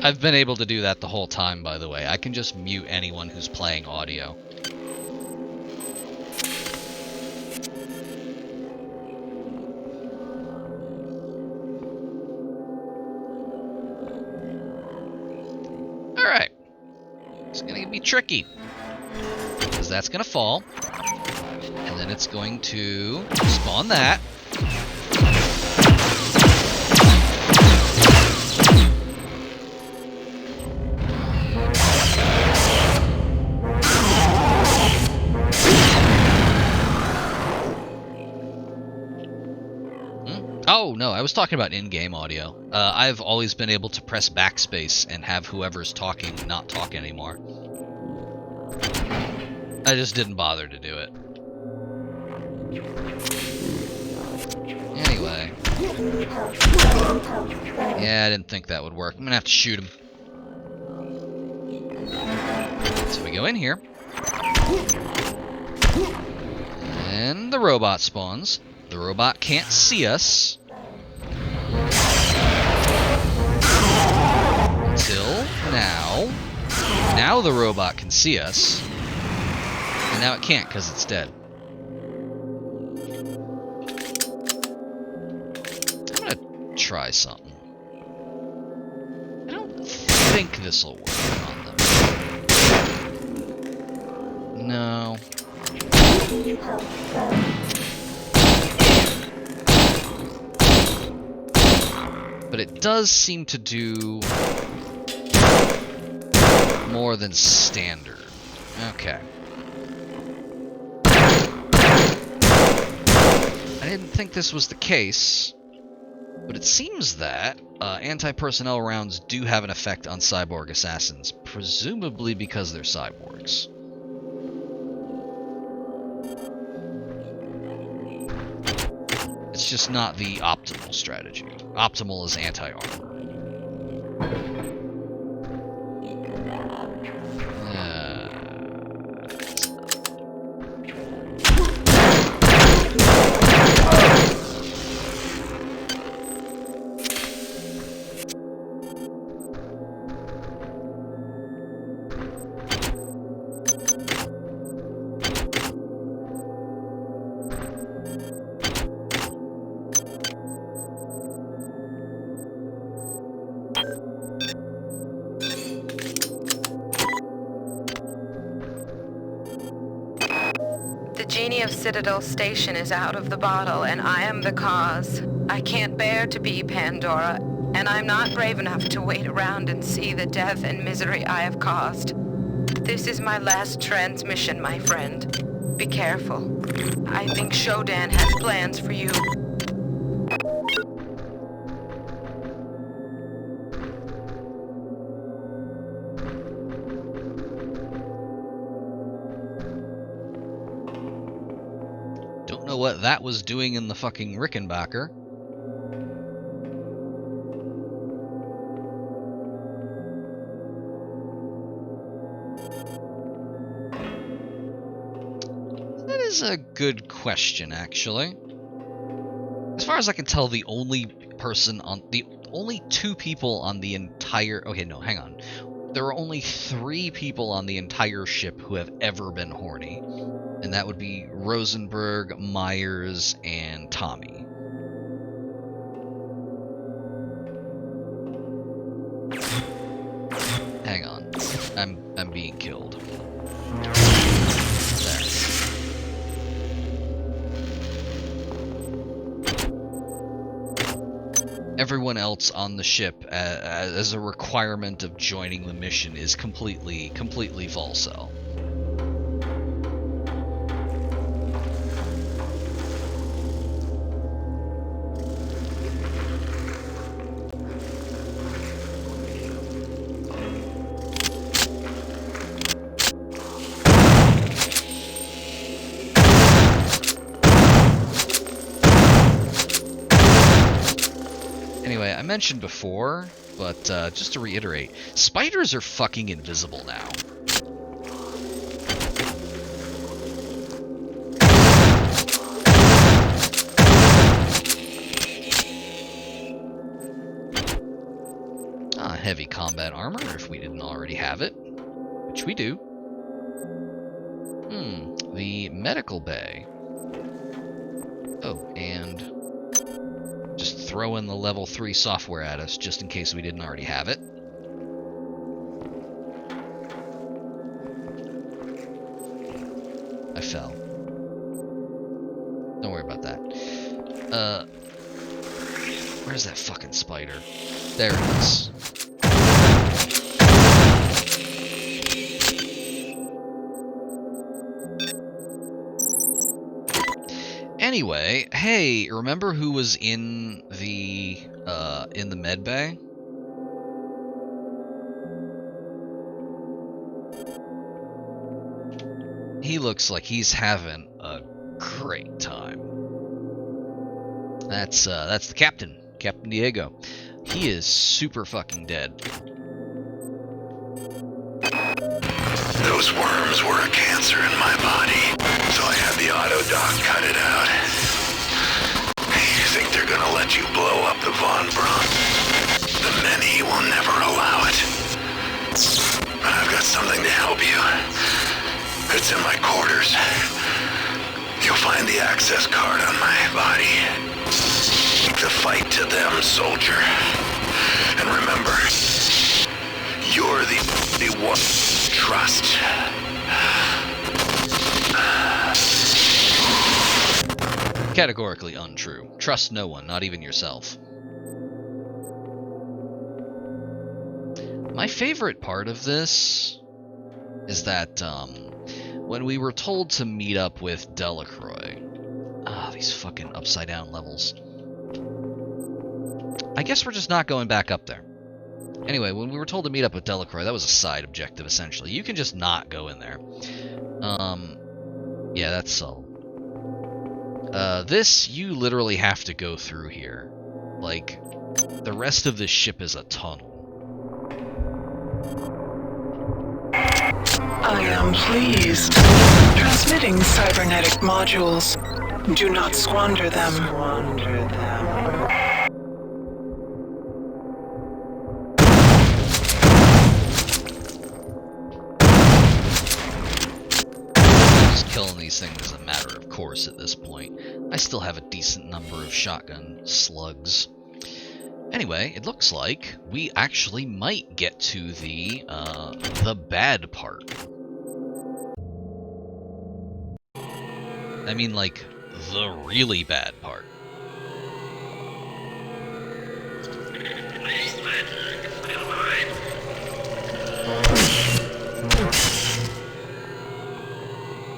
I've been able to do that the whole time, by the way. I can just mute anyone who's playing audio. Alright. It's gonna be tricky. Because that's gonna fall. And then it's going to spawn that. Oh, no, I was talking about in-game audio. I've always been able to press backspace and have whoever's talking not talk anymore. I just didn't bother to do it. Anyway. Yeah, I didn't think that would work. I'm gonna have to shoot him. So we go in here. And the robot spawns. The robot can't see us. Until now. Now the robot can see us. And now it can't because it's dead. I'm gonna try something. I don't think this will work on them. No. But it does seem to do more than standard. Okay. I didn't think this was the case, but it seems that anti-personnel rounds do have an effect on cyborg assassins, presumably because they're cyborgs. It's just not the optimal strategy. Optimal is anti-armor. The genie of Citadel Station is out of the bottle, and I am the cause. I can't bear to be Pandora, and I'm not brave enough to wait around and see the death and misery I have caused. This is my last transmission, my friend. Be careful. I think Shodan has plans for you. What that was doing in the fucking Rickenbacker. That is a good question, actually. As far as I can tell, the only two people on the entire... Okay, no, hang on. There are only 3 people on the entire ship who have ever been horny. And that would be Rosenberg, Myers, and Tommy. I'm being killed. There. Everyone else on the ship, as a requirement of joining the mission, is completely Volcel. Anyway, I mentioned before, but just to reiterate, spiders are fucking invisible now. Heavy combat armor, if we didn't already have it, which we do. The medical bay. Oh, and just throw in the level 3 software at us, just in case we didn't already have it. I fell. Don't worry about that. Where's that fucking spider? There it is. Anyway, hey, remember who was in the med bay? He looks like he's having a great time. That's the captain, Captain Diego. He is super fucking dead. Those worms were a cancer in my body, so I had the autodoc cut it out. You think they're gonna let you blow up the Von Braun? The many will never allow it. But I've got something to help you. It's in my quarters. You'll find the access card on my body. Take the fight to them, soldier. And remember, you're the only one to trust. Categorically untrue. Trust no one, not even yourself. My favorite part of this is that when we were told to meet up with Delacroix, these fucking upside down levels. I guess we're just not going back up there. Anyway, when we were told to meet up with Delacroix, that was a side objective essentially. You can just not go in there. Yeah, that's so. This, you literally have to go through here. Like, the rest of this ship is a tunnel. I am pleased. Transmitting cybernetic modules. Do not squander them. Just killing these things is a matter of course at this point. I still have a decent number of shotgun slugs. Anyway, it looks like we actually might get to the bad part. I mean, like, the really bad part.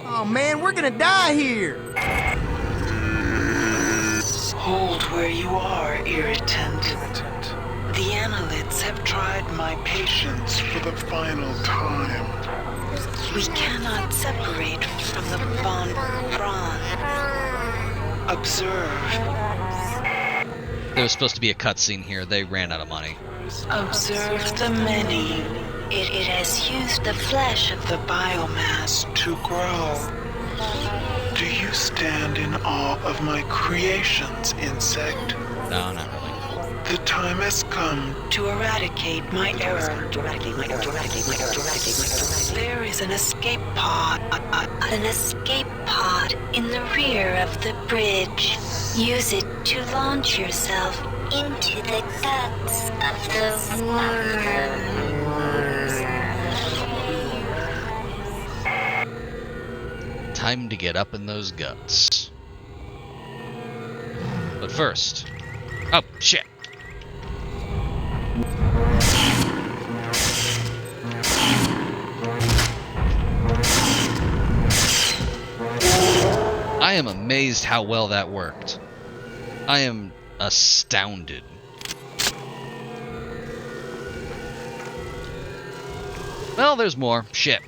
Oh man, we're gonna die here! Hold where you are, irritant. The Annelids have tried my patience for the final time. We cannot separate from the Von Braun. Observe. There was supposed to be a cutscene here. They ran out of money. Observe the many. It has used the flesh of the biomass to grow. Do you stand in awe of my creations, insect? No, not really. The time has come to eradicate my error. There is an escape pod. An escape pod in the rear of the bridge. Use it to launch yourself into the guts of the worm. time to get up in those guts. But first... Oh, shit! I am amazed how well that worked. I am astounded. Well, there's more. Shit.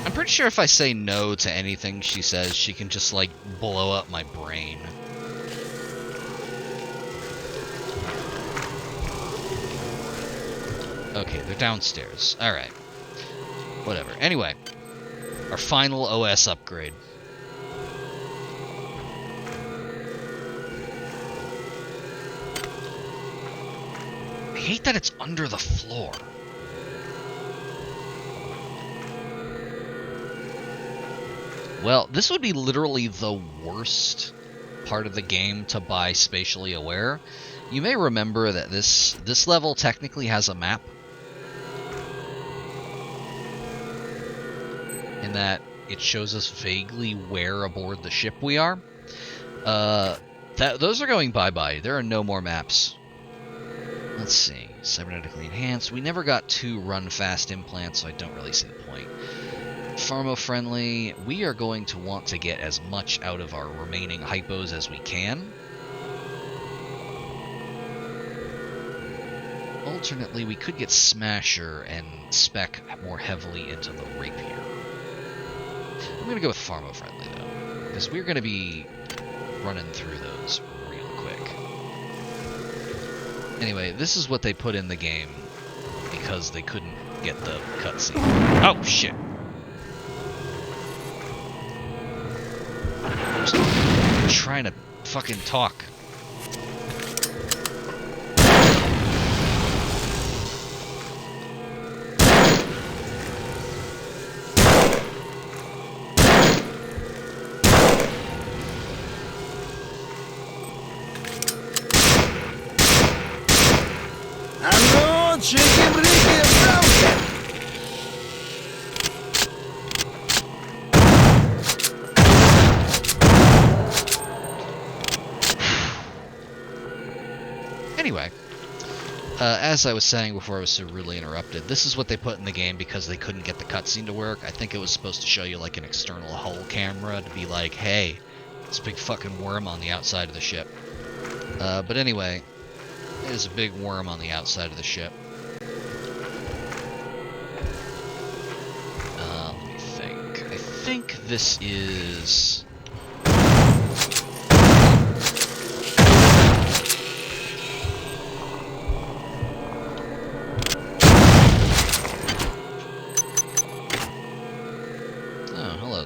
I'm pretty sure if I say no to anything she says, she can just, like, blow up my brain. Okay, they're downstairs. Alright. Whatever. Anyway, our final OS upgrade. I hate that it's under the floor. Well, this would be literally the worst part of the game to buy spatially aware. You may remember that this level technically has a map. In that it shows us vaguely where aboard the ship we are. Those are going bye-bye. There are no more maps. Let's see. Cybernetically enhanced. We never got 2 run-fast implants, so I don't really see the point. Pharma-friendly. We are going to want to get as much out of our remaining hypos as we can. Alternately, we could get Smasher and spec more heavily into the Rapier. I'm going to go with Pharma-friendly, though, because we're going to be running through those real quick. Anyway, this is what they put in the game because they couldn't get the cutscene. Oh, shit! I'm just trying to fucking talk. Anyway, as I was saying before I was so rudely interrupted, this is what they put in the game because they couldn't get the cutscene to work. I think it was supposed to show you like an external hull camera to be like, hey, this big fucking worm on the outside of the ship. But anyway, there's a big worm on the outside of the ship. Let me think. I think this is...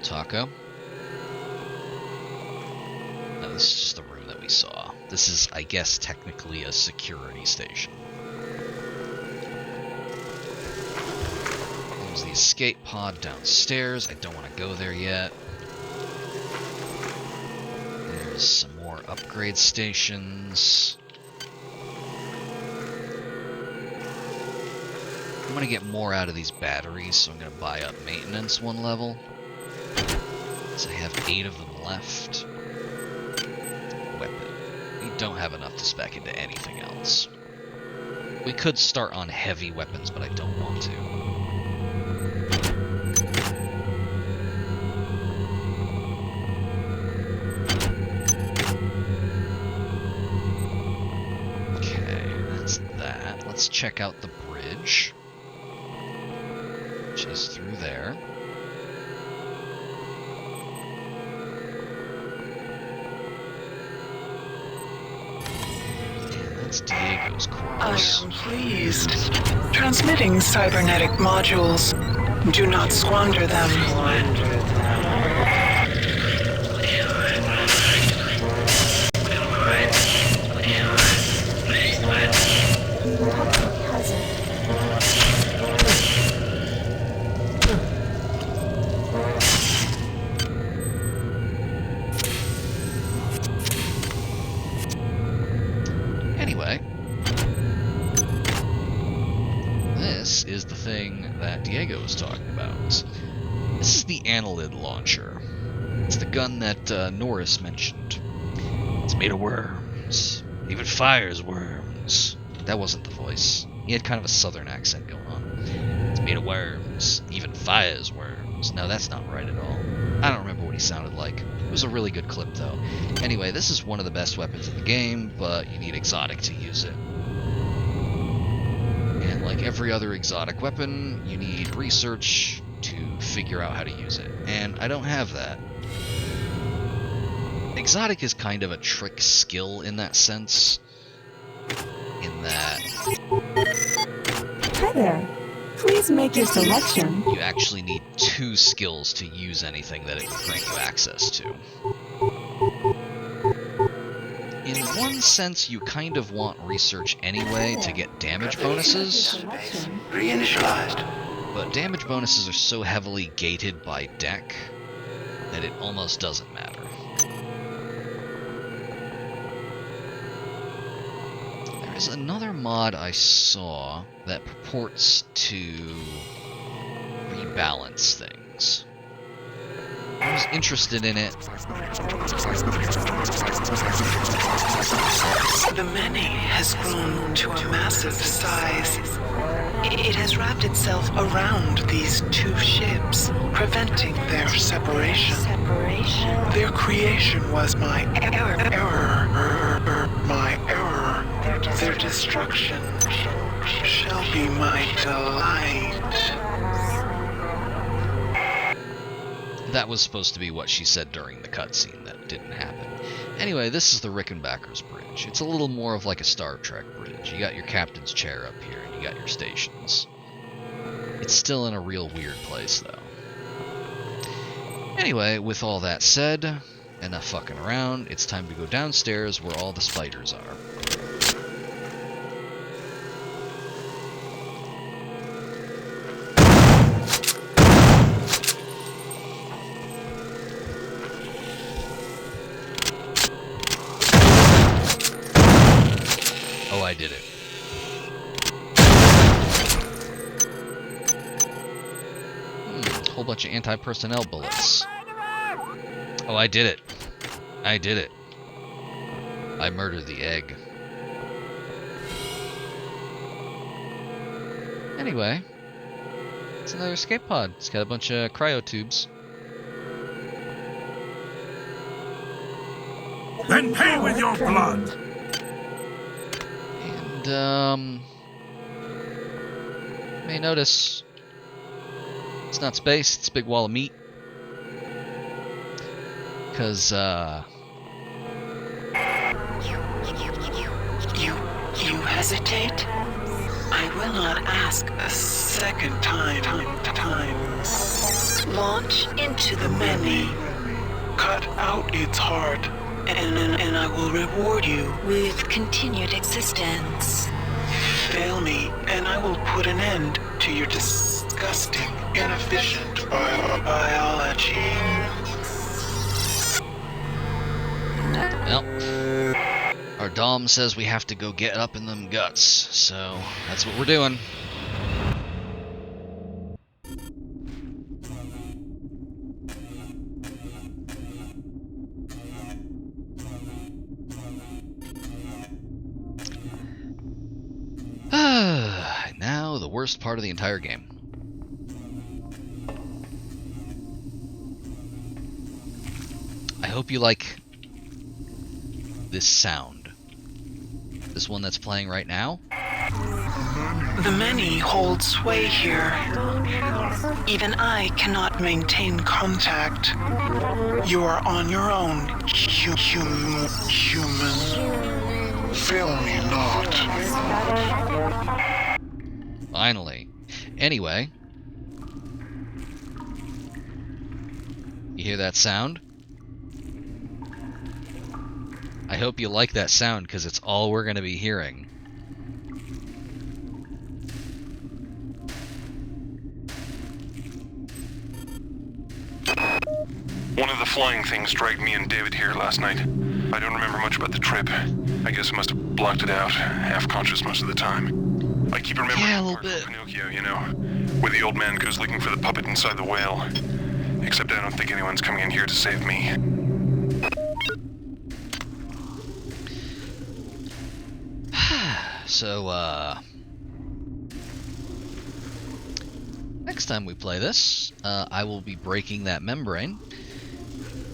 Taco. No, this is just the room that we saw. This is, I guess, technically a security station. There's the escape pod downstairs. I don't want to go there yet. There's some more upgrade stations. I'm going to get more out of these batteries, so I'm going to buy up maintenance 1 level. So I have 8 of them left. Weapon. We don't have enough to spec into anything else. We could start on heavy weapons, but I don't want to. Okay, that's that. Let's check out the bridge. Which is through there. Diego's course. I am pleased. Transmitting cybernetic modules. Do not squander them. Anyway, this is the thing that Diego was talking about. This is the Annelid launcher. It's the gun that Norris mentioned. It's made of worms. It even fires worms. That wasn't the voice. He had kind of a southern accent going on. It's made of worms. Even fires worms. No, that's not right at all. I don't remember what he sounded like. It was a really good clip, though. Anyway, this is one of the best weapons in the game, but you need exotic to use it. And like every other exotic weapon, you need research to figure out how to use it. And I don't have that. Exotic is kind of a trick skill in that sense. In that... Hi there. Please make your selection. You actually need 2 skills to use anything that it will grant you access to. In one sense, you kind of want research anyway to get damage bonuses. Reinitialized. But damage bonuses are so heavily gated by deck that it almost doesn't matter. There's another mod I saw that purports to rebalance things. I was interested in it. The Many has grown to a massive size. It has wrapped itself around these 2 ships, preventing their separation. Their creation was my error. My error. Their destruction shall be my delight. That was supposed to be what she said during the cutscene that didn't happen. Anyway, this is the Rickenbacker's Bridge. It's a little more of like a Star Trek bridge. You got your captain's chair up here, and you got your stations. It's still in a real weird place, though. Anyway, with all that said, enough fucking around, it's time to go downstairs where all the spiders are. I did it. Whole bunch of anti-personnel bullets. Oh, I did it. I did it. I murdered the egg. Anyway, it's another escape pod. It's got a bunch of cryo tubes. Then pay with your blood! And, you may notice it's not space, it's a big wall of meat. Because, You hesitate? I will not ask a second time. Launch into the Many. Cut out its heart. And I will reward you with continued existence. Fail me, and I will put an end to your disgusting, inefficient biology. Well, our Dom says we have to go get up in them guts, so that's what we're doing. Now, the worst part of the entire game. I hope you like this sound. This one that's playing right now. The Many hold sway here. Even I cannot maintain contact. You are on your own, human. Fail me not. Finally. Anyway. You hear that sound? I hope you like that sound, because it's all we're going to be hearing. One of the flying things dragged me and David here last night. I don't remember much about the trip. I guess I must have blocked it out, half-conscious most of the time. I keep remembering Yeah, a the little part bit. from Pinocchio, you know, where the old man goes looking for the puppet inside the whale. Except I don't think anyone's coming in here to save me. So, next time we play this, I will be breaking that membrane,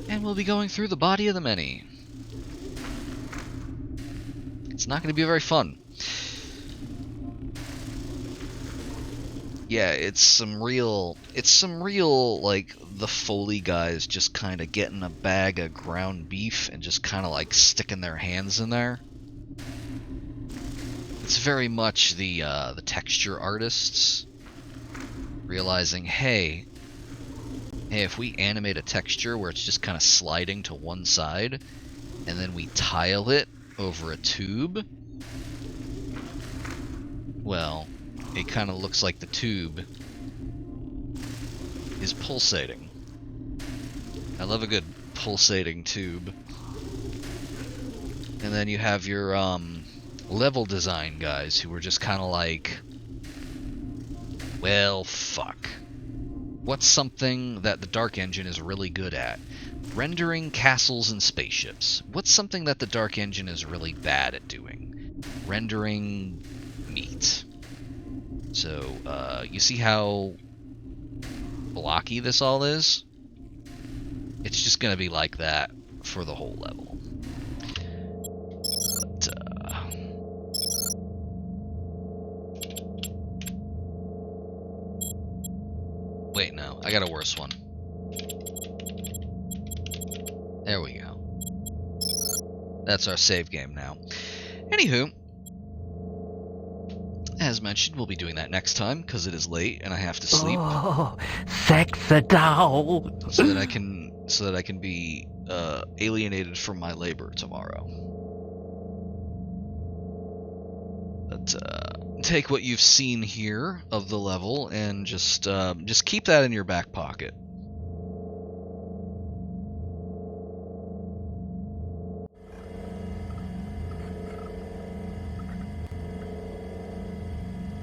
and we'll be going through the body of the many. It's not going to be very fun. Yeah, it's some real, like, the Foley guys just kind of getting a bag of ground beef and just kind of, like, sticking their hands in there. It's very much the texture artists realizing, hey, if we animate a texture where it's just kind of sliding to one side, and then we tile it over a tube, well, it kind of looks like the tube is pulsating. I love a good pulsating tube. And then you have your level design guys who were just kind of like, well, fuck. What's something that the Dark Engine is really good at? Rendering castles and spaceships. What's something that the Dark Engine is really bad at doing? Rendering meat. So, you see how blocky this all is? It's just gonna be like that for the whole level. But, wait, no. I got a worse one. There we go. That's our save game now. Anywho, as mentioned, we'll be doing that next time, because it is late and I have to sleep. Oh, sexy doll. So that I can be alienated from my labor tomorrow. But take what you've seen here of the level and just keep that in your back pocket.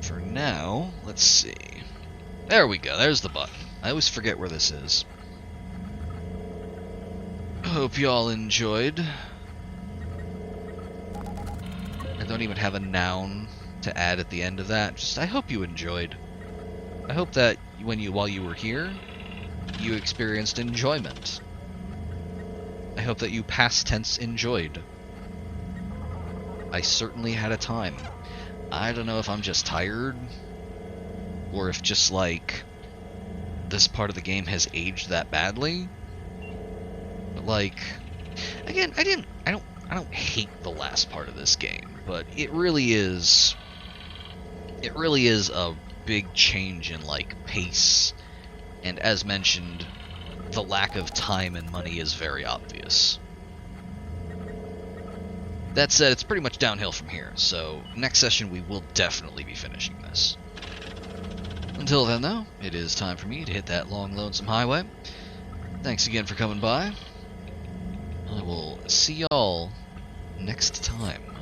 For now, let's see. There we go. There's the button. I always forget where this is. Hope y'all enjoyed. I don't even have a noun to add at the end of that. Just, I hope you enjoyed. I hope that while you were here, you experienced enjoyment. I hope that you past tense enjoyed. I certainly had a time. I don't know if I'm just tired, or if just, like, this part of the game has aged that badly. But, like, again, I don't hate the last part of this game, but it really is a big change in, like, pace, and as mentioned, the lack of time and money is very obvious. That said, it's pretty much downhill from here, so next session we will definitely be finishing this. Until then, though, it is time for me to hit that long, lonesome highway. Thanks again for coming by. I will see y'all next time.